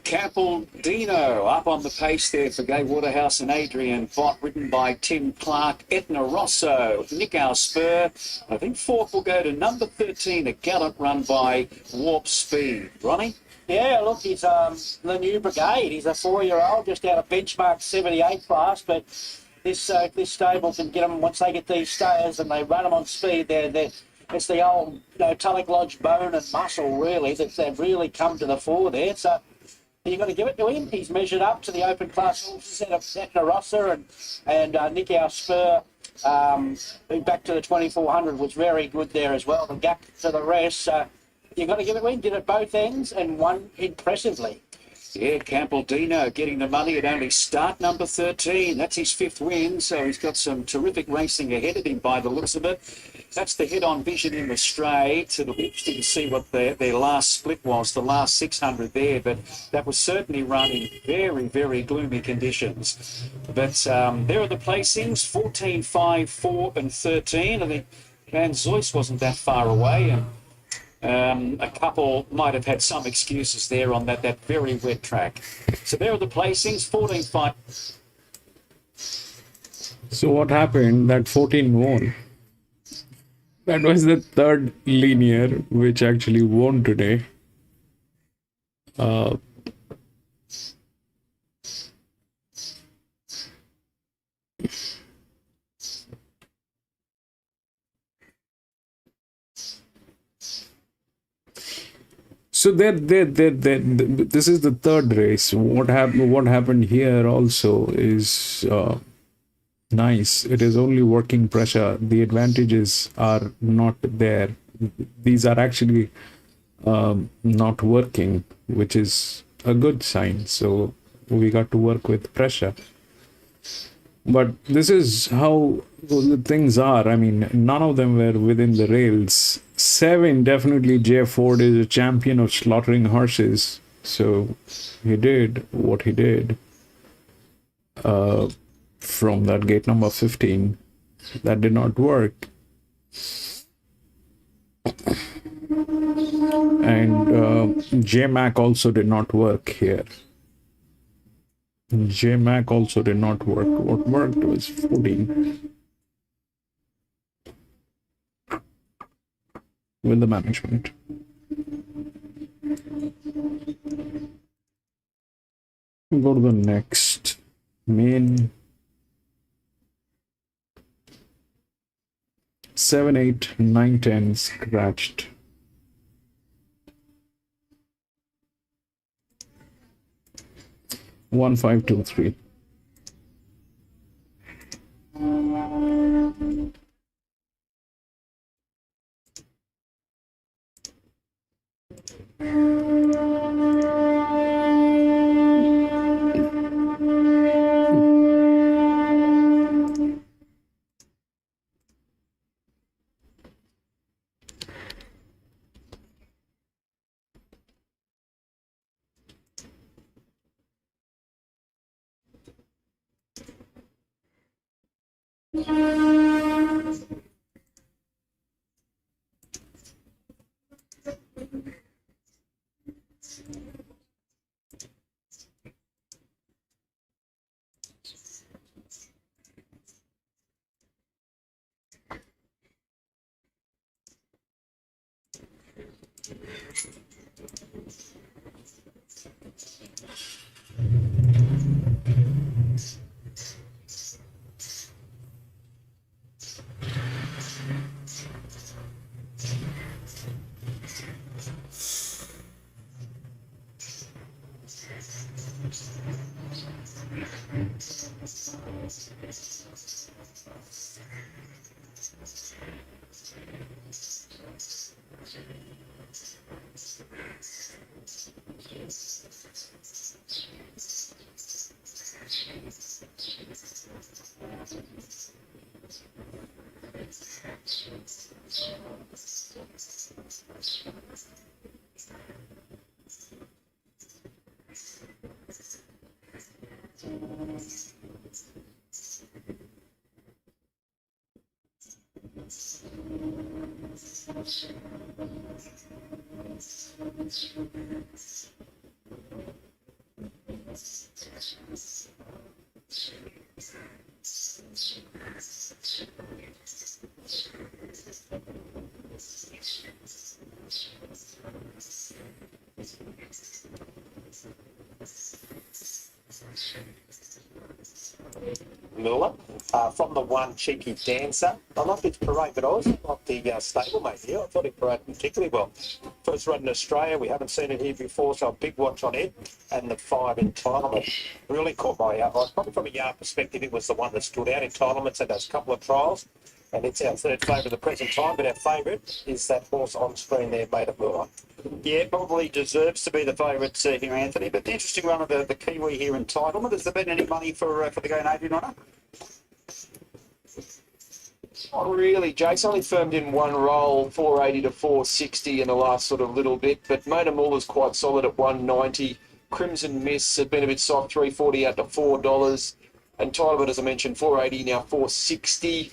Capaldino up on the pace there for Gay Waterhouse and Adrian Bott, ridden by Tim Clark, Etna Rosso, Nick Our Spur. I think fourth will go to number 13, a gallant run by Warp Speed. Ronnie? Yeah, look, he's the new brigade. He's a 4-year-old, just out of benchmark 78 class, but this stable can get them, once they get these stayers and they run them on speed, it's the old Tulloch Lodge bone and muscle, really, that they've really come to the fore there. So you've got to give it to him. He's measured up to the open class set of Etna Rossa and Nick Our Spur. Back to the 2400 was very good there as well. The gap to the rest. You've got to give it to him. Did it both ends and won impressively. Yeah, Campbell-Dino getting the money at only start number 13. That's his 5th win, so he's got some terrific racing ahead of him by the looks of it. That's the head-on vision in the straight. It'll be interesting to see what their last split was, the last 600 there, but that was certainly run in very, very gloomy conditions. But there are the placings, 14, 5, 4 and 13. I think Van Zoyce wasn't that far away, and a couple might have had some excuses there on that very wet track. So there are the placings, 14, 5. So what happened? That 14 won. That was the third linear which actually won today. So this is the third race. What happened here also is nice. It is only working pressure. The advantages are not there. These are actually not working, which is a good sign. So we got to work with pressure. But this is how the things are. I mean, none of them were within the rails. 7, definitely Jeff Ford is a champion of slaughtering horses. So he did what he did. From that gate number 15. That did not work. And J-Mac also did not work here. J-Mac also did not work. What worked was 14. With the management. Go to the next main. 7, 8, 9, 10 scratched. One, 5, 2, 3. Muller. From the one, Cheeky Dancer. I like his parade, but I also like the stablemate here. I thought he paraded particularly well. First run in Australia, we haven't seen it here before, so a big watch on it. And the 5 Entitlement really caught my eye. Probably from a yard perspective, it was the one that stood out. Entitlements had those couple of trials, and it's our third favourite at the present time, but our favourite is that horse on screen there, Made of Muller. Yeah, probably deserves to be the favourite here, Anthony. But the interesting run of the Kiwi here, Entitlement. Has there been any money for the going Adrian on it? Not really, Jake's only firmed in one roll, 480 to 460 in the last sort of little bit, but Maida Muller's quite solid at 190. Crimson Miss had been a bit soft, 340 out to $4. And Entitlement, as I mentioned, 480, now 460.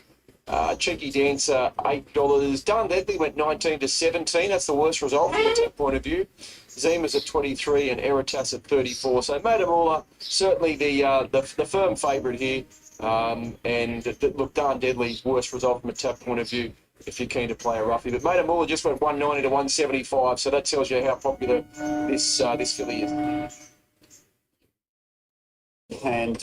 Cheeky Dancer, $8. Darn Deadly went 19 to 17. That's the worst result from a tech point of view. Zima's at 23 and Eritas at 34. So Maida Muller, certainly the firm favourite here. And look, Darn Deadly's worst result from a tap point of view if you're keen to play a roughie. But Maida Muller just went 190 to 175, so that tells you how popular this filly is. And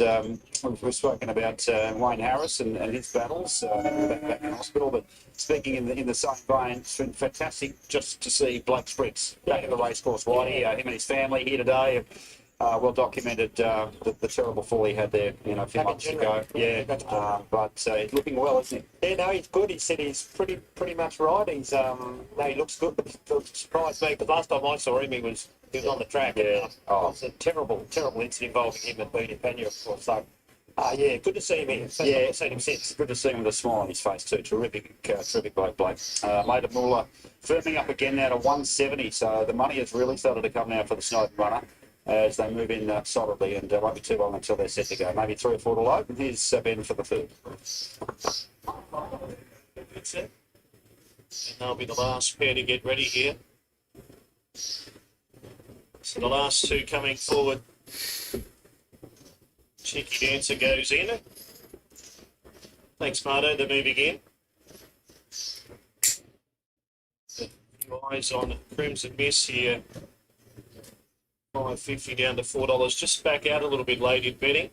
we've spoken about Wayne Harris and his battles back in hospital. But speaking in the same vein, it's been fantastic just to see Blake Spritz back in the racecourse. Whitey, him and his family here today. Well documented the terrible fall he had there, a few months ago. Yeah, but he's looking well, isn't he? Yeah, no, he's good. He said he's pretty much right. He's he looks good. But it surprised me because last time I saw him, he was on the track. Yeah. It's a terrible incident involving him and Beanie Pena, of course. So, yeah, good to see him here. Yeah, I've seen him since. Good to see him with a smile on his face too. Terrific bloke, Blake. Maida Muller firming up again now to 170. So the money has really started to come now for the Snowden runner as they move in solidly, and won't be too long until they're set to go. Maybe 3 or 4 to load. And here's Ben for the third. That's it. And they'll be the last pair to get ready here. So the last two coming forward. Cheeky Dancer goes in. Thanks, Marto. The move again. A few eyes on Crimson Miss here. $5.50 down to $4. Just back out a little bit late in betting.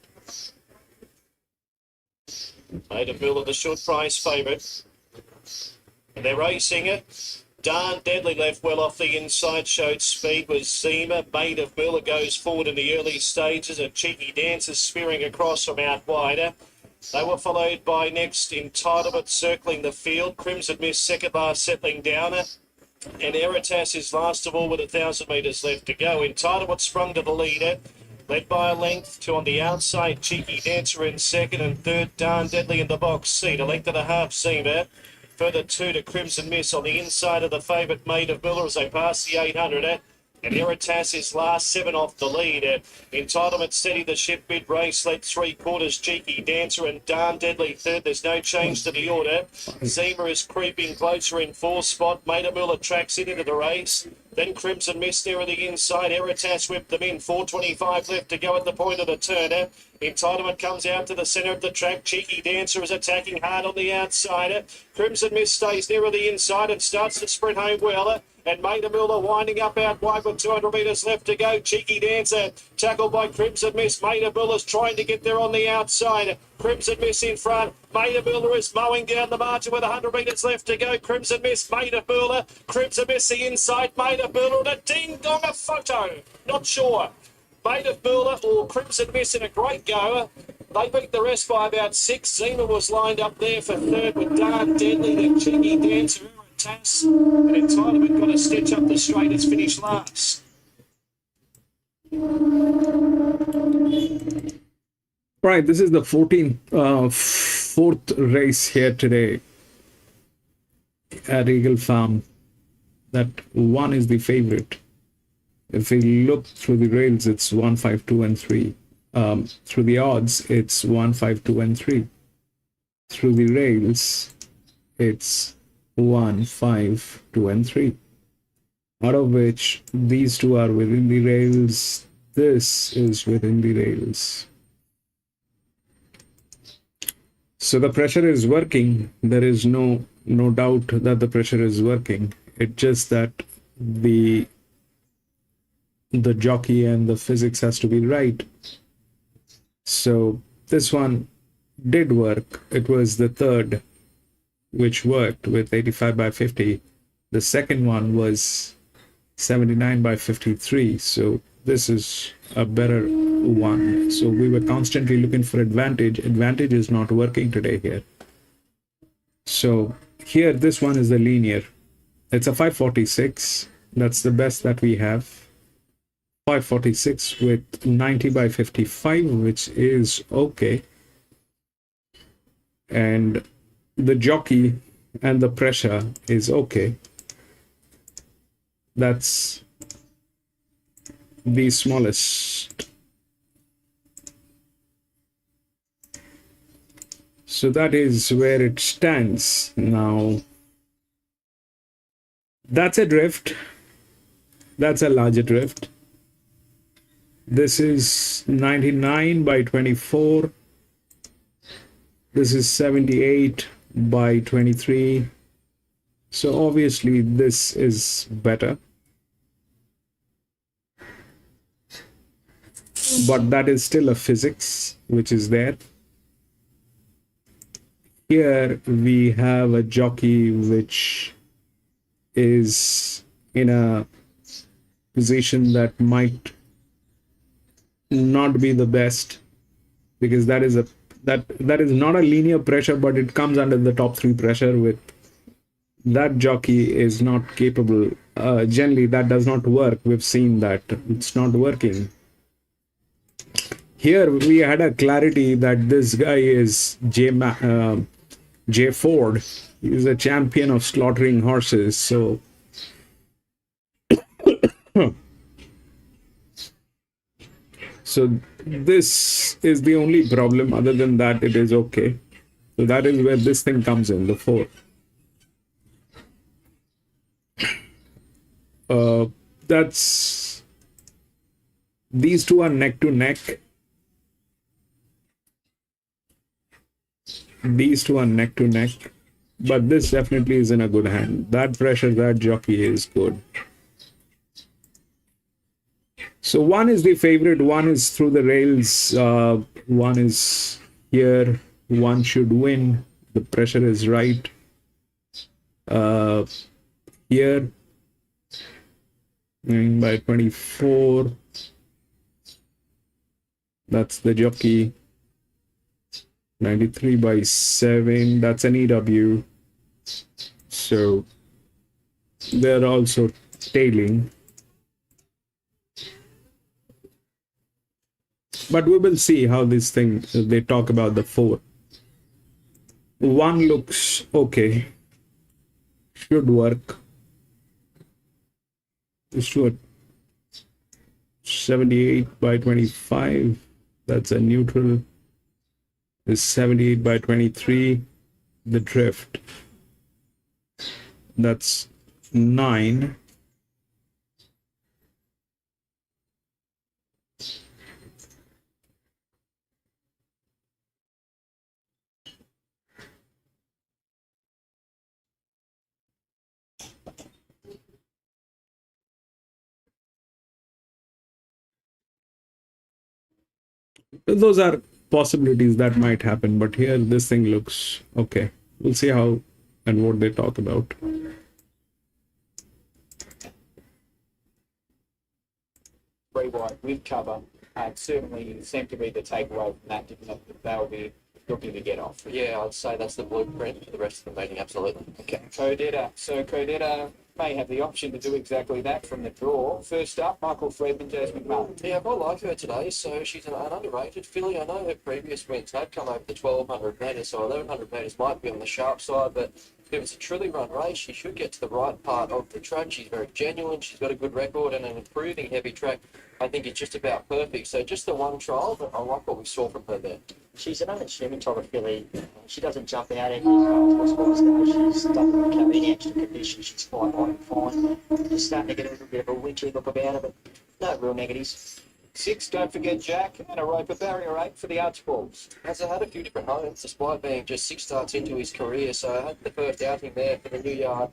Maida Muller, the short price favourite. And they're racing it. Darn Deadly left well off the inside, showed speed with Zima. Maida Muller goes forward in the early stages, and Cheeky Dancer spearing across from out wider. They were followed by next Entitlement circling the field. Crimson Miss second last settling down it. And Eritas is last of all with 1,000 metres left to go. Entitlement sprung to the leader, led by a length to on the outside. Cheeky Dancer in second, and third Darn Deadly in the box seat. A length and a half Zima. Further 2 to Crimson Miss on the inside of the favourite Maida Muller as they pass the 800. And Eritas is last, 7 off the lead. Entitlement steady the ship mid race, led 3/4 Cheeky Dancer and Darn Deadly third. There's no change to the order. Zima is creeping closer in 4th spot. Maida Muller tracks into the race. Then Crimson Mist there on the inside. Eritas whipped them in. 4:25 left to go at the point of the turner. Entitlement comes out to the centre of the track. Cheeky Dancer is attacking hard on the outside. Crimson Mist stays nearer the inside and starts to sprint home well. And Maida Muller winding up out wide with 200 metres left to go. Cheeky Dancer tackled by Crimson Miss. Maida Muller's trying to get there on the outside. Crimson Miss in front. Maida Muller is mowing down the margin with 100 metres left to go. Crimson Miss, Maida Muller. Crimson Miss the inside. Maida Muller and a ding-dong photo. Not sure. Maida Muller or Crimson Miss in a great go. They beat the rest by about 6. Zima was lined up there for third with Darn Deadly. Then Cheeky Dancer. Tass and Entitlement got a stitch up the straight. It's finished last. Right, this is the 4th race here today at Eagle Farm. That one is the favorite. If we look through the rails, it's 1, 5, 2, and 3. Through the odds, it's 1, 5, 2, and 3. Through the rails, it's 1, 5, 2, and 3. Out of which these two are within the rails. This is within the rails. So the pressure is working. There is no doubt that the pressure is working. It's just that the jockey and the physics has to be right. So this one did work. It was the third which worked with 85 by 50. The second one was 79 by 53. So this is a better one. So we were constantly looking for advantage. Advantage is not working today here. So here, this one is the linear. It's a 546. That's the best that we have. 546 with 90 by 55, which is okay. And the jockey and the pressure is okay. That's the smallest. So that is where it stands now. That's a drift. That's a larger drift. This is 99 by 24. This is 78 by 23. So obviously this is better. But that is still a physics which is there. Here we have a jockey which is in a position that might not be the best, because that is not a linear pressure, but it comes under the top 3 pressure. With that, jockey is not capable. Generally that does not work. We've seen that it's not working. Here we had a clarity that this guy is J. Ford. He's a champion of slaughtering horses. So so this is the only problem. Other than that, it is okay. So that is where this thing comes in, the 4. That's, these two are neck to neck. These two are neck to neck, but this definitely is in a good hand. That pressure, that jockey is good. So one is the favorite, one is through the rails, one is here, one should win. The pressure is right. Here, going by 24. That's the jockey. 93 by 7. That's an EW. So they're also tailing. But we will see how this thing, they talk about the 4. One looks okay. Should work. Should. 78 by 25. That's a neutral. Is 78 by 23. The drift. That's 9. Those are possibilities that might happen, but here this thing looks okay. We'll see how and what they talk about. Three wide with cover certainly seemed to be the takeaway from that, given that they'll be looking to get off. Yeah, I'd say that's the blueprint for the rest of the meeting, absolutely. Okay, Codetta. So Codetta may have the option to do exactly that from the draw. First up, Michael Friedman, Jasmine Martin. Yeah, I like her today. So she's an underrated filly. I know her previous wins have come over the 1,200 metres, so 1,100 metres might be on the sharp side, but if it's a truly run race, she should get to the right part of the track. She's very genuine. She's got a good record and an improving heavy track. I think it's just about perfect. So just the one trial, but I like what we saw from her there. She's an unassuming type of filly. She doesn't jump out at you as far as go. She doesn't carry any extra condition. She's quite light and fine. Just starting to get a little bit of a wintry look about her, but no real negatives. 6, don't forget Jack, and a rope of barrier 8 for the Archballs. Has had a few different homes, despite being just 6 starts into his career. So I had the first outing there for the new yard.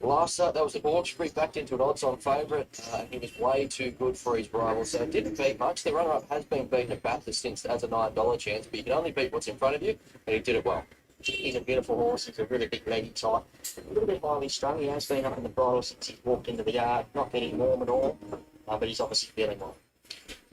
Last start, that was at Hawkesbury, backed into an odds-on favourite. He was way too good for his rival, so it didn't beat much. The runner-up has been beaten at Bathurst since as a $9 chance, but you can only beat what's in front of you, and he did it well. He's a beautiful horse. He's a really big leggy type. A little bit highly strung. He has been up in the bridle since he's walked into the yard. Not getting warm at all, but he's obviously feeling well.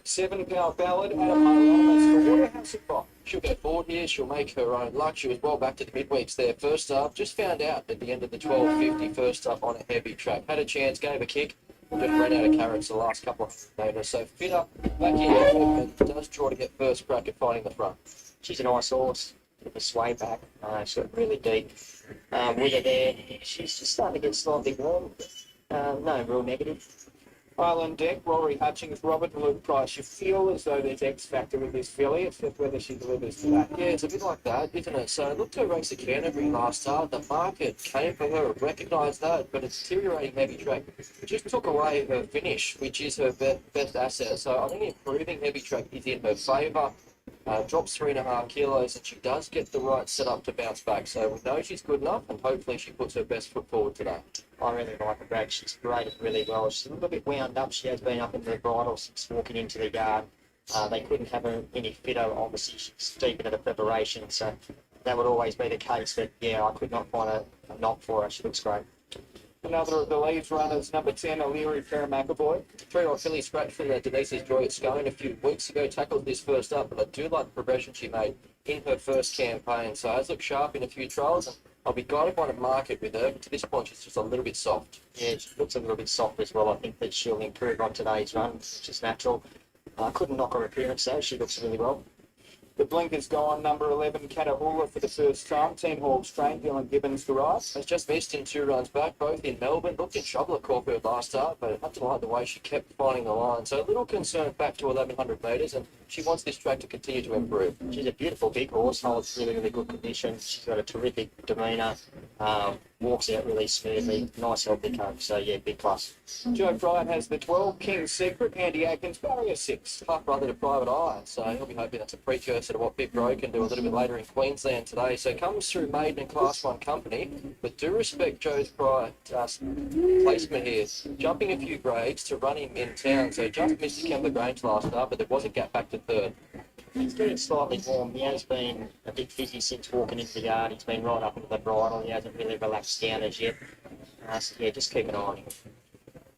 7 Power Ballad, Adam Hieronymus for Waterhouse and Box. She'll go forward here. She'll make her own luck. She was well back to the midweeks there. First up, just found out at the end of the 12.50 first up on a heavy track. Had a chance, gave a kick, and just ran out of carrots the last couple of meters. So fit up, back in, and does try to get first crack at finding the front. She's a nice horse. Bit of a sway back. She's got really deep with her there. She's just starting to get slightly warm. No real negative. Island Deck, Rory Hutchings, Robert and Luke Price. You feel as though there's X factor with this filly. It's just whether she delivers today. Yeah, it's a bit like that, isn't it? So looked to race at Canterbury last start. The market came for her, recognised that, but a deteriorating heavy track just took away her finish, which is her best asset. So I think improving heavy track is in her favour. Drops 3.5 kilos, and she does get the right setup to bounce back. So we know she's good enough, and hopefully she puts her best foot forward today. I really like her, Brad. She's graded really well. She's a little bit wound up. She has been up in the bridle since walking into the yard. They couldn't have her any fitter. Obviously, she's deep into the preparation, so that would always be the case. But yeah, I could not find a knock for her. She looks great. Another of the leads runners, number 10, O'Leary Fair McAvoy. 3-year-old filly scratched for Denise's Joy at Scone a few weeks ago, tackled this first up, but I do like the progression she made in her first campaign. So has looked sharp in a few trials, and I'll be guided by the market with her, but to this point she's just a little bit soft. Yeah, she looks a little bit soft as well. I think that she'll improve on today's run, which is natural. I couldn't knock her appearance though. She looks really well. The blinkers go on number 11, Catahoula for the first time. 10 Hawks trained, Dylan Gibbons to rise. Has just missed in 2 runs back, both in Melbourne. Looked in trouble at Caulfield last start, but I had to like the way she kept finding the line. So a little concerned back to 1,100 metres, and she wants this track to continue to improve. She's a beautiful big horse, holds really, really good condition. She's got a terrific demeanour, walks out really smoothly, nice healthy coach. So yeah, big plus. Joe Bryant has the 12, King's Secret, Andy Atkins, barrier 6. Half brother to Private Eye, so he'll be hoping that's a precursor to what Big Bro can do a little bit later in Queensland today. So comes through maiden and Class 1 company, but do respect Joe's Bryant placement here. Jumping a few grades to run him in town, so just missed the Kembla Grange last start, but there was a gap back to 3rd. He's getting slightly warm. He has been a bit fizzy since walking into the yard. He's been right up into the bridle. He hasn't really relaxed down as yet. So yeah, just keep an eye on him.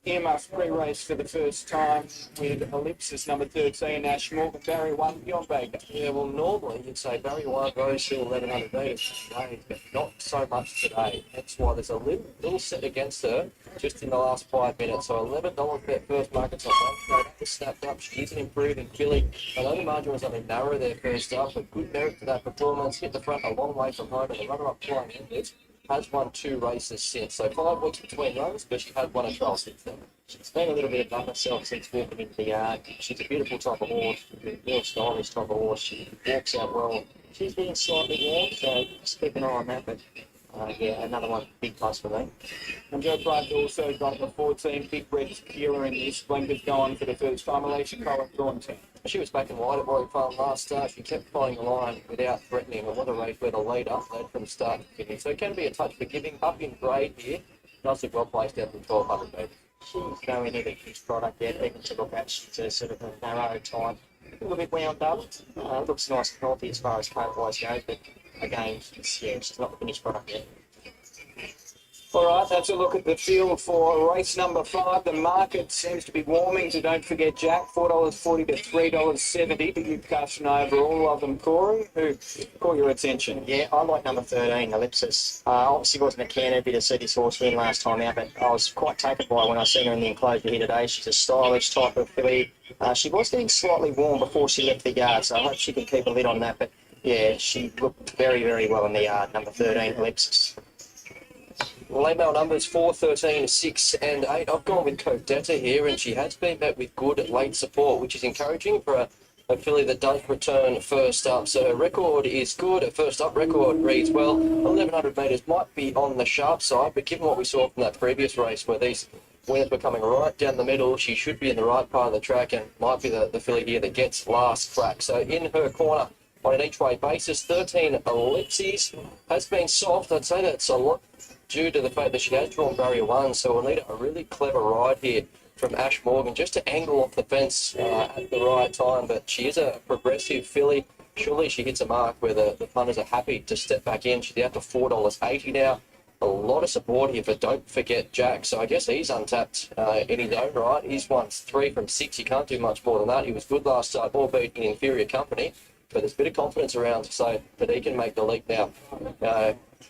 Earmuffs pre-race for the first time with Ellipsis, number 13, Ash Morgan, Barry 1, Beyond Baker. Yeah, well, normally you'd say Barry 1 goes to 1,100 metres today, but not so much today. That's why there's a little set against her just in the last 5 minutes. So $11 bet first market's on one. Just snapped up. She is an improving filly. I know the margin was only narrow there first up, but good merit for that performance. Hit the front a long way from home, and the runner-up flying inwards. Has won 2 races since. So 5 weeks between runs, but she had won a trial since then. She's been a little bit above herself since walking into the yard. She's a beautiful type of horse, real stylish type of horse. She walks out well. She's being slightly warm, so just keep an eye on that. But yeah, another one, big plus for me. And Joe Bryant also got the 14, Big Red Tequila in this. Blinkers go on for the first time. Alicia Collins, Dawn 10. She was back in wide at Warwick Farm last start. She kept finding the line without threatening. And what a race where the leader led from start to finish. So it can be a touch forgiving. Up in grade here. Does look well placed out from 1,200 metres. She's nowhere near the huge product yet, even to look at. She's a sort of a narrow type. A little bit wound up. Looks nice and healthy as far as coat-wise goes, but again, she's not the finished product yet. All right, that's a look at the field for race number 5. The market seems to be warming, so don't forget Jack, $4.40 to $3.70. Big discussion over all of them, Corey. Who caught your attention? Yeah, I like number 13, Ellipsis. Obviously wasn't a Canterbury to see this horse win last time out, but I was quite taken by when I seen her in the enclosure here today. She's a stylish type of filly. She was getting slightly warm before she left the yard, so I hope she can keep a lid on that. But yeah, she looked very, very well in the yard, number 13, Ellipsis. Late mail numbers 4, 13, 6 and 8. I've gone with Codetta here, and she has been met with good late support, which is encouraging for a a filly that does return first up. So her record is good. Her first up record reads well. 1,100 metres might be on the sharp side, but given what we saw from that previous race where these winners were coming right down the middle, she should be in the right part of the track and might be the filly here that gets last crack. So in her corner, on an each-way basis, 13 ellipses has been soft. I'd say that's a lot due to the fact that she has drawn barrier 1, so we'll need a really clever ride here from Ash Morgan just to angle off the fence at the right time. But she is a progressive filly. Surely she hits a mark where the punters are happy to step back in. She's out to $4.80 now. A lot of support here for Don't Forget Jack. So I guess he's untapped in his own right. He's won 3 from 6. You can't do much more than that. He was good last start, albeit in inferior company. But there's a bit of confidence around to say that he can make the leap now.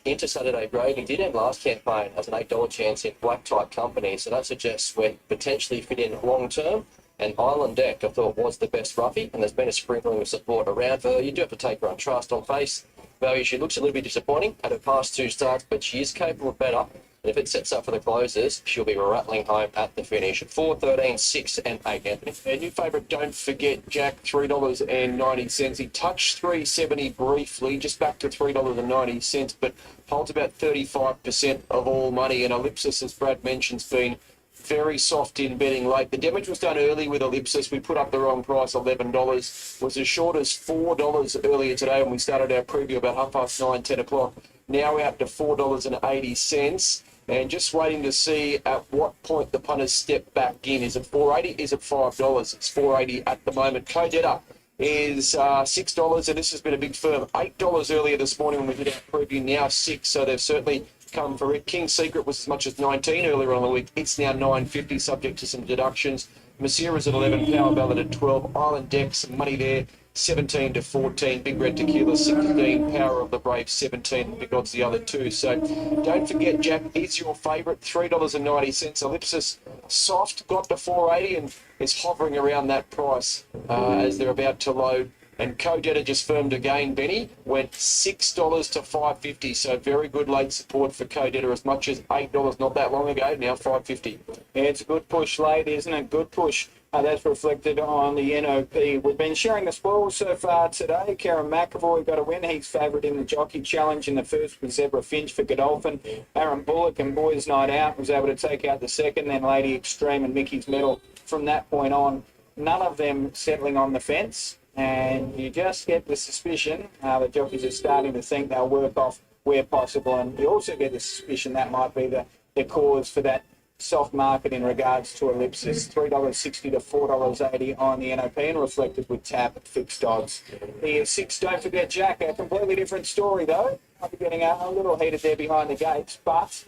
Into Saturday Grade, he did end last campaign as an $8 chance in black type company, so that suggests we're potentially fit in long term. And Island Deck, I thought, was the best roughie, and there's been a sprinkling of support around her. You do have to take her on trust. On face value, she looks a little bit disappointing at her past 2 starts, but she is capable of better. And if it sets up for the closers, she'll be rattling home at the finish. 4, 13, 6 and 8, Anthony. And your favourite, Don't Forget Jack, $3.90. He touched $3.70 briefly, just back to $3.90, but holds about 35% of all money. And Ellipsis, as Brad mentioned, has been very soft in betting late. The damage was done early with Ellipsis. We put up the wrong price, $11. Was as short as $4 earlier today when we started our preview about 9:30, 10 o'clock. Now we're up to $4.80. And just waiting to see at what point the punters step back in. Is it $4.80? Is it $5? It's $4.80 at the moment. Codetta is $6, and this has been a big firm. $8 earlier this morning when we did our preview, now $6, so they've certainly come for it. King's Secret was as much as $19 earlier on the week. It's now $9.50, subject to some deductions. Masira's at 11, Power Ballad at 12, Island Deck, some money there, 17 to 14, Big Red Tequila 16, Power of the Brave 17, Big Odds the other 2. So Don't Forget Jack is your favourite, $3.90. Ellipsis soft, got to $4.80 and is hovering around that price as they're about to load. And Codetta just firmed again, Benny, went $6 to $5.50. So very good late support for Codetta, as much as $8 not that long ago, now $5.50. Yeah, it's a good push late, isn't it? Good push. That's reflected on the NOP. We've been sharing the spoils so far today. Karen McAvoy got a win. He's favourite in the Jockey Challenge in the first with Zebra Finch for Godolphin. Aaron Bullock and Boys Night Out was able to take out the second. Then Lady Extreme and Mickey's Medal from that point on. None of them settling on the fence. And you just get the suspicion that jockeys are starting to think they'll work off where possible. And you also get the suspicion that might be the cause for that soft market in regards to Ellipsis. $3.60 to $4.80 on the NOP and reflected with TAB at fixed odds. The 6, Don't Forget Jack, a completely different story though. I'll be getting a little heated there behind the gates, but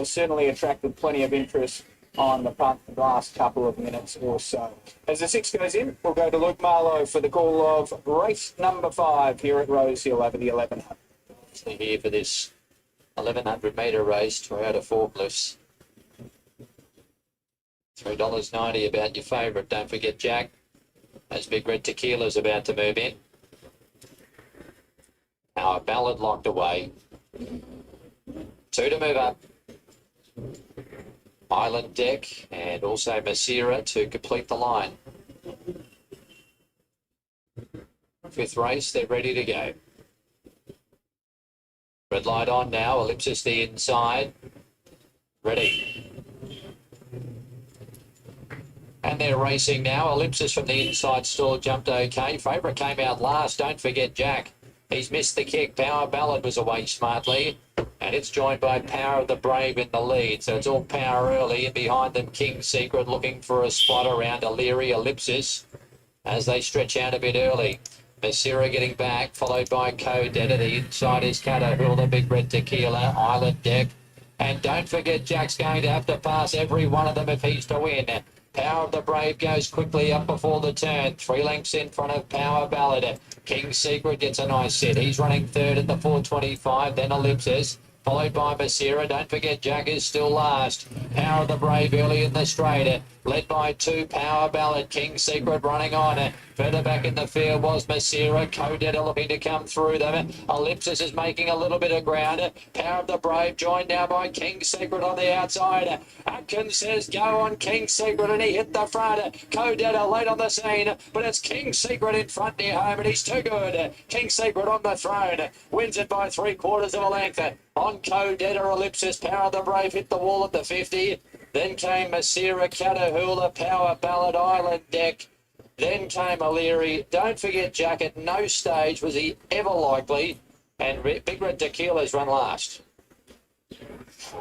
certainly attracted plenty of interest on the punt the last couple of minutes or so. As the 6 goes in, we'll go to Luke Marlowe for the call of race number 5 here at Rosehill over the 1100. Here for this 1100 metre race, Toyota Forklifts. $3.90 about your favourite. Don't Forget Jack, as Big Red Tequila's about to move in. Our Ballad locked away. 2 to move up. Island Deck and also Masira to complete the line. 5th race, they're ready to go. Red light on now, Ellipsis the inside. Ready. And they're racing now. Ellipsis from the inside stall jumped okay. Favourite came out last. Don't Forget Jack. He's missed the kick. Power Ballad was away smartly. And it's joined by Power of the Brave in the lead. So it's all Power early. And behind them, King's Secret looking for a spot around Illyria Ellipsis as they stretch out a bit early. Masira getting back, followed by Codetta. The inside is Catahoula, Big Red Tequila, Island Deck. And Don't Forget Jack's going to have to pass every one of them if he's to win. Power of the Brave goes quickly up before the turn. 3 lengths in front of Power Ballad. King's Secret gets a nice set. He's running 3rd at the 4.25. Then Ellipsis. followed by Basira. Don't forget Jack is still last. Power of the Brave early in the straight, led by 2 Power Ballad. King Secret running on. Further back in the field was Basira. Codetta looking to come through them. Ellipsis is making a little bit of ground. Power of the Brave joined now by King Secret on the outside. Atkins says go on King Secret, and he hit the front. Codetta late on the scene, but it's King Secret in front near home, and he's too good. King Secret on the throne, wins it by 3/4 of a length. On Codetta, Ellipsis, Power of the Brave hit the wall at the 50. Then came Masira, Catahoula, Power Ballad, Island Deck. Then came O'Leary. Don't forget Jack, at no stage was he ever likely. And Big Red Tequila's run last.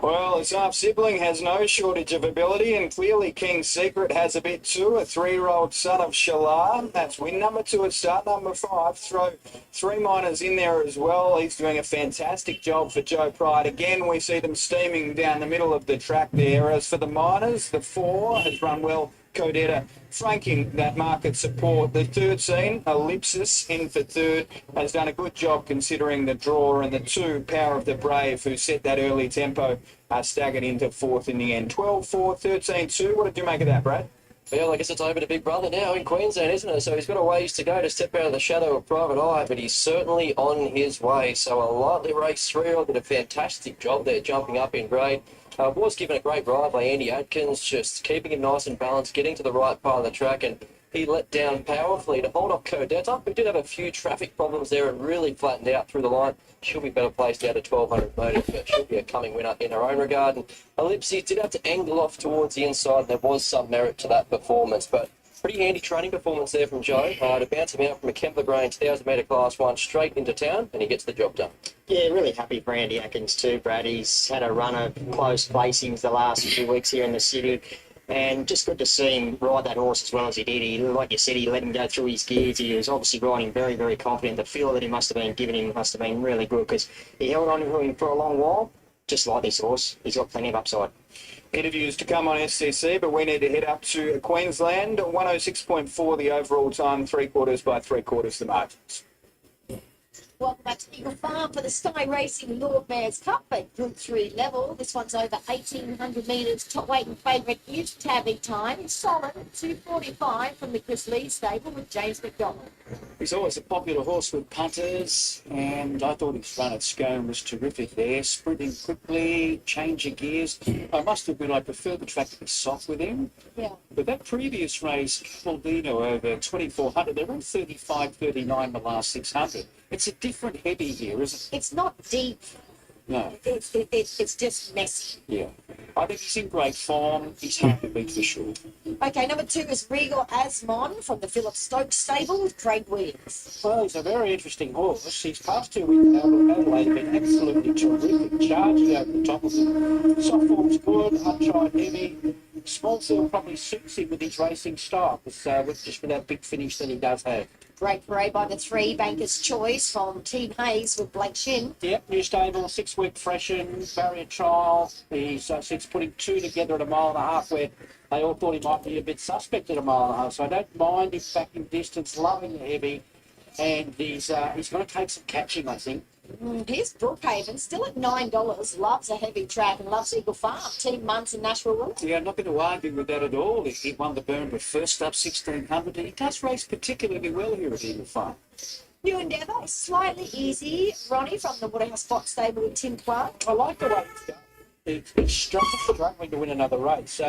Well, his half sibling has no shortage of ability, and clearly King Secret has a bit too. A 3-year-old son of Shalar. That's win number 2 at start number 5. Throw 3 minors in there as well. He's doing a fantastic job for Joe Pride. Again, we see them steaming down the middle of the track there. As for the minors, the 4 has run well. Codetta franking that market support. The 13, Ellipsis, in for 3rd, has done a good job considering the draw, and the 2, Power of the Brave, who set that early tempo, staggered into 4th in the end. 12-4, 13-2. What did you make of that, Brad? Well, I guess it's over to Big Brother now in Queensland, isn't it? So he's got a ways to go to step out of the shadow of Private Eye, but he's certainly on his way. So a lightly raced 3-year-old did a fantastic job there, jumping up in grade. Was given a great ride by Andy Atkins, just keeping him nice and balanced, getting to the right part of the track, and he let down powerfully to hold off Codetta, who did have a few traffic problems there and really flattened out through the line. She'll be better placed out at 1,200 metres, but she'll be a coming winner in her own regard. And Ellipsis did have to angle off towards the inside, and there was some merit to that performance, but pretty handy training performance there from Joe to bounce him out from a Kempler Grain 1,000 metre class 1 straight into town, and he gets the job done. Yeah, really happy for Andy Atkins too, Brad. He's had a run of close placings the last few weeks here in the city, and just good to see him ride that horse as well as he did. He, like you said, he let him go through his gears. He was obviously riding very, very confident. The feel that he must have been giving him must have been really good, because he held on to him for a long while. Just like this horse, he's got plenty of upside. Interviews to come on SCC, but we need to head up to Queensland. 106.4 the overall time, 3/4 by 3/4 the margins. Welcome back to Eagle Farm for the Sky Racing Lord Mayor's Cup at Group 3 level. This one's over 1,800 metres. Top weight and favourite is Tabby Time. Solid at 2:45 from the Chris Lee stable with James McDonald. He's always a popular horse with punters, and I thought his run at Scone was terrific there, sprinting quickly, changing gears. I must admit I prefer the track to be soft with him. Yeah. But that previous race, Caldino over 2,400, they ran 35.39 the last 600. It's a different heavy here, isn't it? It's not deep. No. It's just messy. Yeah. I think he's in great form. He's hard to beat for sure. Okay, number 2 is Regal Asmon from the Philip Stokes stable with Craig Williams. Well, he's a very interesting horse. He's past 2 weeks Adelaide, been absolutely terrific, charging over the top of him. Soft form's good, untried heavy. Small field probably suits him with his racing style, with just for that big finish that he does have. Great parade by the 3, Banker's Choice from Team Hayes with Blake Shin. Yep, new stable, 6-week freshen, barrier trial. He's since putting 2 together at 1.5 miles, where they all thought he might be a bit suspect at 1.5 miles. So I don't mind him backing distance, loving the heavy, and he's going to take some catching, I think. Here's Brookhaven, still at $9, loves a heavy track and loves Eagle Farm. Team Munson Nashville Wood. Yeah, I'm not going to argue with that at all. He won the Burnwood first up 1,600, and he does race particularly well here at Eagle Farm. New Endeavour, slightly easy. Ronnie from the Waterhouse Fox stable with Tim Clark. I like the way he's going. He's struggling to win another race.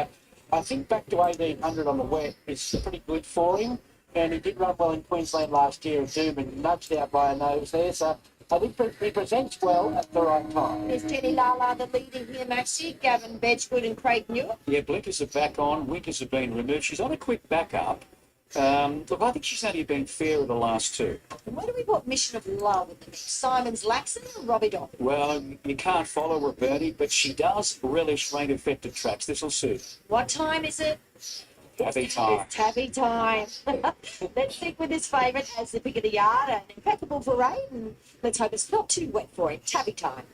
I think back to 1,800 on the wet is pretty good for him, and he did run well in Queensland last year at Doomben, nudged out by a nose there, so I think he presents well at the right time. There's Jenny Lala, the leading here, Maxi, Gavin Bedgewood and Craig Newitt. Yeah, blinkers are back on, winkers have been removed. She's on a quick backup. Look, I think she's only been fair in the last 2. And where do we put Mission of Love in the mix? Simon's Laxon and Robbie Dodd? Well, you can't follow her, Bertie, but she does relish rain-affected tracks. This will suit. What time is it? Tabby time. It's Tabby time. Let's stick with his favourite as the pick of the yard. An impeccable parade, and let's hope it's not too wet for him. Tabby time.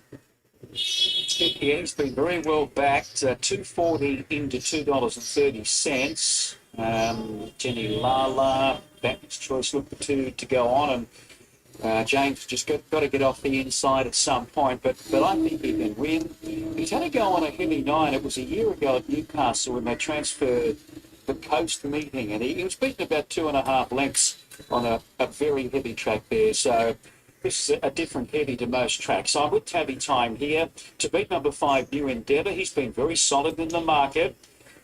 Yeah, he's been very well backed. $2.40 into $2.30. Jenny Lala, Banker's Choice looked to go on, and James just got to get off the inside at some point, but I think he can win. He's had a go on a heavy 9. It was a year ago at Newcastle when they transferred the Coast meeting, and he was beaten about 2.5 lengths on a very heavy track there. So this is a different heavy to most tracks. I'm with Tabby Time here to beat number 5, New Endeavour. He's been very solid in the market.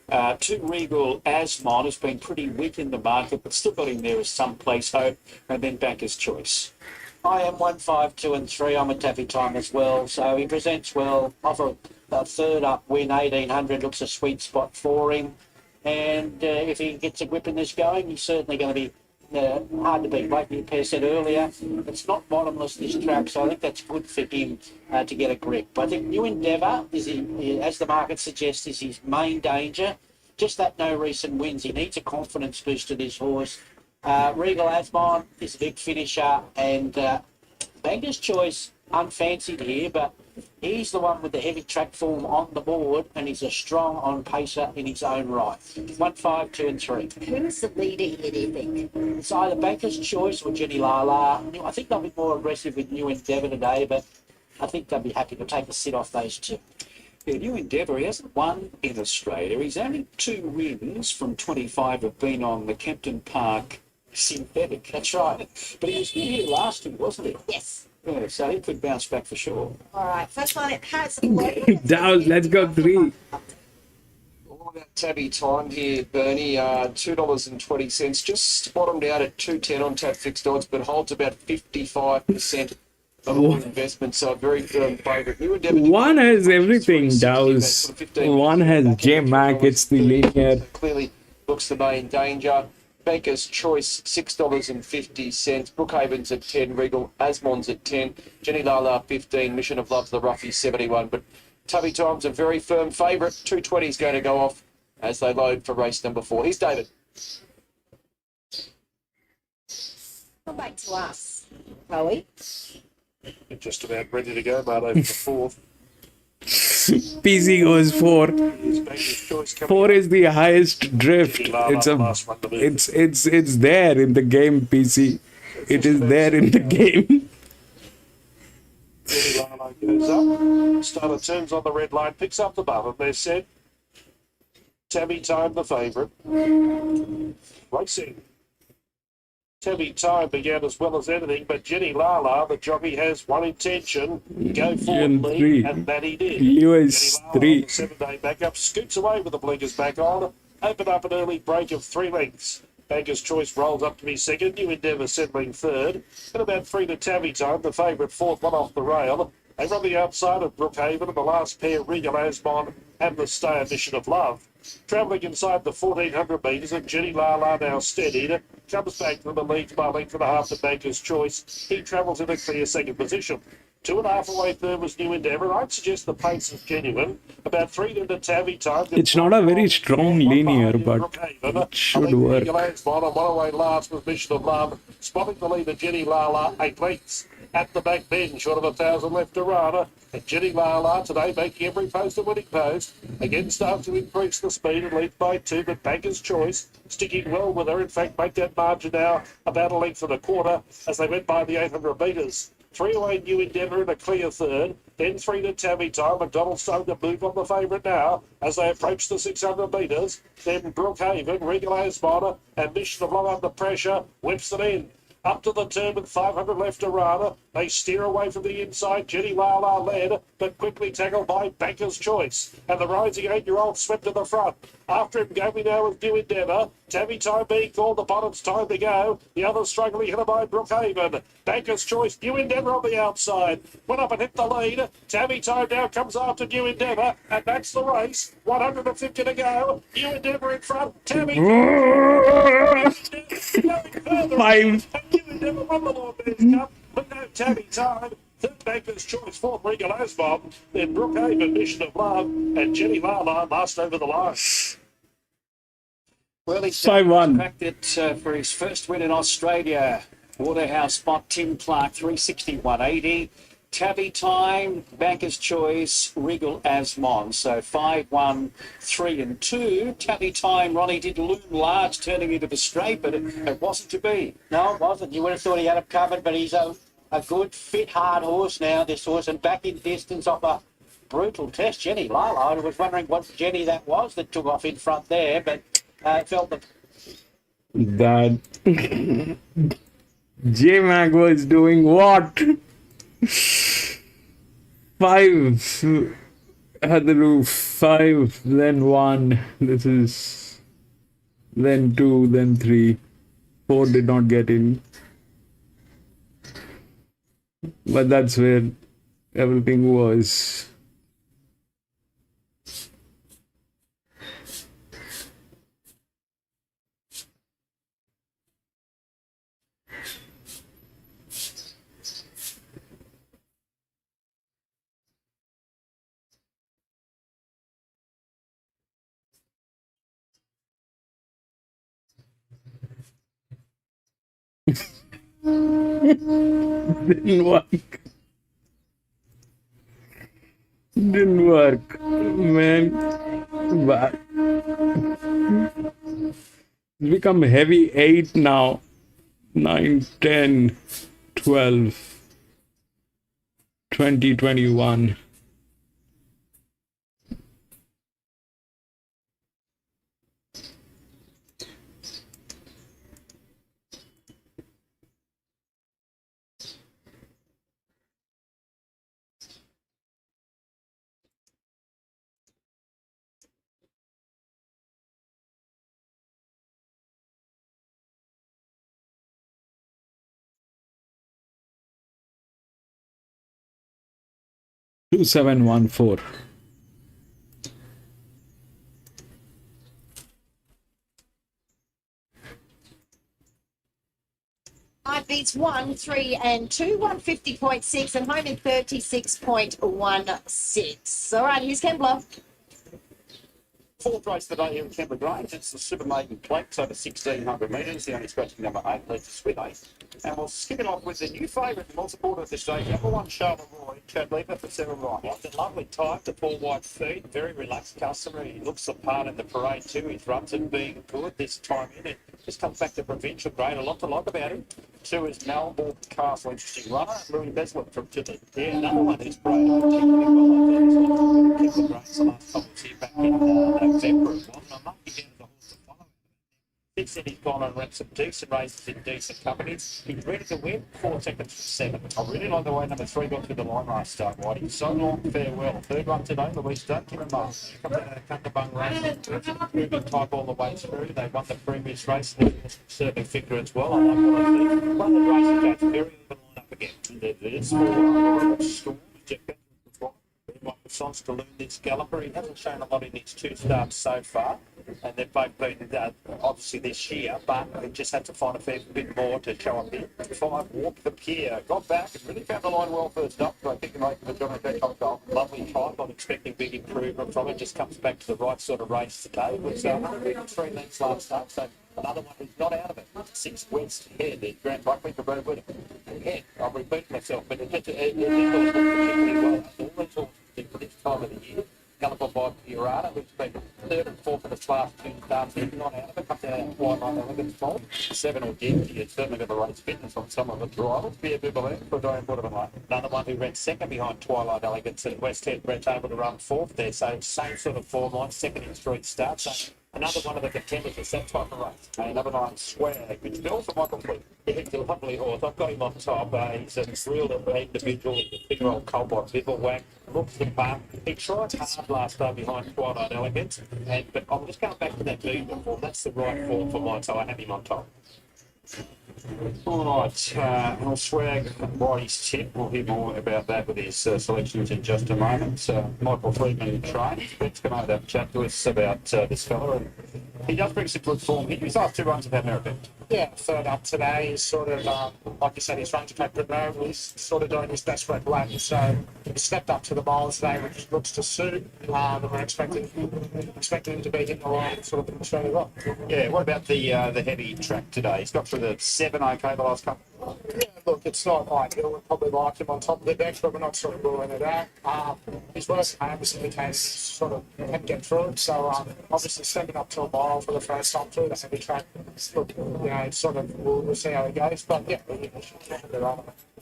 2 Regal Asmon has been pretty weak in the market, but still got him there as some place hope, and then Backer's Choice. I am 1, 5, 2 and 3. I'm a Taffy Time as well. So he presents well. Off a third up win, 1800 looks a sweet spot for him. And if he gets a grip in this going, he's certainly going to be hard to beat. Like the pair said earlier, it's not bottomless, this track, so I think that's good for him to get a grip. But I think New Endeavour, as the market suggests, is his main danger. Just that no recent wins. He needs a confidence boost to this horse. Regal Asmon is a big finisher, and Banger's Choice, unfancied here, but he's the one with the heavy track form on the board, and he's a strong on pacer in his own right. 1, 5, 2 and 3. Who's the leader here, do you think? It's either Banker's Choice or Jenny Lala. I think they'll be more aggressive with New Endeavour today, but I think they'll be happy to take a sit off those two. Yeah, New Endeavour, he hasn't won in Australia. He's only 2 wins from 25 have been on the Kempton Park synthetic. That's right. But he was here last year, wasn't he? Yes. Yeah, so he could bounce back for sure. All right, first one, it has. Down, let's go 3. All about Tabby Time here, Bernie. $2.20. Just bottomed out at 2.10 on tap fixed odds, but holds about 55% of all investment. So a very firm favourite. New Endeavour. One has everything, Dow's. One has J-Mac, it's the linear. Clearly looks the main danger. Baker's Choice, $6.50. Brookhaven's at 10. Regal Asmon's at 10. Jenny Lala, 15. Mission of Love, the Roughy, 71. But Tubby Time's a very firm favourite. 220 is going to go off as they load for race number 4. Here's David. Come back to us, Chloe. Just about ready to go, mate, over the 4th. PC goes 4. 4 is the highest drift. It's there in the game, PC. It is there in the game. Goes up. Starter turns on the red line, picks up the button. They're set. Tabby Time, the favourite. Racing. Tabby Time began as well as anything, but Jenny Lala, the jockey, has one intention: go forward, lead, and that he did. Lewis 3. 7-day backup, scoots away with the blinkers back on. Open up an early break of 3 lengths. Banker's Choice rolls up to be second. New Endeavour settling third. And about 3 to Tabby Time, the favourite, 4th, one off the rail. Over on the outside of Brookhaven, and the last pair, Regal Asmon and the Stay Mission of Love. Travelling inside the 1,400 metres, and Jenny Lala now steadied. Comes back from the lead by a length and a half to Banker's Choice. He travels in a clear second position. 2.5 away third was New Endeavour. I'd suggest the pace is genuine. About 3 to Tabby Time. It's not a very strong linear, but it should work. On one away last was Mission of Love. Spotting the leader, Jenny Lala, 8 lengths. At the back bend, short of 1,000 left to run. And Jenny Lala today making every post a winning post. Again starts to increase the speed and leads by 2, but Banker's Choice sticking well with her. In fact, make that margin now about a length and a quarter as they went by the 800 metres. 3 away New Endeavour in a clear third. Then 3 to Tabby Time. McDonald's starting to move on the favourite now as they approach the 600 metres. Then Brookhaven, Regal Asmon and Mission of Love under pressure. Whips it in. Up to the turn with 500 left to run. They steer away from the inside. Jenny Lala led, but quickly tackled by Banker's Choice. And the rising 8-year-old swept to the front. After him, going now with New Endeavour. Tabby Time being called. The bottom's time to go. The others struggling hit by Brookhaven. Banker's Choice. New Endeavour on the outside. Went up and hit the lead. Tabby Time now comes after New Endeavour. And that's the race. 150 to go. New Endeavour in front. Tabby Time. 5. New Endeavour won the Lord Mayor's Cup. But no Tabby Time. Third Banker's Choice, 4th Regal Asmon, then Brookhaven, Mission of Love, and Jenny Lala last over the line. Well, he's 5-1. cracked it for his first win in Australia. Waterhouse spot, Tim Clark, 361.80. Tabby Time, Banker's Choice, Regal Asmon. So 5, 1, 3 and 2. Tabby Time, Ronnie, did loom large turning into the straight, but it wasn't to be. No, it wasn't. You would have thought he had him covered, but he's a good, fit, hard horse now, this horse, and back in distance off a brutal test. Jenny Lala, I was wondering what Jenny that was that took off in front there, but felt the... That J-Mac was doing what? 5 had the roof, 5, then 1. This is then 2, then 3. 4 did not get in. But that's where everything was. Didn't work. Didn't work, man. But it's become heavy 8 now. 9, 10, 12, 20, 21. Two, 7, 1, 4. Five beats 1, 3 and 2, 150.6 and home in 36.16. All right, here's Kembler. Fourth race today here in Kembla Grange. It's the Super Maiden Planks over 1,600 metres. The only scratching number 8 leads us with 8. And we'll skip it off with the new favourite and well supported at this stage. Number 1, Charleroi, Chad Lever for 7 right. It's a lovely type to 4 wide feet. Very relaxed customer. He looks the part in the parade too. His runs have been good this time in. It just comes back to provincial grade. A lot to like about him. 2 is Melbourne Castle, interesting runner. Louis Beslett from Chile. Yeah, another one is great. Particularly well, I think. The last couple of years back in November. I'm not getting the horse to follow. Since then, he's gone and run some decent races in decent companies. He's ready to win. 4 seconds for 7. I really like the way number 3 got through the line last start, Whitey. So long, farewell. Third one today, Louise, don't give him up. Come to Kundabung race. Moving type all the way through. They won the previous race. Serving figure as well. I like what I see. Won the race against very even line up again. There's 4 Storm. Songs to learn this galloper. He hasn't shown a lot in his 2 starts so far, and they've both been obviously this year, but he just had to find a fair bit more to show up here. 5, Walk the Pier, got back and really found the line well first up. I think the John O'Keefe goal, lovely type. I'm expecting big improvement from it. Just comes back to the right sort of race today. It was 103 lengths last start, so another one who's not out of it. 6 West here, the Grand Buckley for Brad Whittaker. Again, I'll repeat myself, but it particularly well. All these horses for this time of the year. Galloper by Pirata, who's been 3rd and 4th in his last 2 starts. He's not out of it. Comes out wide line elegance small. 7 or Gent. He's certainly got the race fitness on some of the drivers. Be a bit of for Diane Waterman. Another one who ran second behind Twilight Elegance at West Head. Brett's able to run 4th there. So same sort of form line. 2nd in 3 starts. So another one of the contenders is that type of race. Number 9, Swag, which builds for Michael Fleet. He's a lovely horse. I've got him on top. He's a real individual. He's a big old cowboy, bibble whack. Looks the part. He tried hard last time behind Twilight Elegance, but I'm just going back to that Doomben form. That's the right form for mine, so I have him on top. All right, I'll Swag Whitey's tip. We'll hear more about that with his selections in just a moment. Michael Friedman trained. Let's come over to have a chat to us about this fella. And he does bring some good form. His last 2 runs have had merit. Yeah, 3rd up today. He's sort of, like you said, his runs have had good merit. He's sort of doing his best red lane. So he stepped up to the miles today, which looks to suit. And we're expecting him to be hitting the line sort of extremely well. Yeah, what about the heavy track today? He's got through the 7 okay the last couple. Yeah, look, it's not ideal. We'd probably like him on top of the bench, but we're not sort of ruling it out. His worst game has indicated he sort of can get through it. So obviously stepping up to a mile for the first time through the heavy track, look, you know, it's sort of we'll see how he goes. But yeah,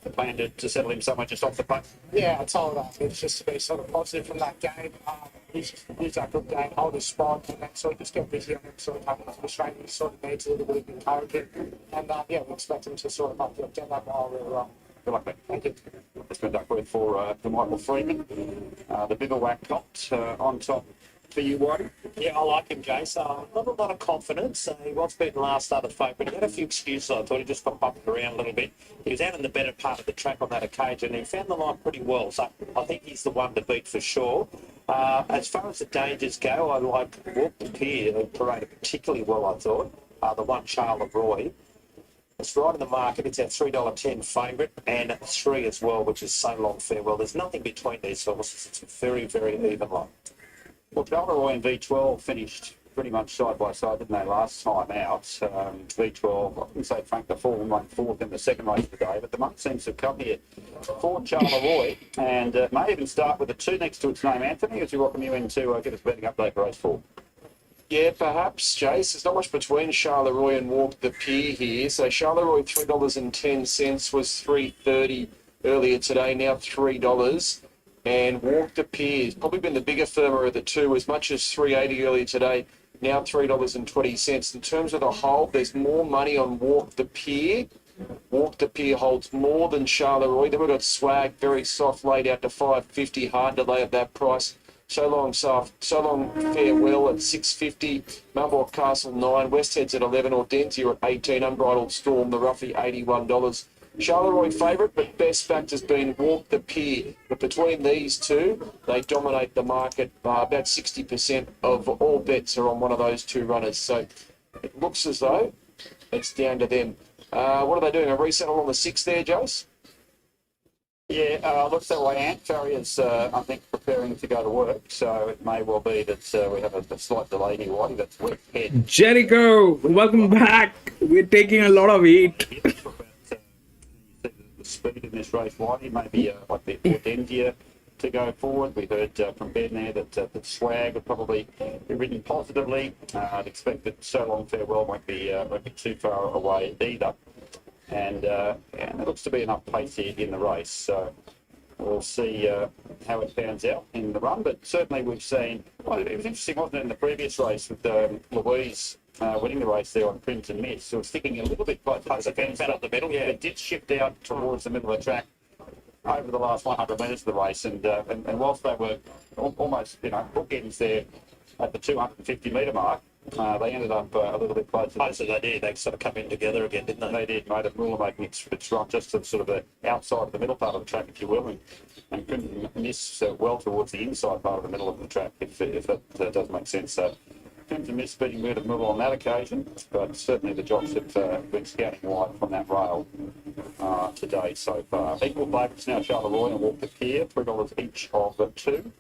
The plan to settle him somewhere just off the pace. yeah, I told him it's just to be sort of positive from that game. He's that good game, hold his spot, and then sort of just get busy on him, sort of coming into the straight. He sort of needs a little bit of encouragement, and yeah, we expect him to sort of get that mile really well. Good luck, mate. Thank you. Let's go Duckworth for Michael Freeman. The Bivouac Cot on top for you, Whitey. Yeah, I like him, Jace. Not a lot of confidence. He was beaten last start of favourite, but he had a few excuses. I thought he just got bumped around a little bit. He was out in the better part of the track on that occasion. He found the line pretty well, so I think he's the one to beat for sure. As far as the dangers go, I like Walk the Pier, who paraded particularly well, I thought. The one, Charleroi. It's right in the market. It's our $3.10 favourite and 3 as well, which is So Long Farewell. There's nothing between these horses. It's a very, very even line. Well, Charleroi and V12 finished pretty much side by side, didn't they, last time out? V12, I wouldn't say Frank the Fall won 4th in the second race of the day, but the month seems to have come here for Charleroi, and may even start with a 2 next to its name. Anthony, as we welcome you in to give us a betting update for race 4. Yeah, perhaps, Jace. There's not much between Charleroi and Walk the Pier here. So Charleroi $3.10 was $3.30 earlier today, now $3. And Walk the Pier has probably been the bigger firmer of the two, as much as $3.80 earlier today, now $3.20. In terms of the hold, there's more money on Walk the Pier. Walk the Pier holds more than Charleroi. Then we've got Swag, very soft, laid out to $5.50, hard to lay at that price. So Long Farewell at $6.50, Marlborough Castle 9, West Heads at 11, Ordenzia at 18, Unbridled Storm, the roughly $81. Charleroi favourite, but best fact has been Walk the Pier. But between these two, they dominate the market. About 60% of all bets are on one of those two runners. So it looks as though it's down to them. What are they doing? A resettle on the 6th there, Jace? Yeah, looks that way. Ant Farrier's, I think, preparing to go to work, so it may well be that we have a slight delay here, Whitey. That's West Head. Jericho, welcome back. We're taking a lot of heat. The speed in this race, Whitey, maybe like the Ordenzia to go forward. We heard from Ben there that Swag would probably be ridden positively. I'd expect that So Long Farewell won't be too far away either. And it looks to be enough pace here in the race. So we'll see how it pans out in the run. But certainly we've seen, well, it was interesting, wasn't it, in the previous race with Louise winning the race there on Crimson Mist. So it's sticking a little bit close to the fence up the middle. Yeah, it did shift out towards the middle of the track over the last 100 metres of the race. And whilst they were almost, bookends there at the 250 metre mark, they ended up a little bit closer. So they did. They sort of come in together again, didn't they? They did. Made a ruler making its run just to sort of the outside of the middle part of the track, if you will, and couldn't miss well towards the inside part of the middle of the track, if that does make sense. So Crimson Mist beating Murder Middle on that occasion, but certainly the jocks have been scouting wide from that rail today so far. Equal favourites now, Charleroi and Walk the Pier, $3 each of the two.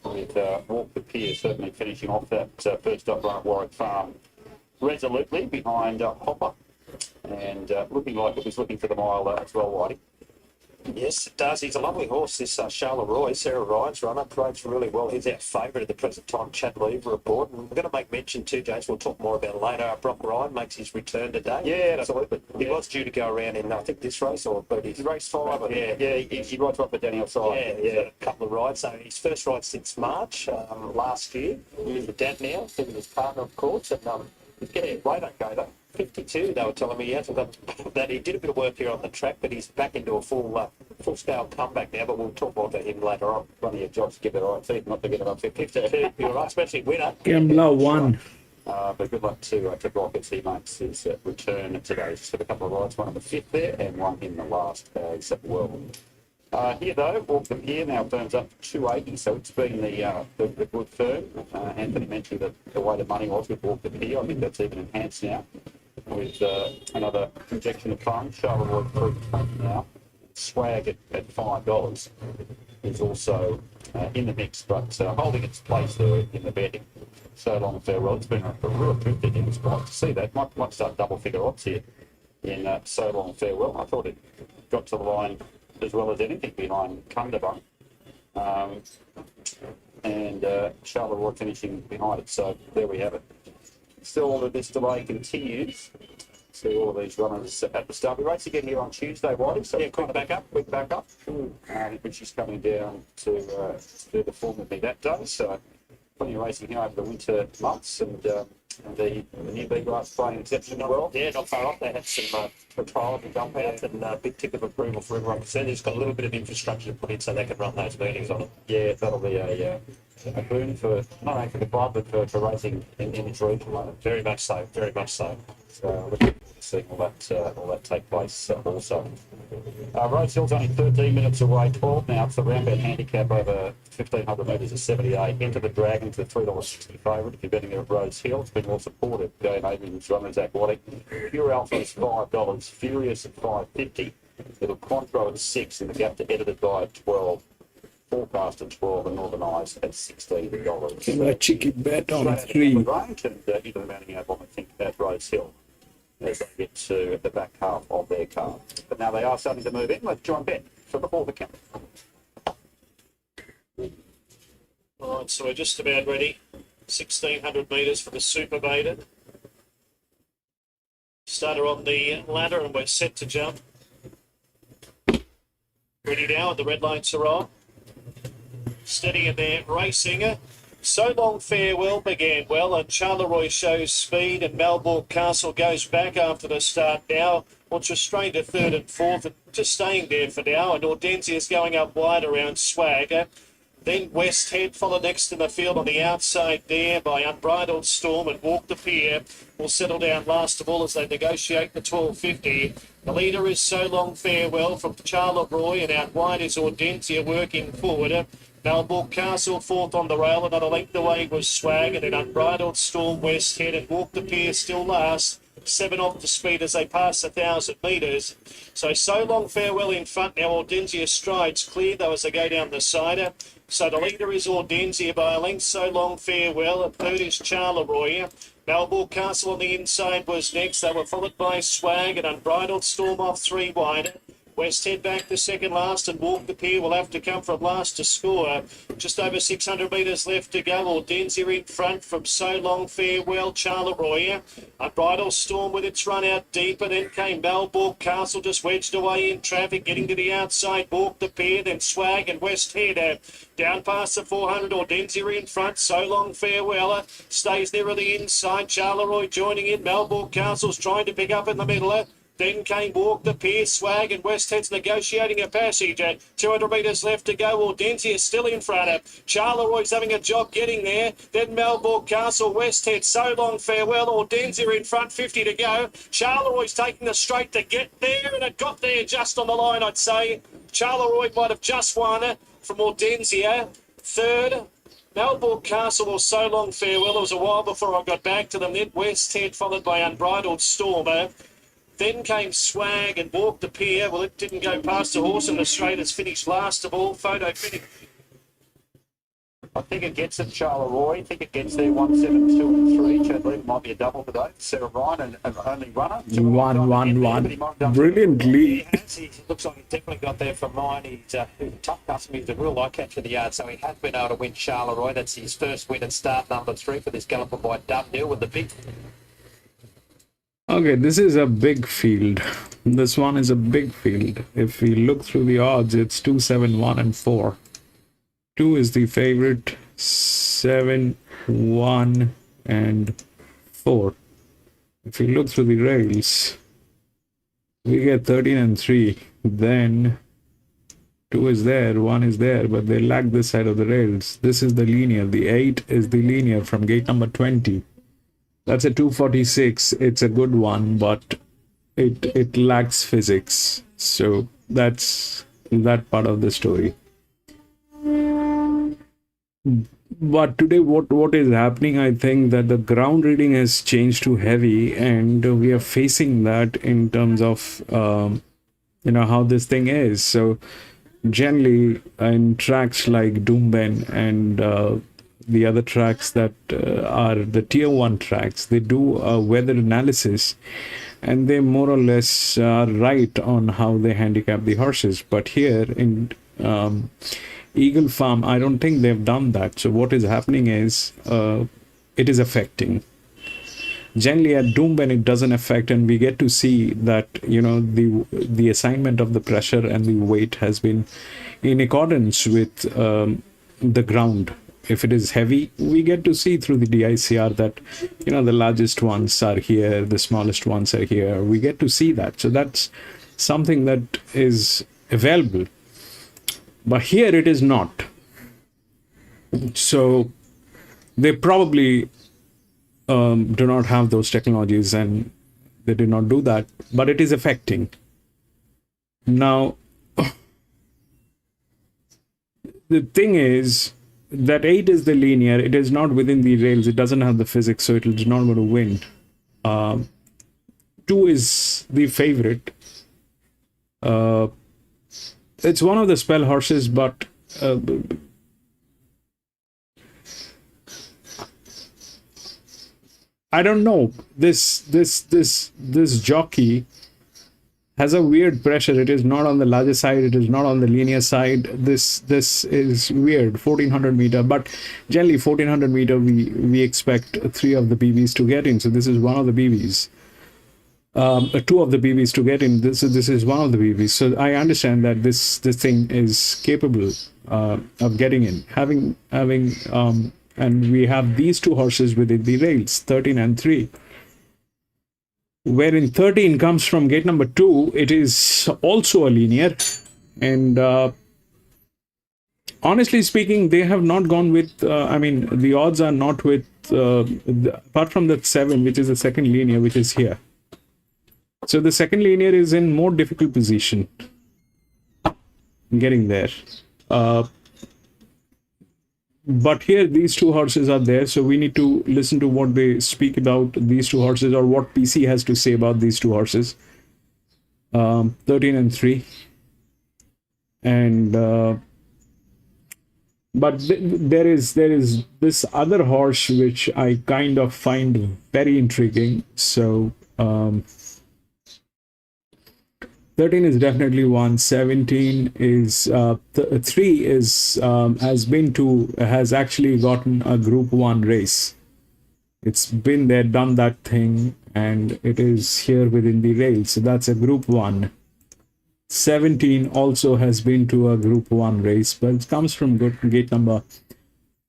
With Walk the Pier certainly finishing off that first up run at Warwick Farm resolutely behind Hopper, and looking like it was looking for the mile as well, Whitey. Yes, it does. He's a lovely horse, this Charleroi. Sarah Ryan's runner, parades really well. He's our favourite at the present time. Chad Lever aboard. And we're going to make mention too, James, we'll talk more about it later. Brock Ryan makes his return today. Yeah, absolutely. He was due to go around in, I think, this race, but he's race 5. He rides up at Daniel's side. Yeah, a couple of rides. So his first ride since March last year. He's with Dad now, him and his partner, of course. And he's getting a great okay, though. 52, they were telling me. He hasn't done that. He did a bit of work here on the track, but he's back into a full-scale comeback now, but we'll talk more to him later on. One of your jobs to give it the right seat, not to get it on 52. You're right, especially winner. Gambler 1. But good luck to Brock as he makes his return today. Just had a couple of rides, one in the 5th there and one in the last as well. Here though, Walk the Pier now firms up to 280, so it's been the good firm. Anthony mentioned that the way the money was with Walk the Pier, I think that's even enhanced now with another injection of funds. Charleroi $3.20 now. Swag at $5 is also in the mix, but holding its place there in the betting. So Long Farewell. It's been a real good thing. It's nice to see that. Might start double figure odds here in So Long Farewell. I thought it got to the line as well as anything behind Cunderbun. And Charleroi finishing behind it. So there we have it. Still, this delay continues. See all these runners at the start. We race again here on Tuesday, Whitey. So yeah, quick back up. Which is coming down to do the form with me that day. So plenty of racing here over the winter months, and the new big rights playing exceptionally well. Yeah, not far off. They had some trial and dump out and big tick of approval for everyone concerned. It's got a little bit of infrastructure to put in so they can run those meetings on it. Yeah, that'll be a boon for not only for the club but for racing in its region. Very much so, very much so. So looking forward to seeing all that take place also. Rose Hill's only 13 minutes away, 12 now. It's the roundabout handicap over 1,500 metres of 78. Into the Dragon to the $3.60 favourite. If you're betting at Rose Hill, it's been well supported. Going Avian's runner, Zach Waddy. Pure Alpha is $5. Furious at $5.50. Little Contro at 6 in the gap to Edited by at 12. Forecast at 12 and Northern Eyes at $16. Give a cheeky bet on 3. Range and into the mounting out, I think, at Rose Hill as they get to the back half of their card. But now they are starting to move in. Let's join bet for the fourth account. All right, so we're just about ready. 1,600 metres for the super baited. Starter on the ladder and we're set to jump. Ready now, and the red lights are on. Steady in there, racing. So Long Farewell began well, and Charleroi shows speed, and Melbourne Castle goes back after the start now. Wants restrained to third and fourth, and just staying there for now, and Hortensia is going up wide around Swagger. Then West Head followed next in the field on the outside there by Unbridled Storm, and Walk the Pier will settle down last of all as they negotiate the 12.50. The leader is So Long Farewell from Charleroi, and out wide is Hortensia working forward. Melbourne Castle fourth on the rail, another length away was Swag, and then Unbridled Storm, West Head, and Walk the Pier still last. 7 off the speed as they pass 1,000 metres. So Long Farewell in front now. Hortensia strides clear though as they go down the cider. So the leader is Hortensia by a length. So Long Farewell. And third is Charleroi. Melbourne Castle on the inside was next. They were followed by Swag and Unbridled Storm off 3 wide. West Head back to second last, and Walk the Pier will have to come from last to score. Just over 600 metres left to go. Hortensia in front from So Long Farewell, Charleroi. Unbridled Storm with its run out deeper. Then came Melbourne Castle just wedged away in traffic, getting to the outside. Walk the Pier, then Swag and West Head. Down past the 400, Hortensia in front. So Long Farewell stays there at the inside. Charleroi joining in. Melbourne Castle's trying to pick up in the middle. Then came Walk the Pier, Swag and West Head's negotiating a passage. 200 metres left to go. Hortensia is still in front. Charleroi's having a job getting there. Then Melbourne Castle, West Head, So Long Farewell. Hortensia in front, 50 to go. Charleroi's taking the straight to get there, and it got there just on the line, I'd say. Charleroi might have just won from Hortensia. Third, Melbourne Castle or So Long Farewell. It was a while before I got back to them. Then West Head followed by Unbridled Storm. Then came Swag and Walk the Pier. Well, it didn't go past the horse, and the straight has finished last of all. Photo finish. I think it gets it, Charleroi. I think it gets there 1, 7, 2 and 3. I believe it might be a double today. Sarah Ryan and only runner. 1. Brilliantly. He looks like he definitely got there from mine. He's a tough customer. He's a real light catch of the yard, so he has been able to win Charleroi. That's his first win at start number 3 for this galloper by Doomben with the big... Okay, this is a big field. This one is a big field. If we look through the odds, it's 2, 7, 1 and 4. 2 is the favorite, 7, 1 and 4. If we look through the rails, we get 13 and 3. Then 2 is there, 1 is there, but they lack this side of the rails. This is the linear. The 8 is the linear from gate number 20. That's a 246. It's a good one, but it lacks physics. So that's that part of the story. But today, what is happening, I think that the ground reading has changed to heavy, and we are facing that in terms of how this thing is. So generally in tracks like Doomben and the other tracks that are the tier 1 tracks, they do a weather analysis, and they more or less are right on how they handicap the horses. But here in Eagle Farm, I don't think they've done that. So what is happening is it is affecting. Generally at Doomben it doesn't affect, and we get to see that, you know, the assignment of the pressure and the weight has been in accordance with the ground. If it is heavy, we get to see through the DICR that, you know, the largest ones are here, the smallest ones are here. We get to see that. So that's something that is available. But here it is not. So they probably do not have those technologies, and they did not do that, but it is affecting. Now, the thing is that 8 is the linear, it is not within the rails, it doesn't have the physics, so it is not going to win. 2 is the favorite. It's one of the spell horses, but I don't know. This jockey has a weird pressure. It is not on the larger side. It is not on the linear side. This is weird. 1400 meter, but generally 1400 meter we expect 3 of the BBs to get in. So this is one of the BBs. 2 of the BBs to get in. This is one of the BBs. So I understand that this thing is capable of getting in. And we have these 2 horses within the rails, 13 and 3. Wherein 13 comes from gate number 2, it is also a linear. And honestly speaking, they have not gone with, I mean, the odds are not with, apart from the 7, which is the second linear, which is here. So the second linear is in more difficult position getting there. But here these 2 horses are there, so we need to listen to what they speak about these 2 horses, or what PC has to say about these 2 horses. 13 and 3. And but there is this other horse which I kind of find very intriguing. So 13 is definitely one. 17 is 3 is has actually gotten a Group 1 race. It's been there, done that thing, and it is here within the rails. So that's a Group 1. 17 also has been to a Group 1 race, but it comes from gate number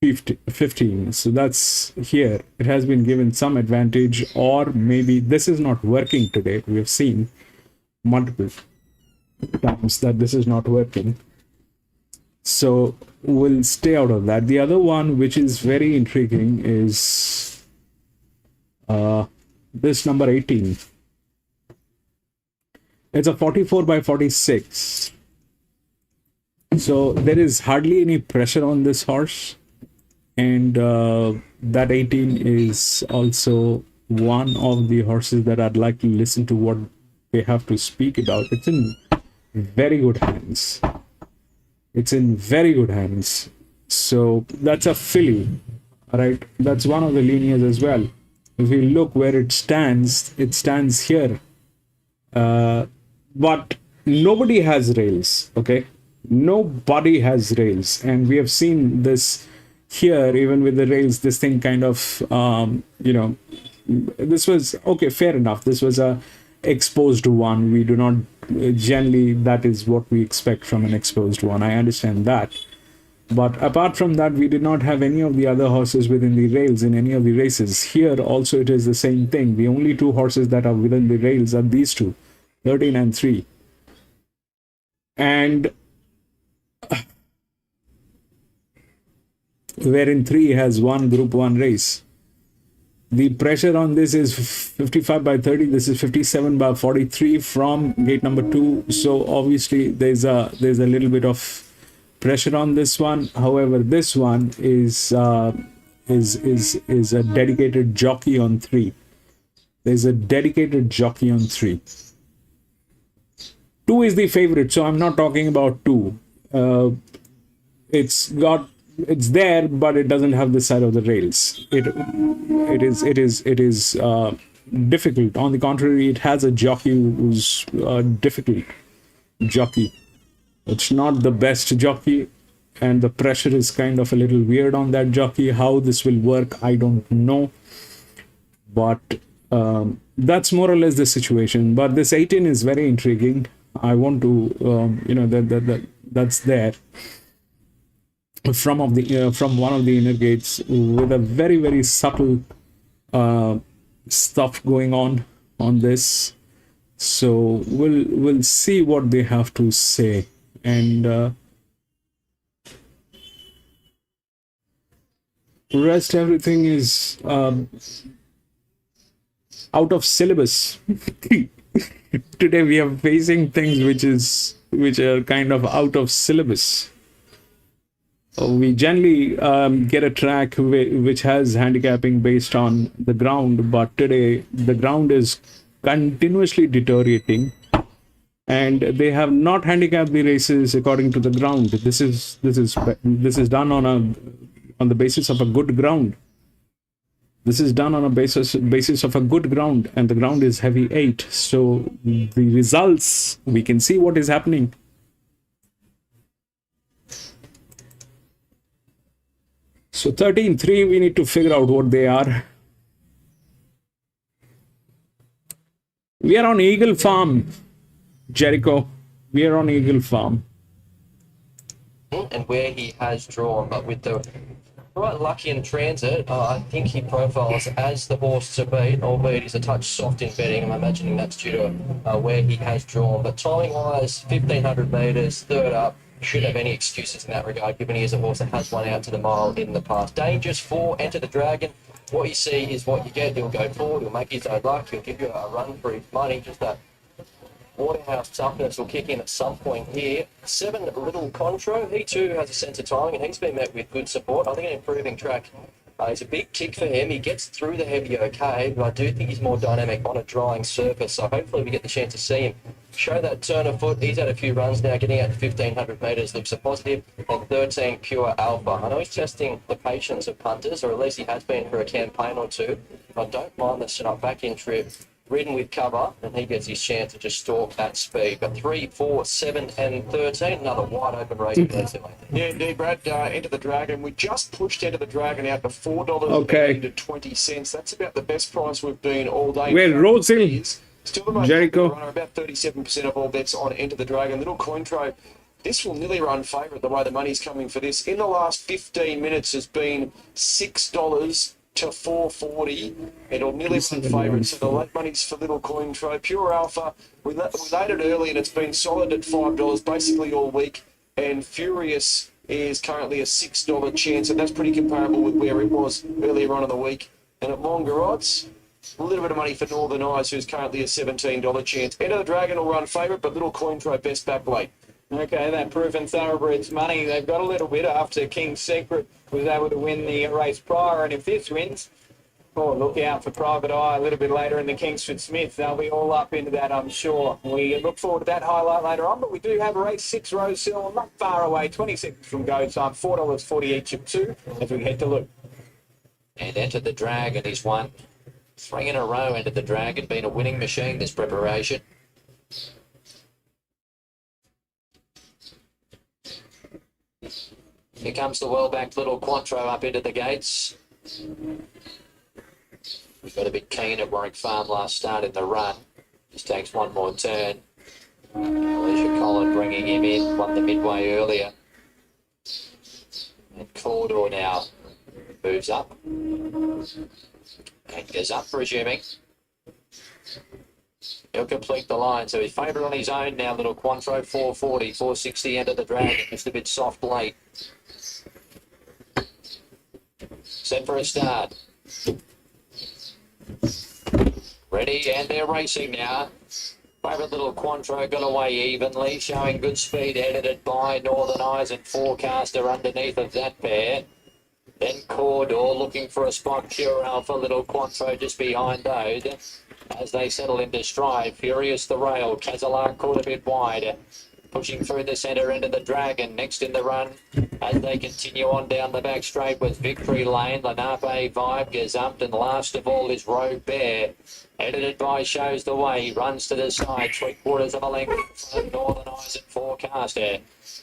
15. So that's here. It has been given some advantage, or maybe this is not working today. We have seen multiple times that this is not working, so we'll stay out of that. The other one which is very intriguing is this number 18. It's a 44 by 46, so there is hardly any pressure on this horse, and that 18 is also one of the horses that I'd like to listen to what they have to speak about. It's in very good hands. It's in very good hands. So that's a filly, right? That's one of the linears as well. If you look where it stands here. But nobody has rails, okay? Nobody has rails. And we have seen this here, even with the rails, this thing kind of, you know, this was, okay, fair enough. This was a exposed one. We do not generally, that is what we expect from an exposed one. I understand that, but apart from that, we did not have any of the other horses within the rails in any of the races. Here also it is the same thing. The only 2 horses that are within the rails are these 2, 13 and 3. And wherein 3 has one Group 1 race. The pressure on this is 55 by 30. This is 57 by 43 from gate number 2. So obviously there's a little bit of pressure on this one. However, this one is a dedicated jockey on 3. There's a dedicated jockey on 3. 2 is the favorite, so I'm not talking about 2. It's got it's there, but it doesn't have the side of the rails. It is difficult. On the contrary, it has a jockey who's difficult jockey. It's not the best jockey, and the pressure is kind of a little weird on that jockey. How this will work, I don't know, but that's more or less the situation. But this 18 is very intriguing. I want to that's there from one of the inner gates with a very, very subtle stuff going on this. So we'll see what they have to say. And rest everything is out of syllabus. Today we are facing things which are kind of out of syllabus. We generally get a track which has handicapping based on the ground, but today the ground is continuously deteriorating, and they have not handicapped the races according to the ground. This is done on the basis of a good ground. This is done on a basis of a good ground, and the ground is heavy 8. So the results, we can see what is happening. So 13-3, we need to figure out what they are. We are on Eagle Farm, Jericho. We are on Eagle Farm. And where he has drawn, but with the right Lucky in Transit, I think he profiles as the horse to beat, albeit he's a touch soft in betting. I'm imagining that's due to where he has drawn. But timing-wise, 1,500 metres, third up, should have any excuses in that regard, given he is a horse that has won out to the mile in the past. Dangerous 4, Enter the Dragon. What you see is what you get. He'll go forward, he'll make his own luck, he'll give you a run for his money. Just that Waterhouse toughness will kick in at some point here. 7, Little Contro. He too has a sense of timing, and he's been met with good support. I think an improving track is a big tick for him. He gets through the heavy okay, but I do think he's more dynamic on a drying surface. So hopefully we get the chance to see him show that turn of foot. He's had a few runs now, getting out to 1,500 metres looks a positive. And 13, Pure Alpha. I know he's testing the patience of punters, or at least he has been for a campaign or two. I don't mind the set-up back in trip, ridden with cover, and he gets his chance to just stalk that speed. But 3, 4, 7 and 13, another wide open race. Yeah, indeed, Brad. Enter the Dragon. We just pushed Enter the Dragon out to $4 Okay. to 20 cents. That's about the best price we've been all day. Well, Rosie, Still the most Jericho. runner, about 37% of all bets on Enter the Dragon. Little Cointro, this will nearly run favourite the way the money's coming for this. In the last 15 minutes has been $6 to $4.40. It'll nearly run favourite, so the late money's for Little Cointro. Pure Alpha, we laid it early and it's been solid at $5 basically all week. And Furious is currently a $6 chance, and that's pretty comparable with where it was earlier on in the week. And at longer odds, a little bit of money for Northern Eyes, who's currently a $17 chance. Enter the Dragon will run favourite, but Little Cointro best back late. Okay, that proven Thoroughbred's money. They've got a little bit after King's Secret was able to win the race prior, and if this wins, look out for Private Eye a little bit later in the Kingsford Smith. They'll be all up into that, I'm sure. We look forward to that highlight later on, but we do have a race 6 Rosehill, not far away, 20 seconds from go time, $4.40 each of 2 as we head to look. And Enter the Dragon, he's won 3 in a row. Enter the Dragon, been a winning machine this preparation. Here comes the well-backed Little Cointro up into the gates. We've got a bit keen at Warwick Farm last start in the run. Just takes one more turn. Alicia Collin bringing him in, won the midway earlier. And Cawdor now moves up. And goes up, presuming. He'll complete the line. So he's favourite on his own now, Little Cointro, 440, 460 Enter the Dragon. Just a bit soft late. Set for a start. Ready, and they're racing now. Favourite Little Cointro got away evenly, showing good speed, edited by Northern Eyes and Forecaster underneath of that pair. Then Cawdor looking for a spot. Pure Alpha, Little Cointro just behind those. As they settle into stride, Furious the rail. Cazalar caught a bit wide. Pushing through the centre into the Dragon. Next in the run as they continue on down the back straight with Victory Lane, Lenape Vibe, Gazumped, and last of all is Rogue Bear. Edited by Shows the Way, runs to the side, 3/4 of a length from Northern Eyes and Forecaster.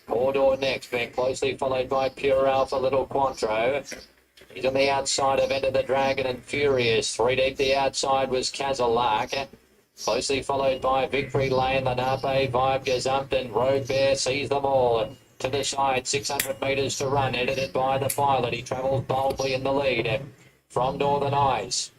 Corridor next, being closely followed by Pure Alpha, Little Quantro. He's on the outside of Enter the Dragon and Furious. 3 deep the outside was Kazalak. Closely followed by Victory Lane, Lenape Vibe, Gazumped, and Rogue Bear sees them all. To the side, 600 metres to run, edited by the pilot. He travels boldly in the lead from Northern Eyes.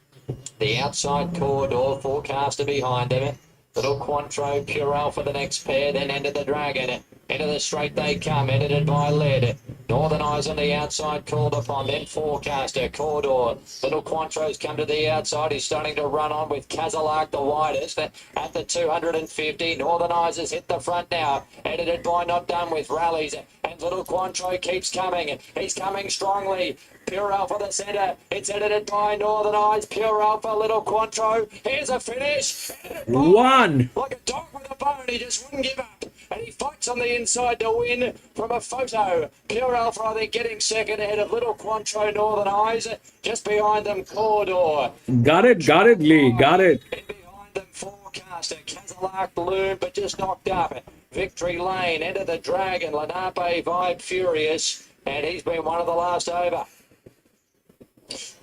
The outside corridor, Forecaster behind him. Little Quantro, Pure Alpha the next pair, then Enter the Dragon. Into the straight they come, edited by Lead. Northern Eyes on the outside, called upon, then Forecaster, Corridor. Little Quantro's come to the outside. He's starting to run on with Kazalak the widest at the 250. Northern Eyes has hit the front now, edited by Not Done with Rallies. And Little Quantro keeps coming. He's coming strongly. Pure Alpha the centre. It's edited by Northern Eyes. Pure Alpha, Little Quantro. Here's a finish. One. Like a dog with a bone. He just wouldn't give up. And he fights on the inside to win from a photo. Pure Alpha, I think, getting second ahead of Little Quantro, Northern Eyes. Just behind them, Corridor. Got it, Lee, got it. And behind them, Forecaster. Kazalak Bloom, but just knocked up. Victory Lane, Enter the Dragon, Lenape Vibe, Furious. And he's been one of the last over.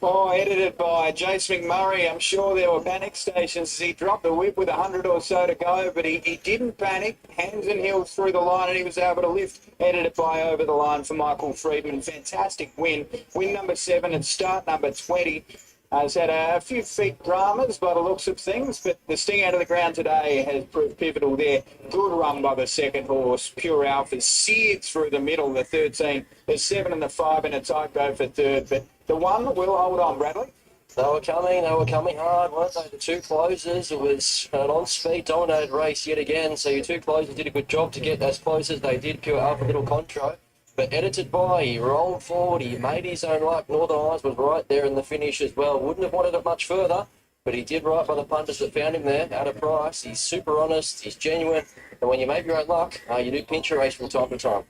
Oh, edited by Jace McMurray. I'm sure there were panic stations as he dropped the whip with 100 or so to go, but he didn't panic. Hands and heels through the line, and he was able to lift. Edited by Over the Line for Michael Friedman. Fantastic win. Win number 7 and start number 20. Has had a few feet dramas by the looks of things, but the sting out of the ground today has proved pivotal there. Good run by the second horse. Pure Alpha seared through the middle, the 13. The 7 and the 5 in a tight go for third, but the 1 will hold on, Bradley. They were coming hard, weren't they? The 2 closers, it was an on-speed dominated race yet again, so your 2 closers did a good job to get as close as they did. Pure Alpha, Little Contro. But edited by, he rolled forward, he made his own luck. Northern Eyes was right there in the finish as well. Wouldn't have wanted it much further, but he did right by the punters that found him there at a price. He's super honest, he's genuine, and when you make your own luck, you do pinch a race from time to time.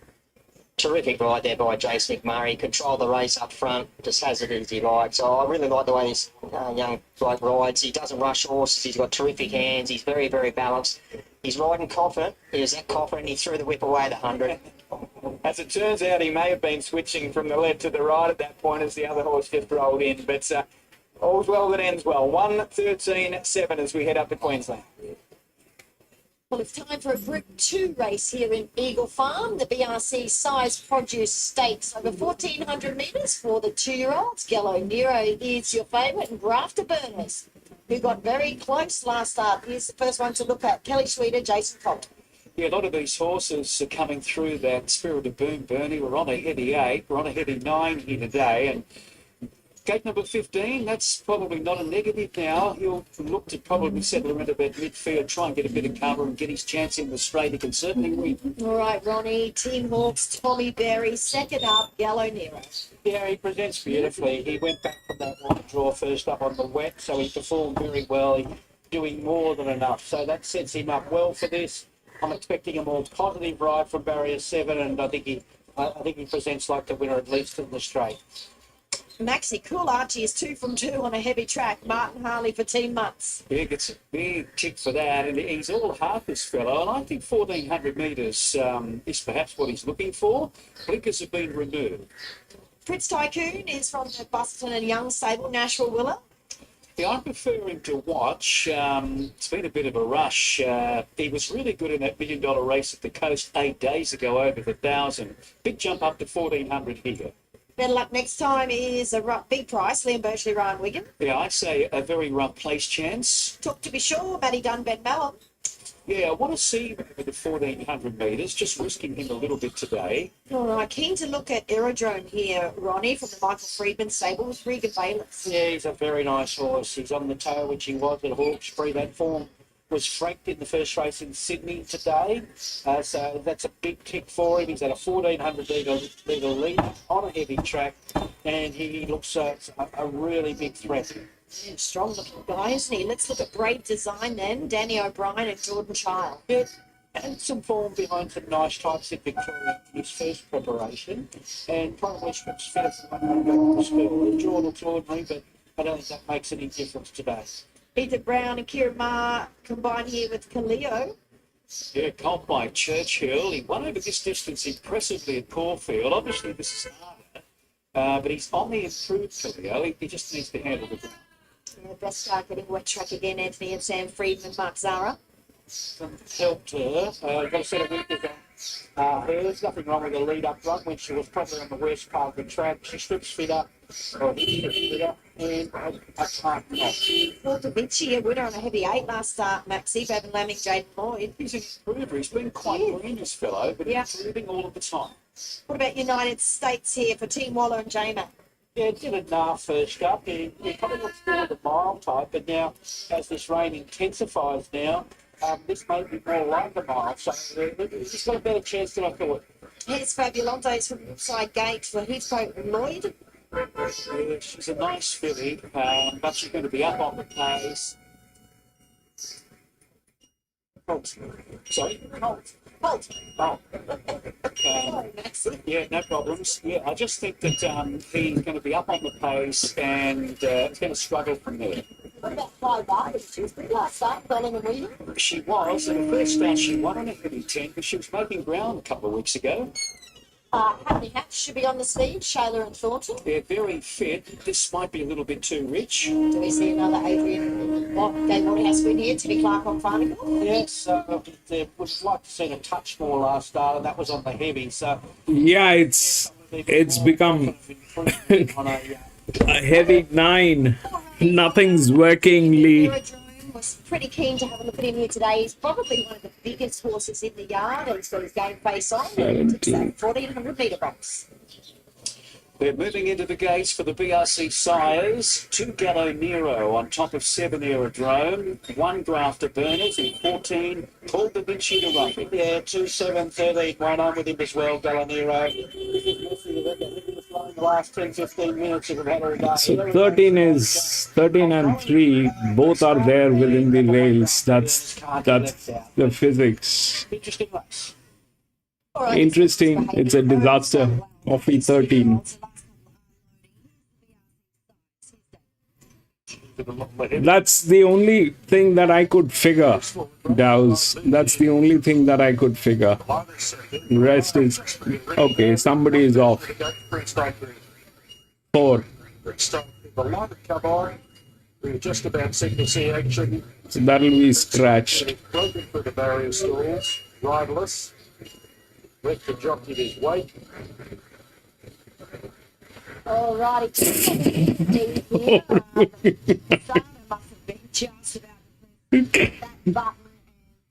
Terrific ride there by Jace McMurray. Control the race up front, just has it as he likes. So I really like the way this young bloke rides. He doesn't rush horses. He's got terrific hands. He's very, very balanced. He's riding confident. He was that confident. He threw the whip away at 100. As it turns out, he may have been switching from the left to the right at that point as the other horse just rolled in. But all's well that ends well. 1:13.7 as we head up to Queensland. Well, it's time for a Group 2 race here in Eagle Farm. The BRC Size Produce Stakes over 1,400 metres for the 2-year-olds. Gallo Nero is your favourite, and Grafter Burners, who got very close last start. Here's the first one to look at. Kelly Schweida, Jason Colt. Yeah, a lot of these horses are coming through that spirit of boom, Bernie. We're on a heavy 8, we're on a heavy 9 here today, and gate number 15, that's probably not a negative now. He'll look to probably settle around about midfield, try and get a bit of cover and get his chance in the straight. He can certainly win. All right, Ronnie, Team Hawks, Tommy Berry, second up, Gallo Nero. Yeah, he presents beautifully. He went back from that wide draw first up on the wet, so he performed very well. He's doing more than enough, so that sets him up well for this. I'm expecting a more positive ride from barrier 7, and I think he presents like the winner at least in the straight. Maxi Cool Archie is 2 from 2 on a heavy track. Martin Harley for Team Mutts. Yeah, gets a big tick for that, and he's all half this fellow, and I think 1,400 metres is perhaps what he's looking for. Blinkers have been removed. Fritz Tycoon is from the Buston and Young stable, Nashville Willer. Yeah, I'm preferring to watch. It's been a bit of a rush. He was really good in that $1 million race at the coast 8 days ago over the 1,000. Big jump up to 1,400 here. Better luck next time is a big price, Liam Birchley, Ryan Wigan. Yeah, I say a very rough place chance. Talk to be sure, Matty Dunn, Ben Mallon. Yeah, I want to see him over the 1,400 metres, just risking him a little bit today. All right, keen to look at Aerodrome here, Ronnie, from the Michael Friedman stable with Regan Bayless. Yeah, he's a very nice horse. He's on the toe, which he was at Hawkesbury. That form was franked in the first race in Sydney today. So that's a big tick for him. He's at a 1,400 metre lead on a heavy track, and he looks a really big threat. Yeah, strong looking guy, isn't he? Let's look at Brave Design then. Danny O'Brien and Jordan Child. Yeah, and some form behind some nice types in Victoria in his first preparation, and probably strips fit when we go to school. The draw looks ordinary, but I don't think that makes any difference today. Peter Brown and Kieran Ma combine here with Kaleo. Yeah, colt by Churchill. He won over this distance impressively at Caulfield. Obviously, this is harder, but he's on the improved Kaleo. He just needs to handle the ground. Yeah, best start getting wet track again, Anthony and Sam Friedman, Mark Zara. Helped her. Got a set of winkers on hers. Nothing wrong with the lead up run when she was probably on the worst part of the track. She strips fitter, or he strips fitter, and I can't not. Paul Da Vinci, a winner on a heavy 8 last start, Maxi, Bevan Lamming, Jaden Lloyd. He's an improver. He's been quite green, this fellow, but he's improving all of the time. What about United States here for Team Waller and J-Mac? Yeah, didn't first up. He probably looks more the mile type, but now as this rain intensifies now, this may be more like the mile, so he's got a better chance than I thought. Here's Fabulontes from Inside Gate for Heathcote and Lloyd. Yeah, she's a nice filly, but she's going to be up on the pace. Sorry? Colt. Oh. Yeah, no problems. Yeah, I just think that he's going to be up on the pace and he's going to struggle from there. What about Fly Bar? She was pretty last start, Belling and William. She was. In the first start, she won on a heavy 10 because she was making ground a couple of weeks ago. Happy Hatch should be on the speed, Shayla and Thornton. They're very fit. This might be a little bit too rich. Do we see another Adrian Gay Waterhouse win here? Timmy Clark on Farnicle? Yes, would like to see a touch more last start, and that was on the heavy. So yeah, it's become a heavy 9. Nothing's working, Lee. Was pretty keen to have a look at him here today. He's probably one of the biggest horses in the yard, and he's got his game face on. It's that 1400 metre race. They're moving into the gates for the BRC Sires. 2 Gallo Nero on top of 7 Aerodrome, 1 Grafter Burners, and 14 Paul Da Vinci to Ruffy. Yeah, 2, 7, 13, 1 on with him as well, Gallinero. The last 10, 15 minutes of the So 13 and 3, both are there within the rails. That's the physics. Interesting race. Interesting. It's a disaster. Offie 13. That's the only thing that I could figure, Dow's. That's the only thing that I could figure. The rest is okay. Somebody is off. 4. The light had come on. We were just about seeing to see action. So that'll be scratched. Broken through the barrier stalls, riderless. Let the jockey his weight. All righty. Here. Must have been just about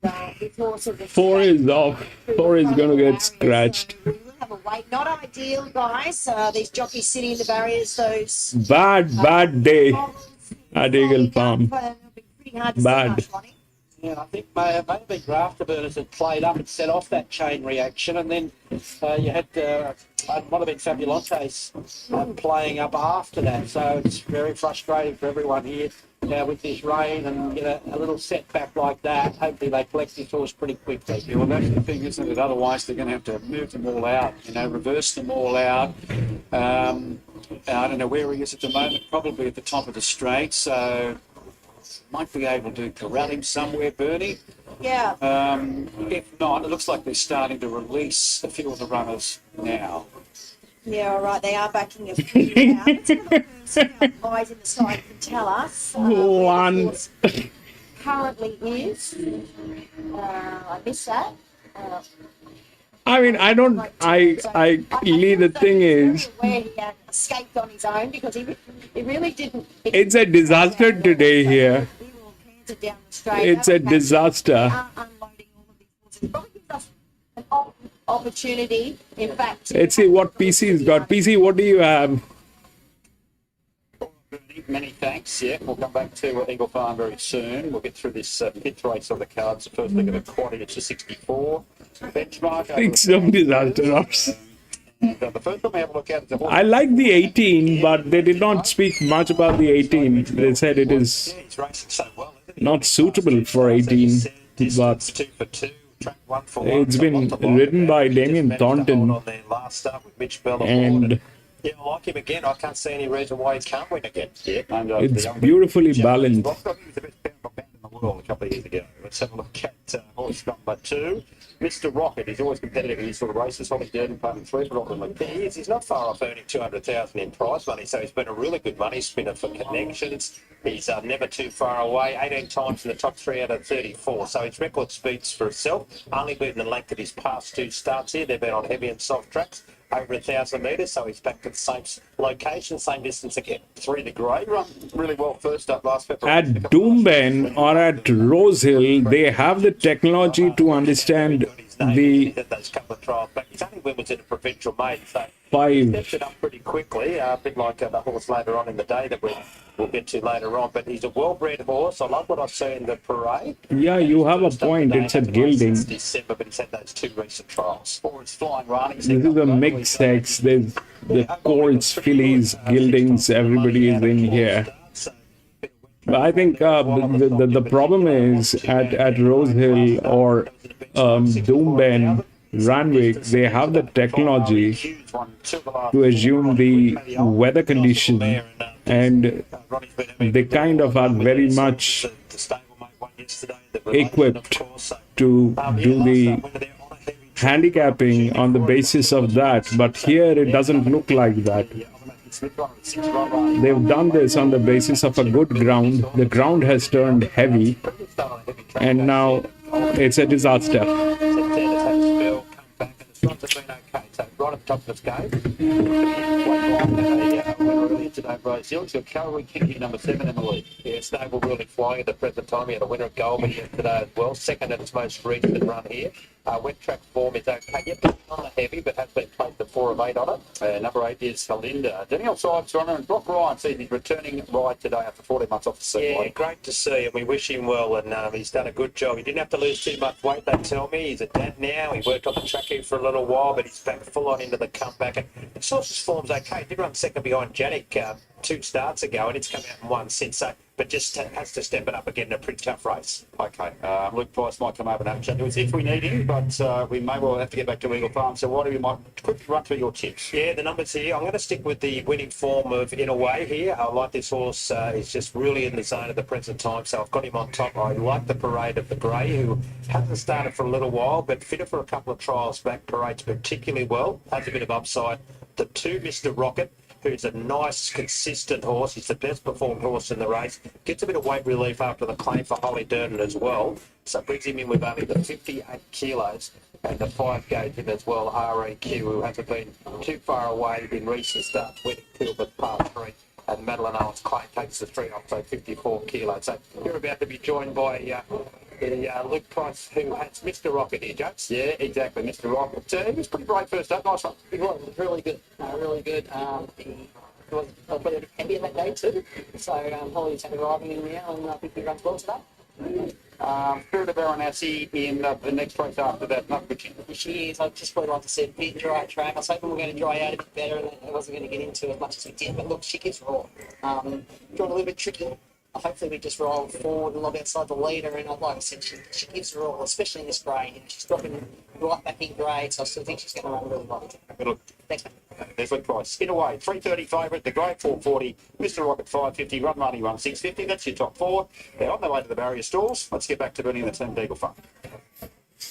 that button. 4 is off. 4 is going to get scratched. We will have a wait. Not ideal, guys. These jockeys sitting in the barriers, those Bad day at Eagle Farm. Bad. Yeah, I think maybe Grafter Burners had played up and set off that chain reaction, and then you had might have been Fabulontes playing up after that. So it's very frustrating for everyone here now with this rain and get a little setback like that. Hopefully they collect this horse pretty quickly. Yeah, well, that's the thing, isn't it? Otherwise, they're going to have to move them all out, reverse them all out. I don't know where he is at the moment, probably at the top of the straight, so might be able to corral him somewhere, Bernie. Yeah. If not, it looks like they're starting to release a few of the runners now. Yeah, all right. They are backing a few now. Let's have a look and see how eyes in the side can tell us. One. Currently is. I missed that. I mean, Lee, the thing is, where he had escaped on his own because he really didn't. It's a disaster today here. It's a disaster. Opportunity, in fact. Let's see what PC's got. PC, what do you have? Many thanks. Yeah, we'll come back to Eagle Farm very soon. We'll get through this fifth race of the cards. The first look at the quaddy, it's a 64. Benchmark. Some disaster. The first one we have a look at is the I like the 18, but they did not speak much about the 18. They said it is not suitable for 18, but Track 1 for 1. It's been ridden by Damien Thornton, On their last start with Mitch Bell and yeah, I like him again. I can't see any reason why he can't win again. Yeah, and, it's beautifully balanced. Rock, he was the best pound in the world a couple of years ago. Let's have a look at horse number 2. Mr. Rocket. He's always competitive in these sort of races. Holly Durden paying 3 predominantly. He's not far off earning 200,000 in prize money, so he's been a really good money spinner for connections. He's never too far away, 18 times in the top 3 out of 34. So his record speaks for itself. Only beaten the length of his past 2 starts here. They've been on heavy and soft tracks, over 1,000 metres, so he's back to the same location, same distance again. 3 to grey, run really well first up last February. At Doomben or at Rosehill, they have the technology to understand the those couple of trials back. His only win was in a provincial maiden, so 5. steps it up pretty quickly, a bit like the horse later on in the day that we'll get to later on. But he's a well-bred horse. I love what I see in the parade. Yeah, you have a point. It's a gilding. Since December, but he's had those 2 recent trials. For his flying run, This is a mixed sex. There's the colts, fillies, gildings, everybody is in here. But I think the problem is at Rosehill or Doomben, Randwick, they have the technology to assume the weather condition, and they kind of are very much equipped to do the handicapping on the basis of that. But here it doesn't look like that. They've done this on the basis of a good ground. The ground has turned heavy, and now it's a disaster. Right at the top of its game. Today, Brazil. He's got Calorie Kinky, number 7 in the lead. Yeah, stable really flying at the present time. He had a winner at Goulburn yesterday as well. Second at its most recent run here. Wet track form is okay. Yep, not a heavy, but has been placed at 4 of 8 on it. Number 8 is Felinda. Daniel Sides runner, and Brock Ryan sees he's returning ride today after 14 months off the scene. Yeah, great to see, and we wish him well, and he's done a good job. He didn't have to lose too much weight, they tell me. He's a dad now. He worked on the track here for a little while, but he's back full on into the comeback. And Sauce's form's okay. He did run second behind Janik 2 starts ago, and it's come out and won since. So, but just has to step it up again in a pretty tough race. Okay, Luke Price might come over and have a chat to us if we need him, but we may well have to get back to Eagle Farm. So why do we might quickly run through your tips? Yeah, the numbers here. I'm going to stick with the winning form of In a Way here. I like this horse. He's just really in the zone at the present time, so I've got him on top. I like the Parade of the Grey, who hasn't started for a little while, but fitted for a couple of trials back. Parades particularly well. Has a bit of upside. The 2, Mr. Rocket, who's a nice, consistent horse. He's the best performed horse in the race. Gets a bit of weight relief after the claim for Holly Durden as well. So brings him in with only the 58 kilos and the 5 gauge in as well, REQ, who hasn't been too far away in recent starts, winning Tilbert past 3. And Madeline Owens' claim takes the 3 off, so 54 kilos. So you're about to be joined by Luke Price, who has Mr. Rocket here, James. Yeah, exactly, Mr. Rocket. He was pretty brave first up, nice one. He was really good, really good. He was a bit heavy that day too, so Holly's had a driving in now, and I think he runs well today. Spirit of Varanasi in the next race after that, not good. She is. I just really like to see a bit dry track. I was hoping we were going to dry out a bit better, and I wasn't going to get into as much as we did. But look, she gives raw. Drawn a little bit tricky. Hopefully we just roll forward and lob outside the leader, and like I said, she gives her all, especially in this grade. She's dropping right back in grade, so I still think she's going to run really well. Look, thanks, mate. There's Luke Price. In a Way, 330 favourite, the grade 440, Mr. Rocket 550, Run Money 650. That's your top 4. They're on their way to the barrier stalls. Let's get back to running the team Eagle Farm.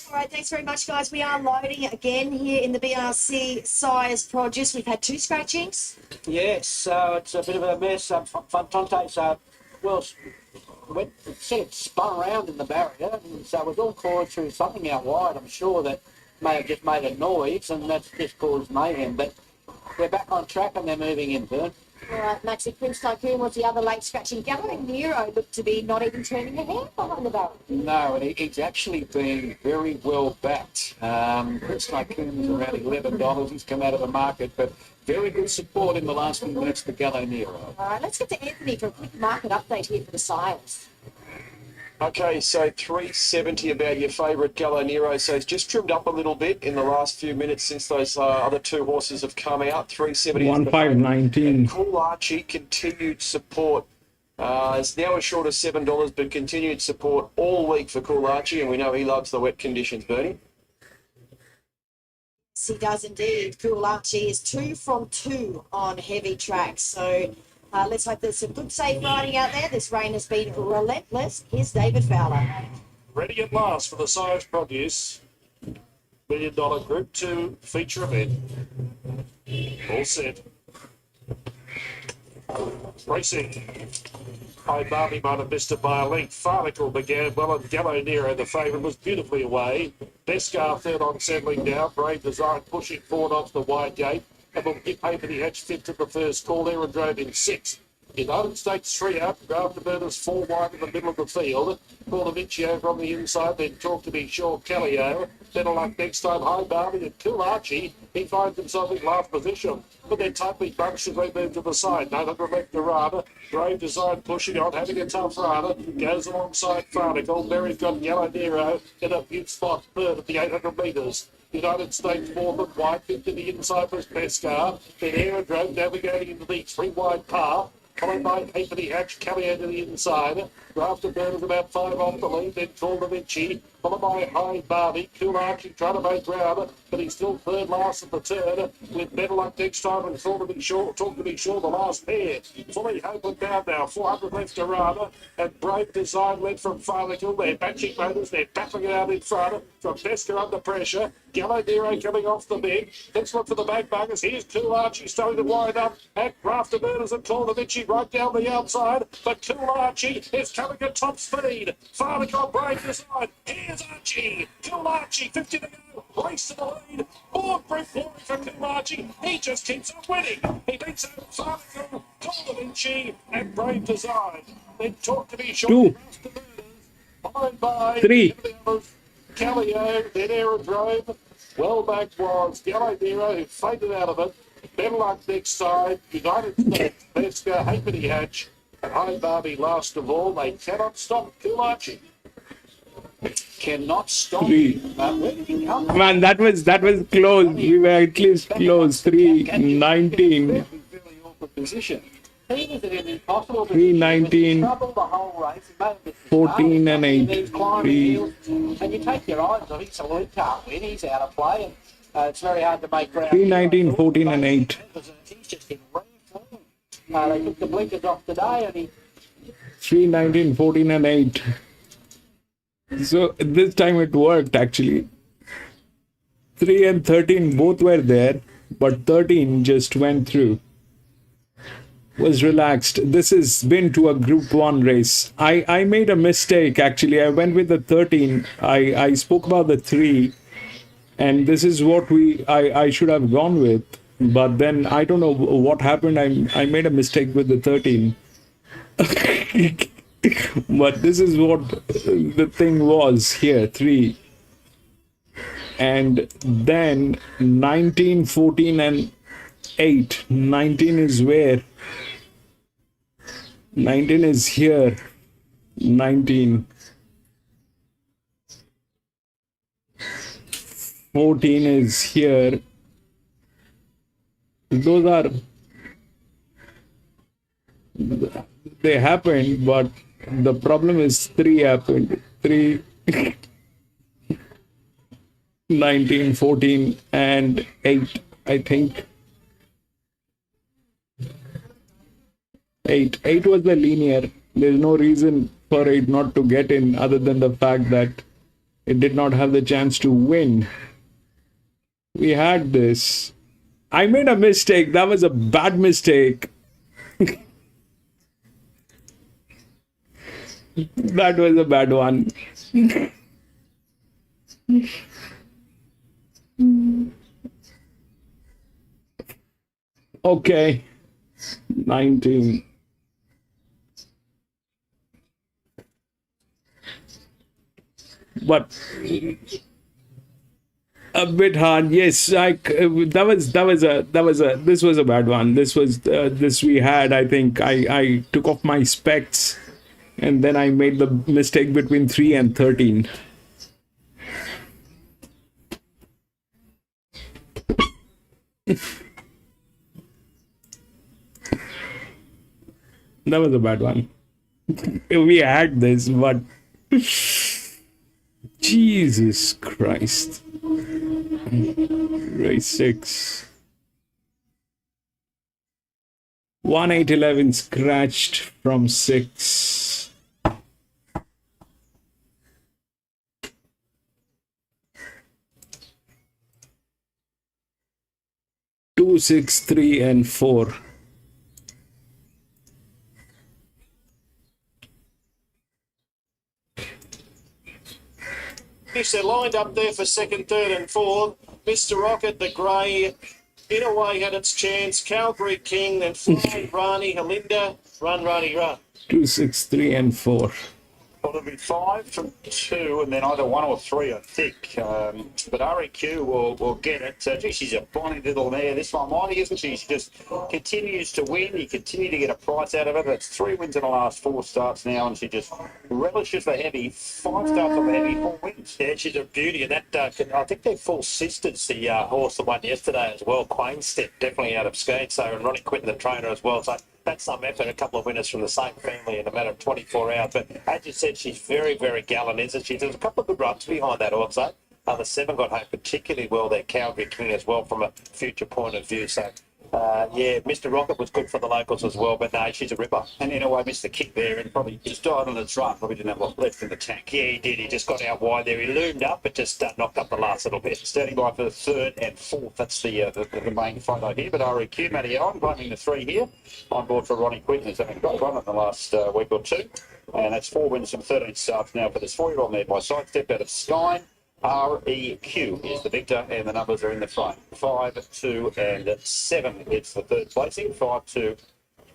All right, thanks very much, guys. We are loading again here in the BRC Sires Produce. We've had 2 scratchings. Yes, so it's a bit of a mess. Fontante's sort of spun around in the barrier, and so we've all clawed through something out wide. I'm sure that may have just made a noise, and that's just caused mayhem. But we're back on track, and they're moving in, Vern. All right, Maxi Prince Tycoon was the other late scratching. Gallo Nero looked to be not even turning a hand behind the barrel. No, and he's actually been very well backed. Prince Tycoon was around $11. He's come out of the market, but very good support in the last few minutes for Gallo Nero. All right, let's get to Anthony for a quick market update here for the sires. Okay, so 370 about your favourite Gallo Nero. So it's just trimmed up a little bit in the last few minutes since those other 2 horses have come out. 370. 1519. Cool Archie continued support It's now as short as $7, but continued support all week for Cool Archie, and we know he loves the wet conditions, Bernie. Yes, he does indeed. Cool Archie is 2 from 2 on heavy tracks. So let's hope there's some good safe riding out there. This rain has been relentless. Here's David Fowler. Ready at last for the Science Produce $1 Million Group 2 feature event. All set. Racing. High Barbie might have missed it by a length. Farnicle began well, and Gallo Nero, the favourite, was beautifully away. Beskar third on settling down. Brave Design pushing forward off the wide gate. And will give Halfpenny Hatch fifth to the first call there and drove in sixth. United States 3 up, Afterburners 4 wide in the middle of the field. Cordovici over on the inside, then Talk to Be Sure, Callio. Better luck next time, High Barbie and Kill Archie. He finds himself in last position. But they're tightly bunched as they move to the side. 900 left to Rada. Brave Design pushing on, having a tough Rada. Goes alongside Farnicle. Mary's got Yellow Nero in a few spot third at the 800 metres. United States fourth and wide, fifth to the inside was Beskar. Then Aerodrome navigating into the 3 wide path. Followed by Halfpenny Hatch, Callio to the inside. Afterburners about 5 off the lead, then Cordovici. Followed by High Barbie. Cool Archie trying to make ground, but he's still third last at the turn. With better luck next time and Talk to Be Sure, the last pair. Fully open down now, 400 left to Rada. And Brave Design led from Farnicle. They're matching motors, they're battling it out in front. From Beskar under pressure. Gallo Nero coming off the big. Let's look for the back buggers. Here's Cool Archie starting to wind up. And Afterburners and Cordovici right down the outside. But Cool Archie is coming at top speed. Farnicle, Brave Design. Here's Archie. Cool Archie, 50 to go. Race to the lead. More Brent glory for Cool Archie. He just keeps on winning. He beats out Farnicle, Cordovici, and Brave Design. Then Talk to Be Sure. 2, Followed by 3. Callio, then Aerodrome. Well back was Gallo Nero, who faded out of it. Better luck next side. United States, Beskar, Halfpenny Hatch, and High Barbie last of all. They cannot stop Cool Archie. Cannot stop. 3. Where did he come from? Man, that was close. We were at least close. 3:19. Very awkward position. He was in an impossible 3:19. trouble the whole race. He made a mistake. 14 and 8. He's climbing hills, and you take your eyes off him, so he can't win. He's out of play, and it's very hard to make ground. 3:19, 14 and 8. He's just in rare form. They took the blinkers off today, and he 3:19, 14 and 8. So this time it worked actually. 3 and 13 both were there, but 13 just went through. Was relaxed. This has been to a Group 1 race. I made a mistake actually. I went with the 13. I spoke about the 3, and this is what I should have gone with. But then I don't know what happened. I made a mistake with the 13. But this is what the thing was here, 3. And then 19, 14 and 8. 19 is where? 19 is here. 19. 14 is here. Those are... They happened, but the problem is 3 happened. 3... 19, 14 and 8, I think. 8 was the linear. There's no reason for it not to get in other than the fact that it did not have the chance to win. We had this. I made a mistake. That was a bad mistake. That was a bad one. Okay. 19. But a bit hard. Yes, this was a bad one. This we had. I think I took off my specs, and then I made the mistake between 3 and 13. That was a bad one. We had this, but Jesus Christ. Race 6. 1811 scratched from 6. Two, 6, 3, and 4. They're lined up there for second, third, and fourth. Mr. Rocket, the grey, in a way had its chance. Calgary King, then Fly, Rani, Halinda, Run, Rani, Run. 2, 6, 3, and 4. Well, it'll be 5 from 2, and then either 1 or 3, I think. But REQ will get it. Gee, she's a bonny little mare. This one, mighty, isn't she? She just continues to win. You continue to get a price out of her. That's 3 wins in the last 4 starts now, and she just relishes the heavy. 5 starts on the heavy, 4 wins. Yeah, she's a beauty. And that, I think they're full sisters, the horse that won yesterday as well. Quainstep, definitely out of skate. So, and Ronnie Quinton, the trainer, as well. So, that's some effort, a couple of winners from the same family in a matter of 24 hours. But as you said, she's very, very gallant, isn't she? There's a couple of good runs behind that also. The 7 got home particularly well there, Calgary King as well, from a future point of view. So, yeah, Mr. Rocket was good for the locals as well, but no, she's a ripper. And in a way, Mr. Kick there, and probably just died on its run, probably didn't have a lot left in the tank. Yeah, he did. He just got out wide there. He loomed up, but just knocked up the last little bit. Standing by for the 3rd and 4th. That's the main photo here. But REQ, Matty Owen, blaming the 3 here. On board for Ronnie Quinton, who's having a great run in the last week or 2. And that's 4 wins from 13 starts now for this 4-year-old mare by Sidestep out of Skine. REQ is the victor, and the numbers are in the front. 5, 2, and 7. It's the 3rd placing. 5, 2,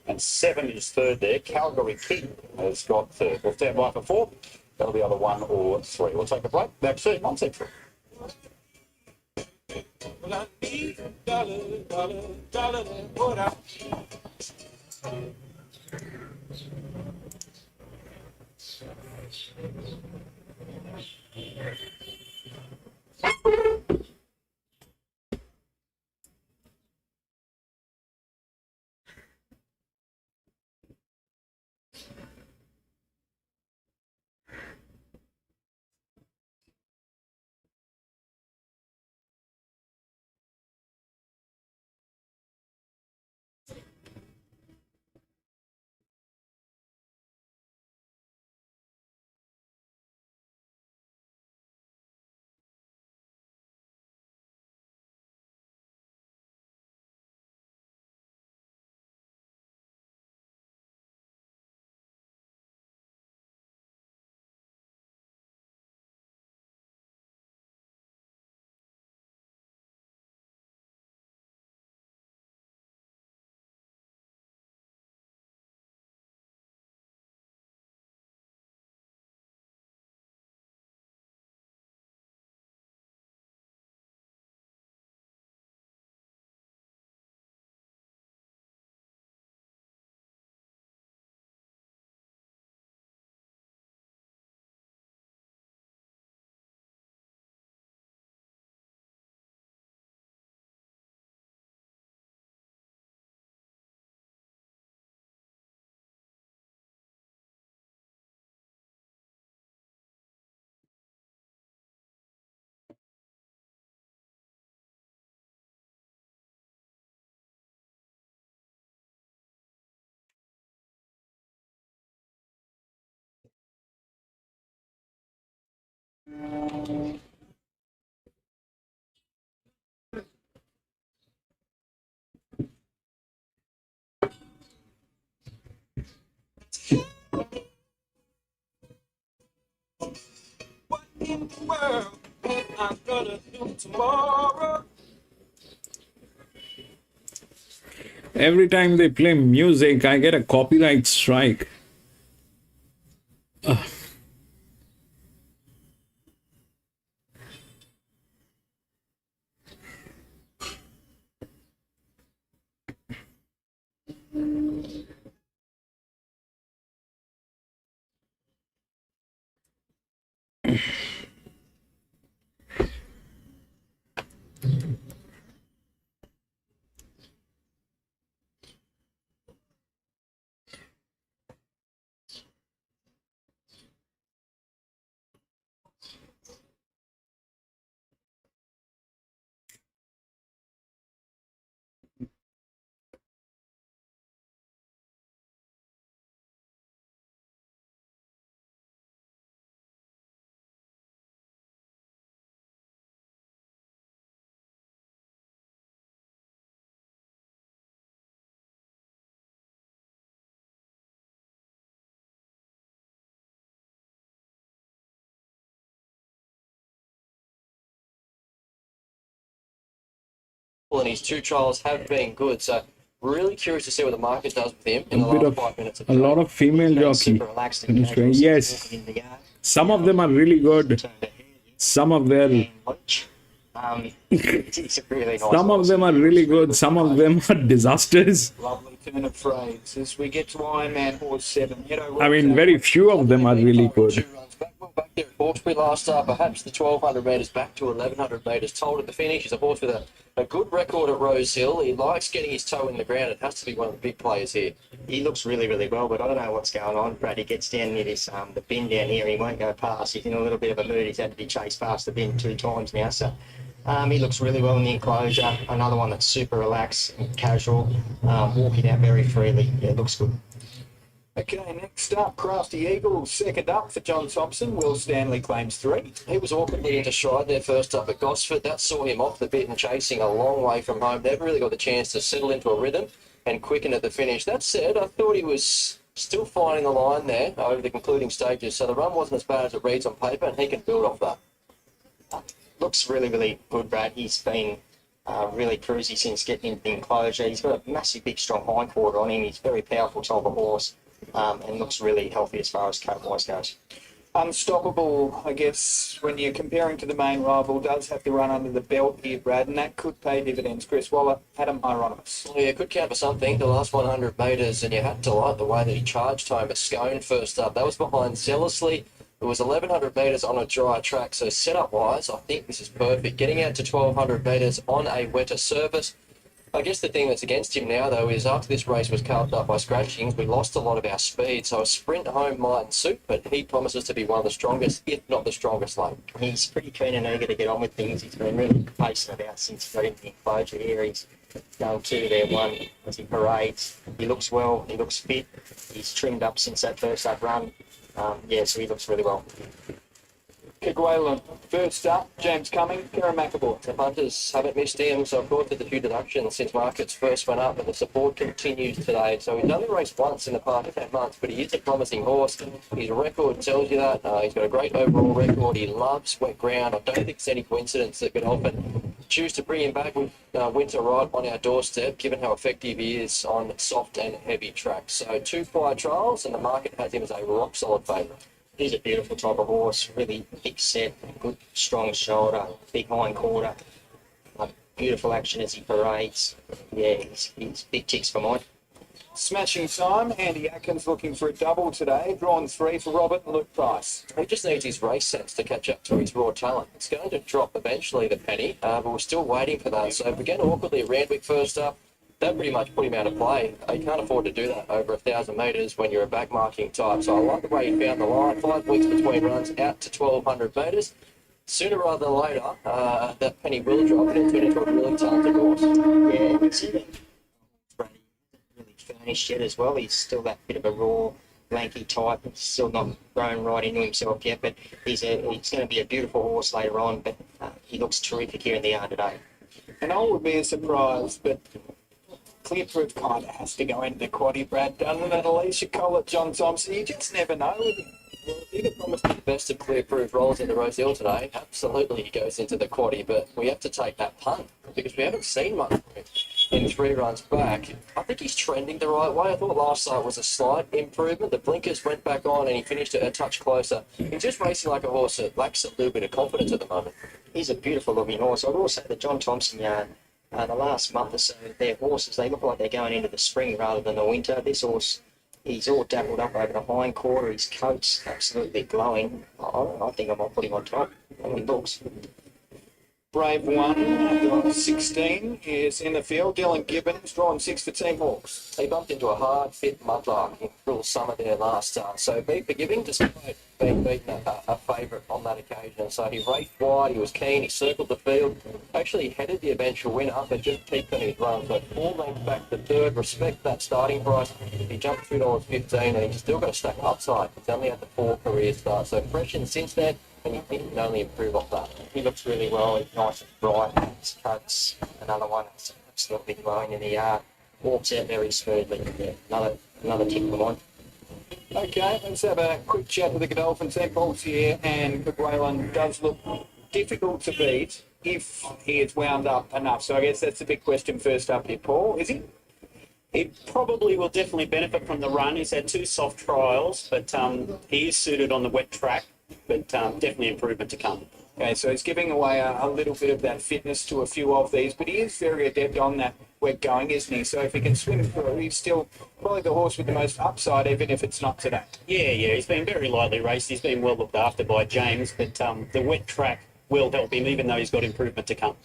and 7 is 3rd there. Calgary King has got 3rd. We'll stand by for 4. That'll be either 1 or 3. We'll take a break. Back soon on Central. Well, I need a dollar, what I what in the world am I gonna do tomorrow? Every time they play music, I get a copyright strike. Ugh. couple, and his 2 trials have been good. So really curious to see what the market does with him in the A bit last of 5 minutes of a lot of female jockey. Super relaxed and casual since Yes, walking in the yard. some of them are really good. Some of them, It's a really nice some of horse. them are really good. Some of them are disasters. Lovely turn of phrase as we get to Ironman Horse 7. I mean, very few of them are really good. 2 runs back. Well, back there at Hawkesbury last start, perhaps the 1,200 metres back to 1,100 metres told at the finish. He's a horse with a good record at Rose Hill. He likes getting his toe in the ground. It has to be one of the big players here. He looks really, really well, but I don't know what's going on. Brad, he gets down near this the bin down here. He won't go past. He's in a little bit of a mood. He's had to be chased past the bin 2 times now. So he looks really well in the enclosure. Another one that's super relaxed and casual, walking out very freely. Yeah, looks good. Okay, next up, Crafty Eagle, second up for John Thompson. Will Stanley claims 3. He was awkwardly into stride there first up at Gosford. That saw him off the bit and chasing a long way from home. Never really got the chance to settle into a rhythm and quicken at the finish. That said, I thought he was still finding the line there over the concluding stages. So the run wasn't as bad as it reads on paper, and he can build off that. Looks really, really good, Brad. He's been really cruisy since getting into the enclosure. He's got a massive, big, strong hindquarter on him. He's a very powerful type of horse. And looks really healthy as far as coat-wise goes. Unstoppable, I guess, when you're comparing to the main rival, does have to run under the belt here, Brad, and that could pay dividends. Chris Waller, Adam Hieronymus. Yeah, could count for something. The last 100 metres, and you had to like the way that he charged home at Scone first up. That was behind zealously. It was 1,100 metres on a dry track, so setup-wise, I think this is perfect. Getting out to 1,200 metres on a wetter surface. I guess the thing that's against him now, though, is after this race was carved up by scratchings, we lost a lot of our speed. So a sprint home mightn't suit, but he promises to be one of the strongest, if not the strongest lane. He's pretty keen and eager to get on with things. He's been really pacing about since he got into the enclosure here. He's going 2 there, 1 as he parades. He looks well, he looks fit. He's trimmed up since that first up run. So he looks really well. Kerguelen, first up, James Cumming, Karamakabor. The punters haven't missed him, so I've brought to the few deductions since markets first went up, and the support continues today. So he's only raced once in the past 10 months, but he is a promising horse. His record tells you that. He's got a great overall record. He loves wet ground. I don't think it's any coincidence that could often choose to bring him back with winter right on our doorstep, given how effective he is on soft and heavy tracks. So 2 prior trials, and the market has him as a rock-solid favourite. He's a beautiful type of horse, really big set, good strong shoulder, big hind quarter, beautiful action as he parades. Yeah, he's big ticks for mine. Smashing time, Andy Atkins looking for a double today, drawn 3 for Robert and Luke Price. He just needs his race sense to catch up to his raw talent. It's going to drop eventually, the penny, but we're still waiting for that. So began awkwardly at Randwick first up. That pretty much put him out of play. You can't afford to do that over 1,000 metres when you're a back-marking type. So I like the way he found the line. 5 weeks between runs out to 1,200 metres. Sooner rather than later, that penny will drop and turn into a really talented horse. Yeah, he's really furnished yet as well. He's still that bit of a raw, lanky type. He's still not grown right into himself yet, but he's going to be a beautiful horse later on. But he looks terrific here in the yard today. And I would be a surprise, but Clear Proof kind of has to go into the quaddie, Brad, doesn't it? Alicia Collett, John Thompson, you just never know with him. Well, if you could promise the best of Clear Proof rolls into Rose Hill today, absolutely he goes into the quaddie, but we have to take that punt because we haven't seen much of him in 3 runs back. I think he's trending the right way. I thought last start was a slight improvement. The blinkers went back on and he finished it a touch closer. He's just racing like a horse that lacks a little bit of confidence at the moment. He's a beautiful looking horse. I will say the John Thompson yard, the last month or so, their horses, they look like they're going into the spring rather than the winter. This horse, he's all dappled up over the hind quarter. His coat's absolutely glowing. I think I might put him on top. I mean, he looks. Brave One, drawn 16, is in the field. Dylan Gibbons, drawn 6 for Team Hawks. He bumped into a hard, fit muddler in Cruel Summer there last start. So be forgiving despite being beaten a favourite on that occasion. So he raced wide, he was keen, he circled the field, actually headed the eventual winner, but just peaked on his run. So 4 lengths back to third, respect that starting price. He jumped $2.15 and he's still got a stack of upside. He's only had the 4 career starts. So fresh and since then, and you think he can only improve off that. He looks really well. He's nice and bright. His cuts, another one that's absolutely glowing in the yard. Walks out very smoothly. Yeah, another tick for mine. Okay, let's have a quick chat with the Godolphin team. Paul's here, and Kerguelen does look difficult to beat. if he is wound up enough. So I guess that's the big question first up here, Paul. Is he? He probably will definitely benefit from the run. He's had 2 soft trials, but he is suited on the wet track, but definitely improvement to come. Okay, so he's giving away a little bit of that fitness to a few of these, but he is very adept on that wet going, isn't he? So if he can swim through, he's still probably the horse with the most upside, even if it's not today. Yeah, he's been very lightly raced. He's been well looked after by James, but the wet track will help him, even though he's got improvement to come.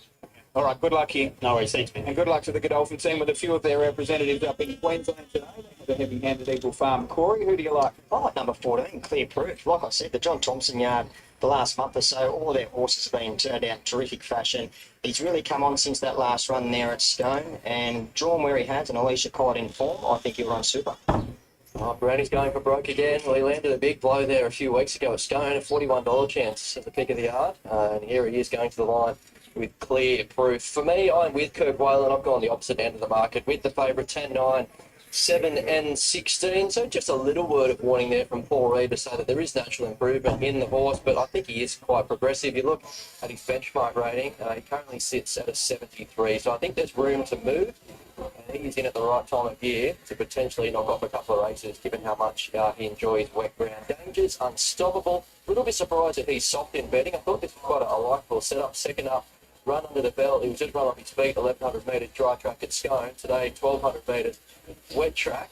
All right, good luck here. No worries, thanks, man. And good luck to the Godolphin team with a few of their representatives up in Queensland today. They have a heavy-handed Eagle Farm. Corey, who do you like? I like number 14, Clear Proof. Like I said, the John Thompson yard, the last month or so, all of their horses have been turned out in terrific fashion. He's really come on since that last run there at Scone, and drawn where he has, and Alicia Collett in form, I think he'll run super. Oh, Brownie's going for broke again. Well, he landed a big blow there a few weeks ago at Scone, a $41 chance at the pick of the yard. And here he is going to the line with Clear Proof. For me, I'm with Kirk Whalen. I've gone the opposite end of the market with the favourite 10, 9, 7 and 16. So just a little word of warning there from Paul Reid to say that there is natural improvement in the horse, but I think he is quite progressive. You look at his benchmark rating, he currently sits at a 73. So I think there's room to move. And he's in at the right time of year to potentially knock off a couple of races, given how much he enjoys wet ground. Dangers, unstoppable. A little bit surprised that he's soft in betting. I thought this was quite a likeable setup. Second up, run under the belt. He was just run off his feet, 1,100 metres dry track at Scone. Today, 1,200 metres wet track.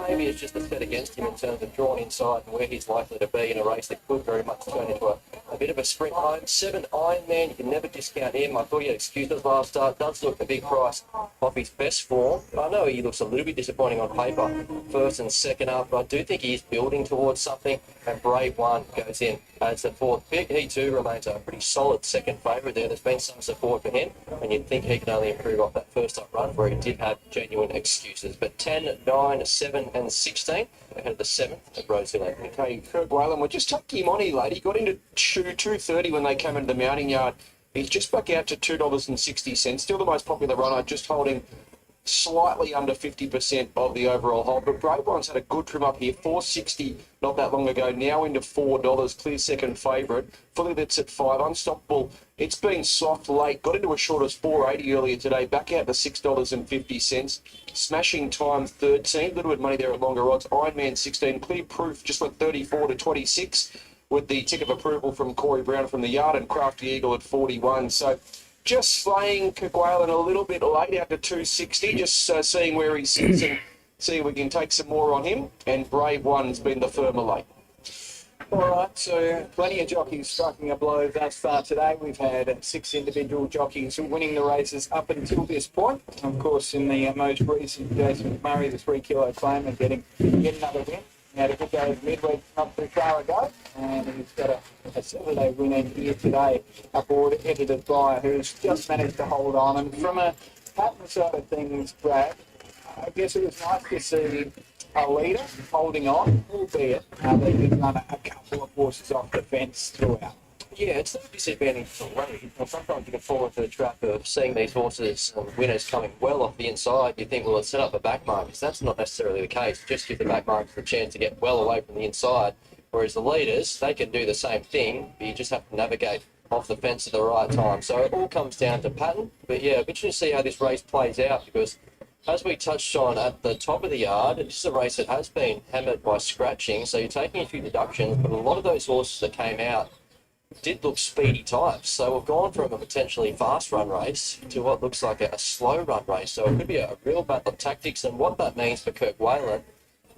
Maybe it's just a set against him in terms of drawn inside and where he's likely to be in a race that could very much turn into a bit of a sprint home. 7 Ironman, you can never discount him. I thought he had excuses last start. Does look a big price off his best form. I know he looks a little bit disappointing on paper, first and second up, but I do think he is building towards something. And Brave One goes in as the 4th pick. He too remains a pretty solid second favourite there. There's been some support for him, and you'd think he can only improve off that first up run where he did have genuine excuses. But 10, 9, 7 and 16 ahead of the 7th at Rosehill. Okay, Kirk Whalen, we'll just take him on here, lady. Got into 2.30 when they came into the mounting yard. He's just back out to $2.60. Still the most popular runner, just holding slightly under 50% of the overall hold. But Brave One's had a good trim up here, $4.60 not that long ago, now into $4, clear second favourite. Fully that's at 5, unstoppable. It's been soft late, got into as short as $4.80 earlier today, back out to $6.50. Smashing Time 13, little bit of money there at longer odds. Ironman 16, Clear Proof just went 34 to 26 with the tick of approval from Corey Brown from the yard, and Crafty Eagle at 41. So just slaying Whalen a little bit late out to 260, just seeing where he sits and see if we can take some more on him. And Brave One's been the firmer late. All right, so plenty of jockeys striking a blow thus far today. We've had 6 individual jockeys winning the races up until this point. Of course, in the most recent, Jason McMurray, the 3 kilo claimer, getting yet another win. He had a good day of midweek not too far ago, and he's got a Saturday win in here today, aboard edited by who's just managed to hold on. And from a pattern side of things, Brad, I guess it was nice to see a leader holding on, albeit they did run a couple of horses off the fence throughout. Yeah, it's no disadvantage for running. Sometimes you can fall into the trap of seeing these horses and winners coming well off the inside. You think, well, it's set up for back markers. That's not necessarily the case. Just give the back markers the chance to get well away from the inside. Whereas the leaders, they can do the same thing, but you just have to navigate off the fence at the right time. So it all comes down to pattern. But yeah, I'm interested to see how this race plays out, because as we touched on at the top of the yard, this is a race that has been hammered by scratching. So you're taking a few deductions, but a lot of those horses that came out did look speedy types. So we've gone from a potentially fast run race to what looks like a slow run race. So it could be a real battle of tactics, and what that means for Kirk Whalen,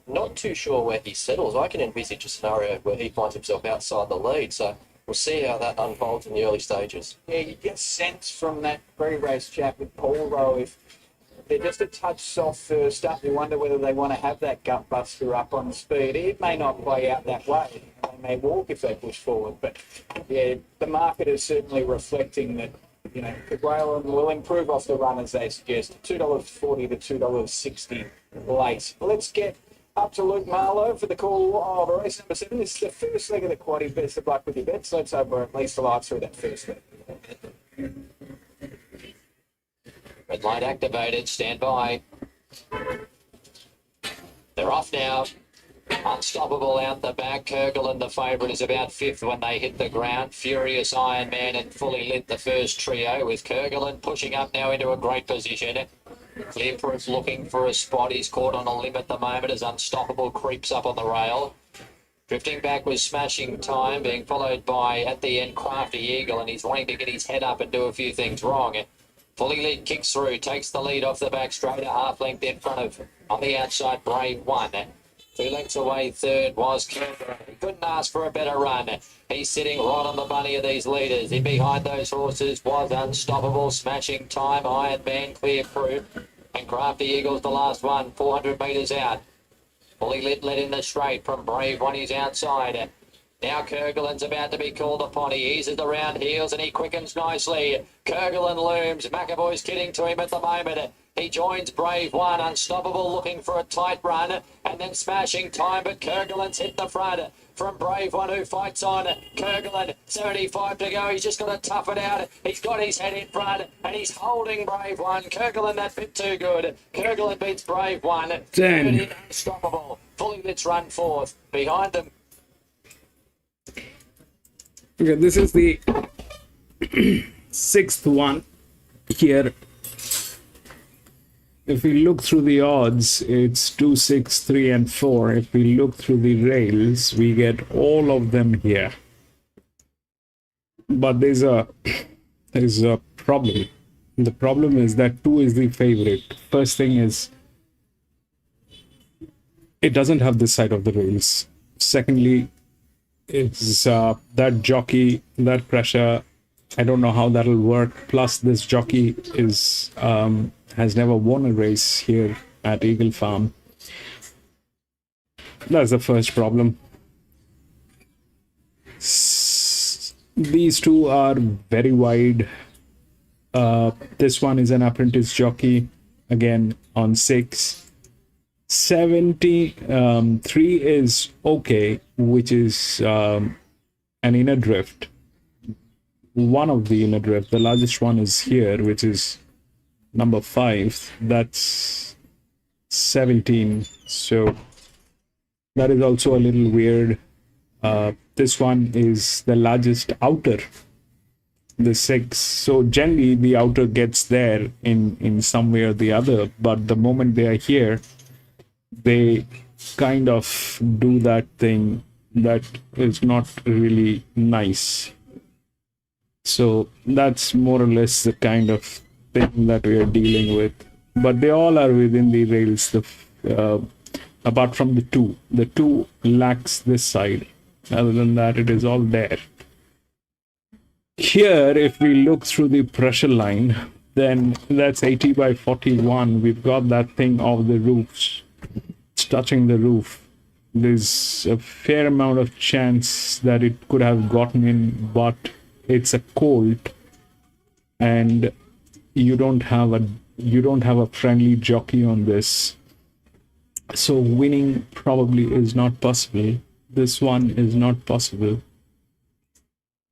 not too sure where he settles. I can envisage a scenario where he finds himself outside the lead. So we'll see how that unfolds in the early stages. Yeah, you get sense from that pre-race chat with Paul, though, if they're just a touch soft first up, you wonder whether they want to have that gut buster up on speed. It may not play out that way. They may walk if they push forward. But, yeah, the market is certainly reflecting that, you know, Whalen will improve off the run, as they suggest. $2.40 to $2.60 late. Let's get up to Luke Marlowe for the call of race number 7. This is the first leg of the quaddie. Best of luck with your bets. Let's hope we're at least alive through that first leg. Red light activated. Stand by. They're off now. Unstoppable out the back. Kerguelen, the favourite, is about fifth when they hit the ground. Furious Iron Man and Fully Lit, the first trio, with Kerguelen pushing up now into a great position. Clearproof looking for a spot. He's caught on a limb at the moment as Unstoppable creeps up on the rail. Drifting back was Smashing Time, being followed by, at the end, Crafty Eagle, and he's wanting to get his head up and do a few things wrong. Fully Lit kicks through, takes the lead off the back straight, a half length in front of, on the outside, Brave One. 2 lengths away, third was Canberra. He couldn't ask for a better run. He's sitting right on the bunny of these leaders. In behind those horses was Unstoppable, Smashing Time, Iron Man, Clear Proof, and Crafty Eagle's the last one, 400 metres out. Fully Lit led in the straight from Brave One, he's outside. Now Kerguelen's about to be called upon. He eases the round heels and he quickens nicely. Kerguelen looms. McAvoy's kidding to him at the moment. He joins Brave One. Unstoppable looking for a tight run. And then Smashing Time, but Kerguelen's hit the front from Brave One, who fights on. Kerguelen, 75 to go. He's just got to tough it out. He's got his head in front and he's holding Brave One. Kerguelen that bit too good. Kerguelen beats Brave One. 10. Unstoppable. Fully Lit's run fourth. Behind them, Okay, this is the sixth one here. If we look through the odds, it's 2, 6, 3, and 4. If we look through the rails, we get all of them here. But there's a problem. The problem is that 2 is the favorite. First thing is, it doesn't have this side of the rails. Secondly, it's that jockey, that pressure, I don't know how that'll work. Plus, this jockey is has never won a race here at Eagle Farm. That's the first problem. These two are very wide. This one is an apprentice jockey, again on 6. 73 is okay, which is an inner drift. One of the inner drift, the largest one is here, which is number 5. That's 17. So that is also a little weird. This one is the largest outer, the 6. So generally the outer gets there in some way or the other, but the moment they are here, they kind of do that thing that is not really nice. So that's more or less the kind of thing that we are dealing with. But they all are within the rails, apart from the 2. The 2 lacks this side. Other than that, it is all there. Here, if we look through the pressure line, then that's 80 by 41. We've got that thing of the roofs. It's touching the roof. There's a fair amount of chance that it could have gotten in, but it's a colt, and you don't have a friendly jockey on this, so winning probably is not possible. This one is not possible.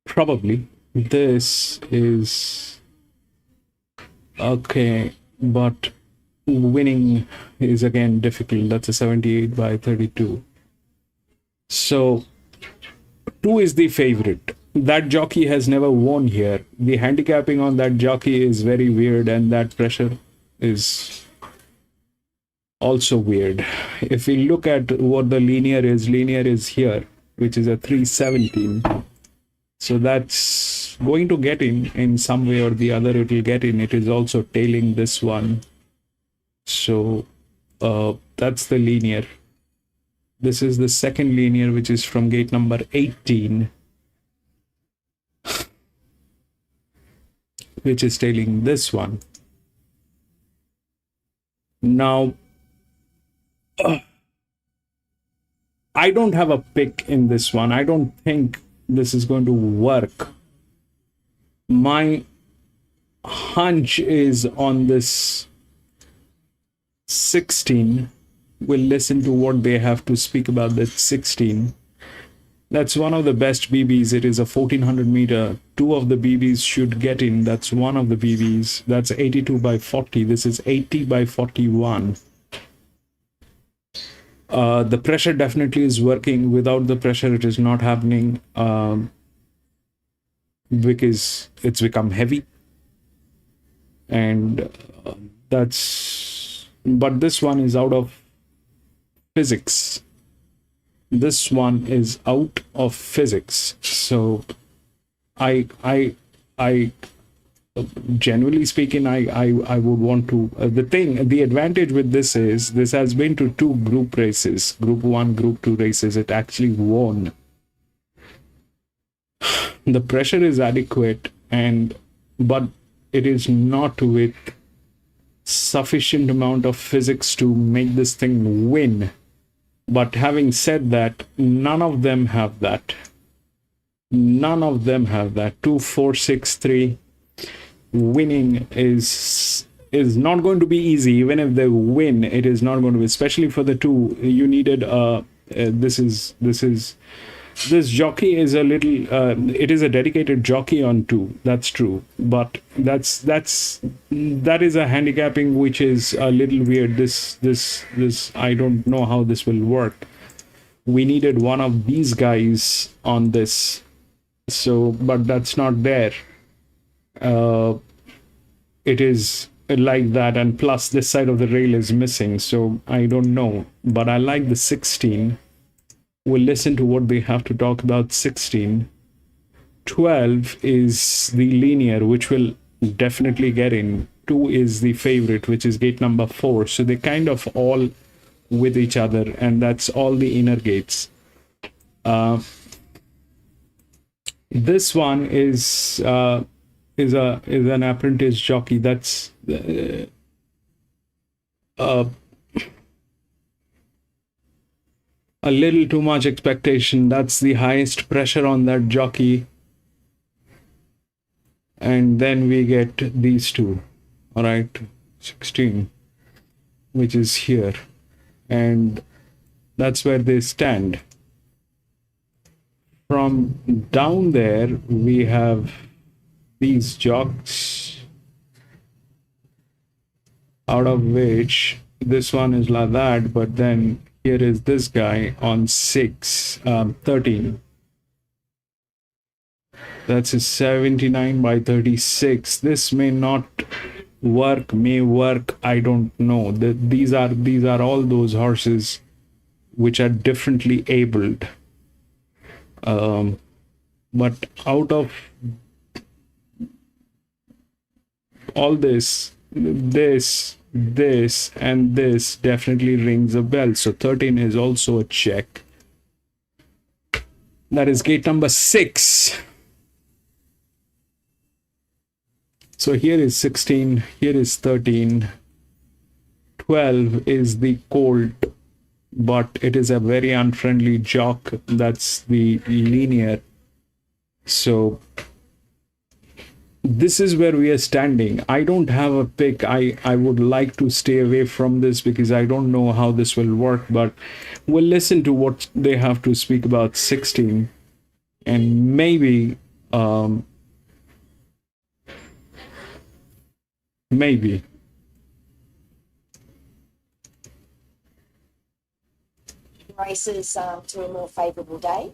Probably this is okay, but winning is again difficult. That's a 78 by 32. So 2 is the favorite. That jockey has never won here. The handicapping on that jockey is very weird, and that pressure is also weird. If we look at what the linear is here, which is a 317. So that's going to get in some way or the other. It will get in. It is also tailing this one. So that's the linear. This is the second linear, which is from gate number 18, which is tailing this one. Now, I don't have a pick in this one. I don't think this is going to work. My hunch is on this 16. We'll listen to what they have to speak about that 16. That's one of the best BBs. It is a 1400 meter. 2 of the BBs should get in. That's one of the BBs. That's 82 by 40. This is 80 by 41. The pressure definitely is working. Without the pressure, it is not happening, because it's become heavy. And but this one is out of physics. This one is out of physics. So I generally speaking, I would want to, the advantage with this is this has been to 2 group races, group 1, group 2 races. It actually won. The pressure is adequate, but it is not with sufficient amount of physics to make this thing win. But having said that, none of them have that. None of them have that. 2, 4, 6, 3. Winning is not going to be easy. Even if they win, it is not going to be, especially for the 2. You needed this jockey is a little it is a dedicated jockey on 2, that's true, but that is a handicapping which is a little weird. This I don't know how this will work. We needed one of these guys on this, so but that's not there. It is like that, and plus this side of the rail is missing, so I don't know, but I like the 16. We'll listen to what they have to talk about. 16. 12 is the linear, which will definitely get in. 2 is the favorite, which is gate number 4. So they kind of all with each other, and that's all the inner gates. This one is an apprentice jockey. That's a little too much expectation. That's the highest pressure on that jockey. And then we get these 2. All right, 16, which is here. And that's where they stand. From down there, we have these jocks, out of which this one is like that, but then here is this guy on 13. That's a 79 by 36. This may not work, may work, I don't know. These are all those horses which are differently abled. But out of all this and this definitely rings a bell. So 13 is also a check. That is gate number 6. So here is 16, here is 13. 12 is the colt, but it is a very unfriendly jock. That's the linear. So this is where we are standing. I don't have a pick. I would like to stay away from this because I don't know how this will work, but we'll listen to what they have to speak about 16, and maybe races to a more favourable day.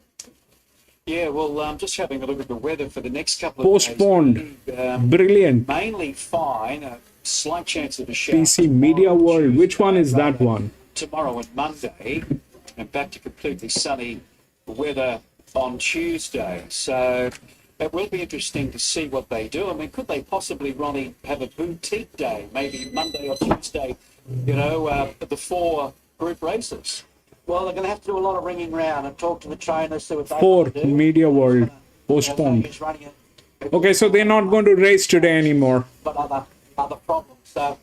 Yeah, well, I'm just having a look at the weather for the next couple of postponed days. Brilliant. Mainly fine, a slight chance of a shower. PC Media World, which one is that one? Tomorrow and Monday, and back to completely sunny weather on Tuesday. So it will be interesting to see what they do. I mean, could they possibly, Ronnie, have a boutique day, maybe Monday or Tuesday, the 4 group races? Well, they're going to have to do a lot of ringing round and talk to the trainers, see what they Fourth want to do. Media World postponed. Okay, so they're not going to race today anymore. But other problems. So,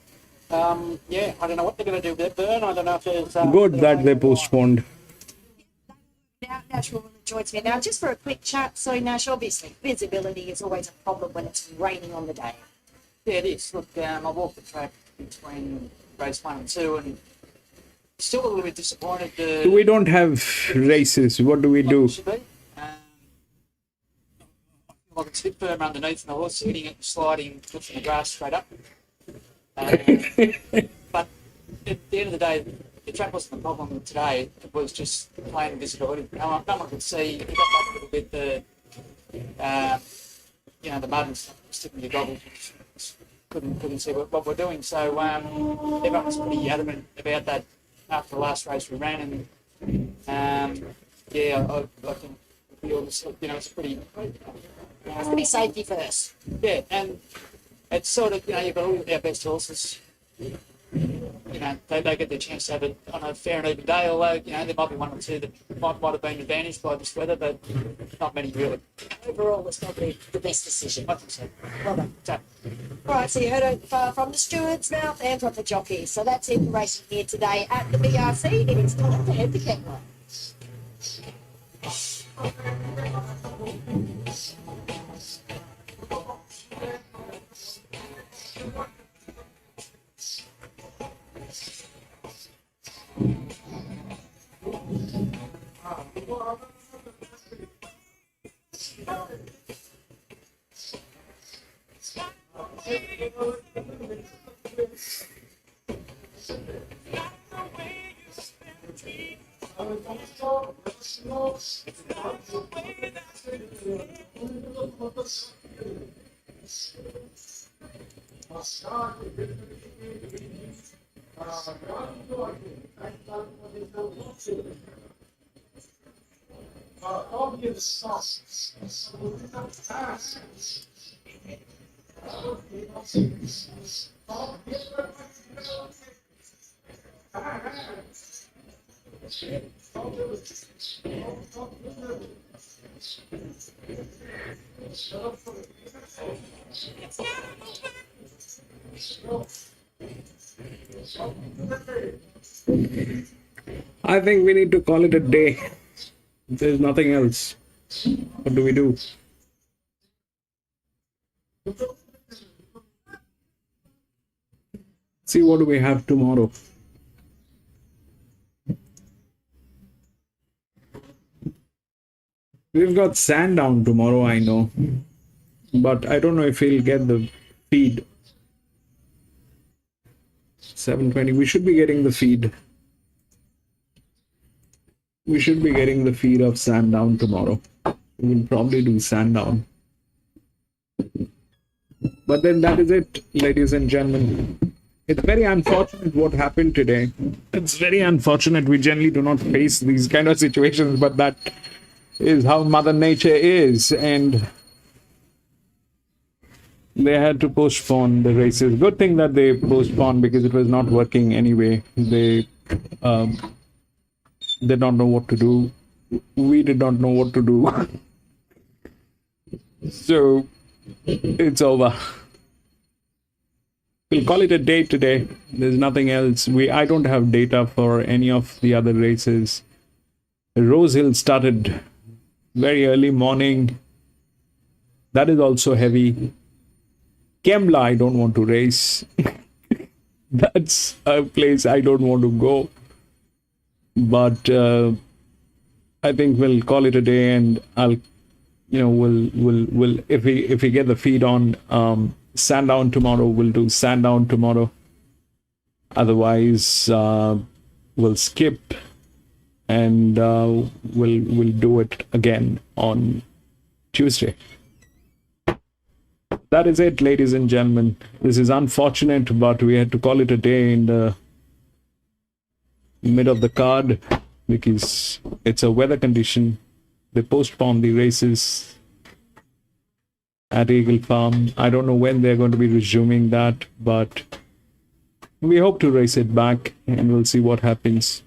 yeah, I don't know what they're going to do with Burn. I don't know if there's... Good that they postponed. Now, Nash will joins me. Now, just for a quick chat, so Nash, obviously, visibility is always a problem when it's raining on the day. Yeah, it is. Look, I walked the track between race 1 and 2, and still a little bit disappointed. We don't have races. What do we do? Like it's a bit firm underneath, and the horse hitting it and sliding, pushing the grass straight up. But at the end of the day, the track wasn't the problem today. It was just plain visibility. No one could see. You got back a little bit the mud and stuff sticking to your goggles. Couldn't see what we're doing. So everyone was pretty adamant about that after the last race we ran, and I think we all just, it's pretty safety first. Yeah, and it's sort of, you've got all our best horses. They get their chance to have it on a fair and even day, although, there might be one or two that might have been advantaged by this weather, but not many really. Overall, it's probably the best decision. I think so. Well done. So, All right, so you heard it from the steward's mouth and from the jockeys. So that's it, racing here today at the BRC. It is time to head to Kenmore. I think we need to call it a day. There's nothing else. What do we do? See, what do we have tomorrow? We've got Sandown tomorrow, I know. But I don't know if he'll get the feed. 7:20. We should be getting the feed. We should be getting the feed of Sandown tomorrow. We'll probably do Sandown. But then that is it, ladies and gentlemen. It's very unfortunate what happened today. It's very unfortunate. We generally do not face these kind of situations, but that is how Mother Nature is. And they had to postpone the races. Good thing that they postponed because it was not working anyway. They did not know what to do. We did not know what to do. So it's over. We'll call it a day today. There's nothing else. I don't have data for any of the other races. Rose Hill started very early morning. That is also heavy. Kemla, I don't want to race. That's a place I don't want to go. But I think we'll call it a day, and I'll, we'll if we get the feed on Sandown tomorrow, we'll do Sandown tomorrow. Otherwise, we'll skip, and we'll do it again on Tuesday. That is it, ladies and gentlemen. This is unfortunate, but we had to call it a day in the mid of the card because it's a weather condition. They postponed the races at Eagle Farm. I don't know when they're going to be resuming that, but we hope to race it back, and we'll see what happens.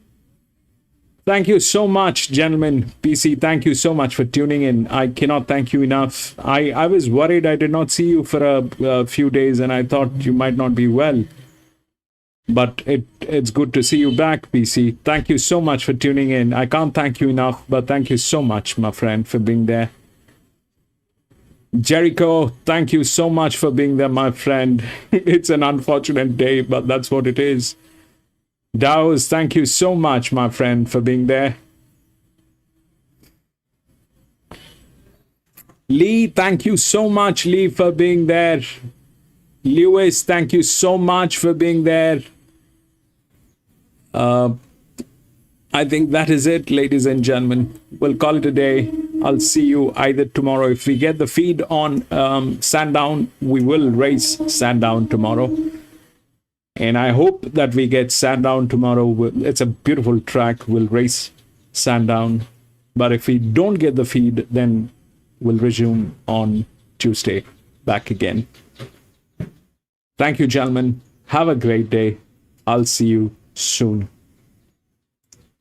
Thank you so much, gentlemen. PC, thank you so much for tuning in. I cannot thank you enough. I was worried I did not see you for a few days, and I thought you might not be well. But it's good to see you back, PC. Thank you so much for tuning in. I can't thank you enough, but thank you so much, my friend, for being there. Jericho, thank you so much for being there, my friend. It's an unfortunate day, but that's what it is. Dawes, thank you so much, my friend, for being there. Lee, thank you so much, Lee, for being there. Lewis, thank you so much for being there. I think that is it, ladies and gentlemen. We'll call it a day. I'll see you either tomorrow. If we get the feed on Sandown, we will race Sandown tomorrow. And I hope that we get Sandown tomorrow. It's a beautiful track. We'll race Sandown. But if we don't get the feed, then we'll resume on Tuesday back again. Thank you, gentlemen. Have a great day. I'll see you soon.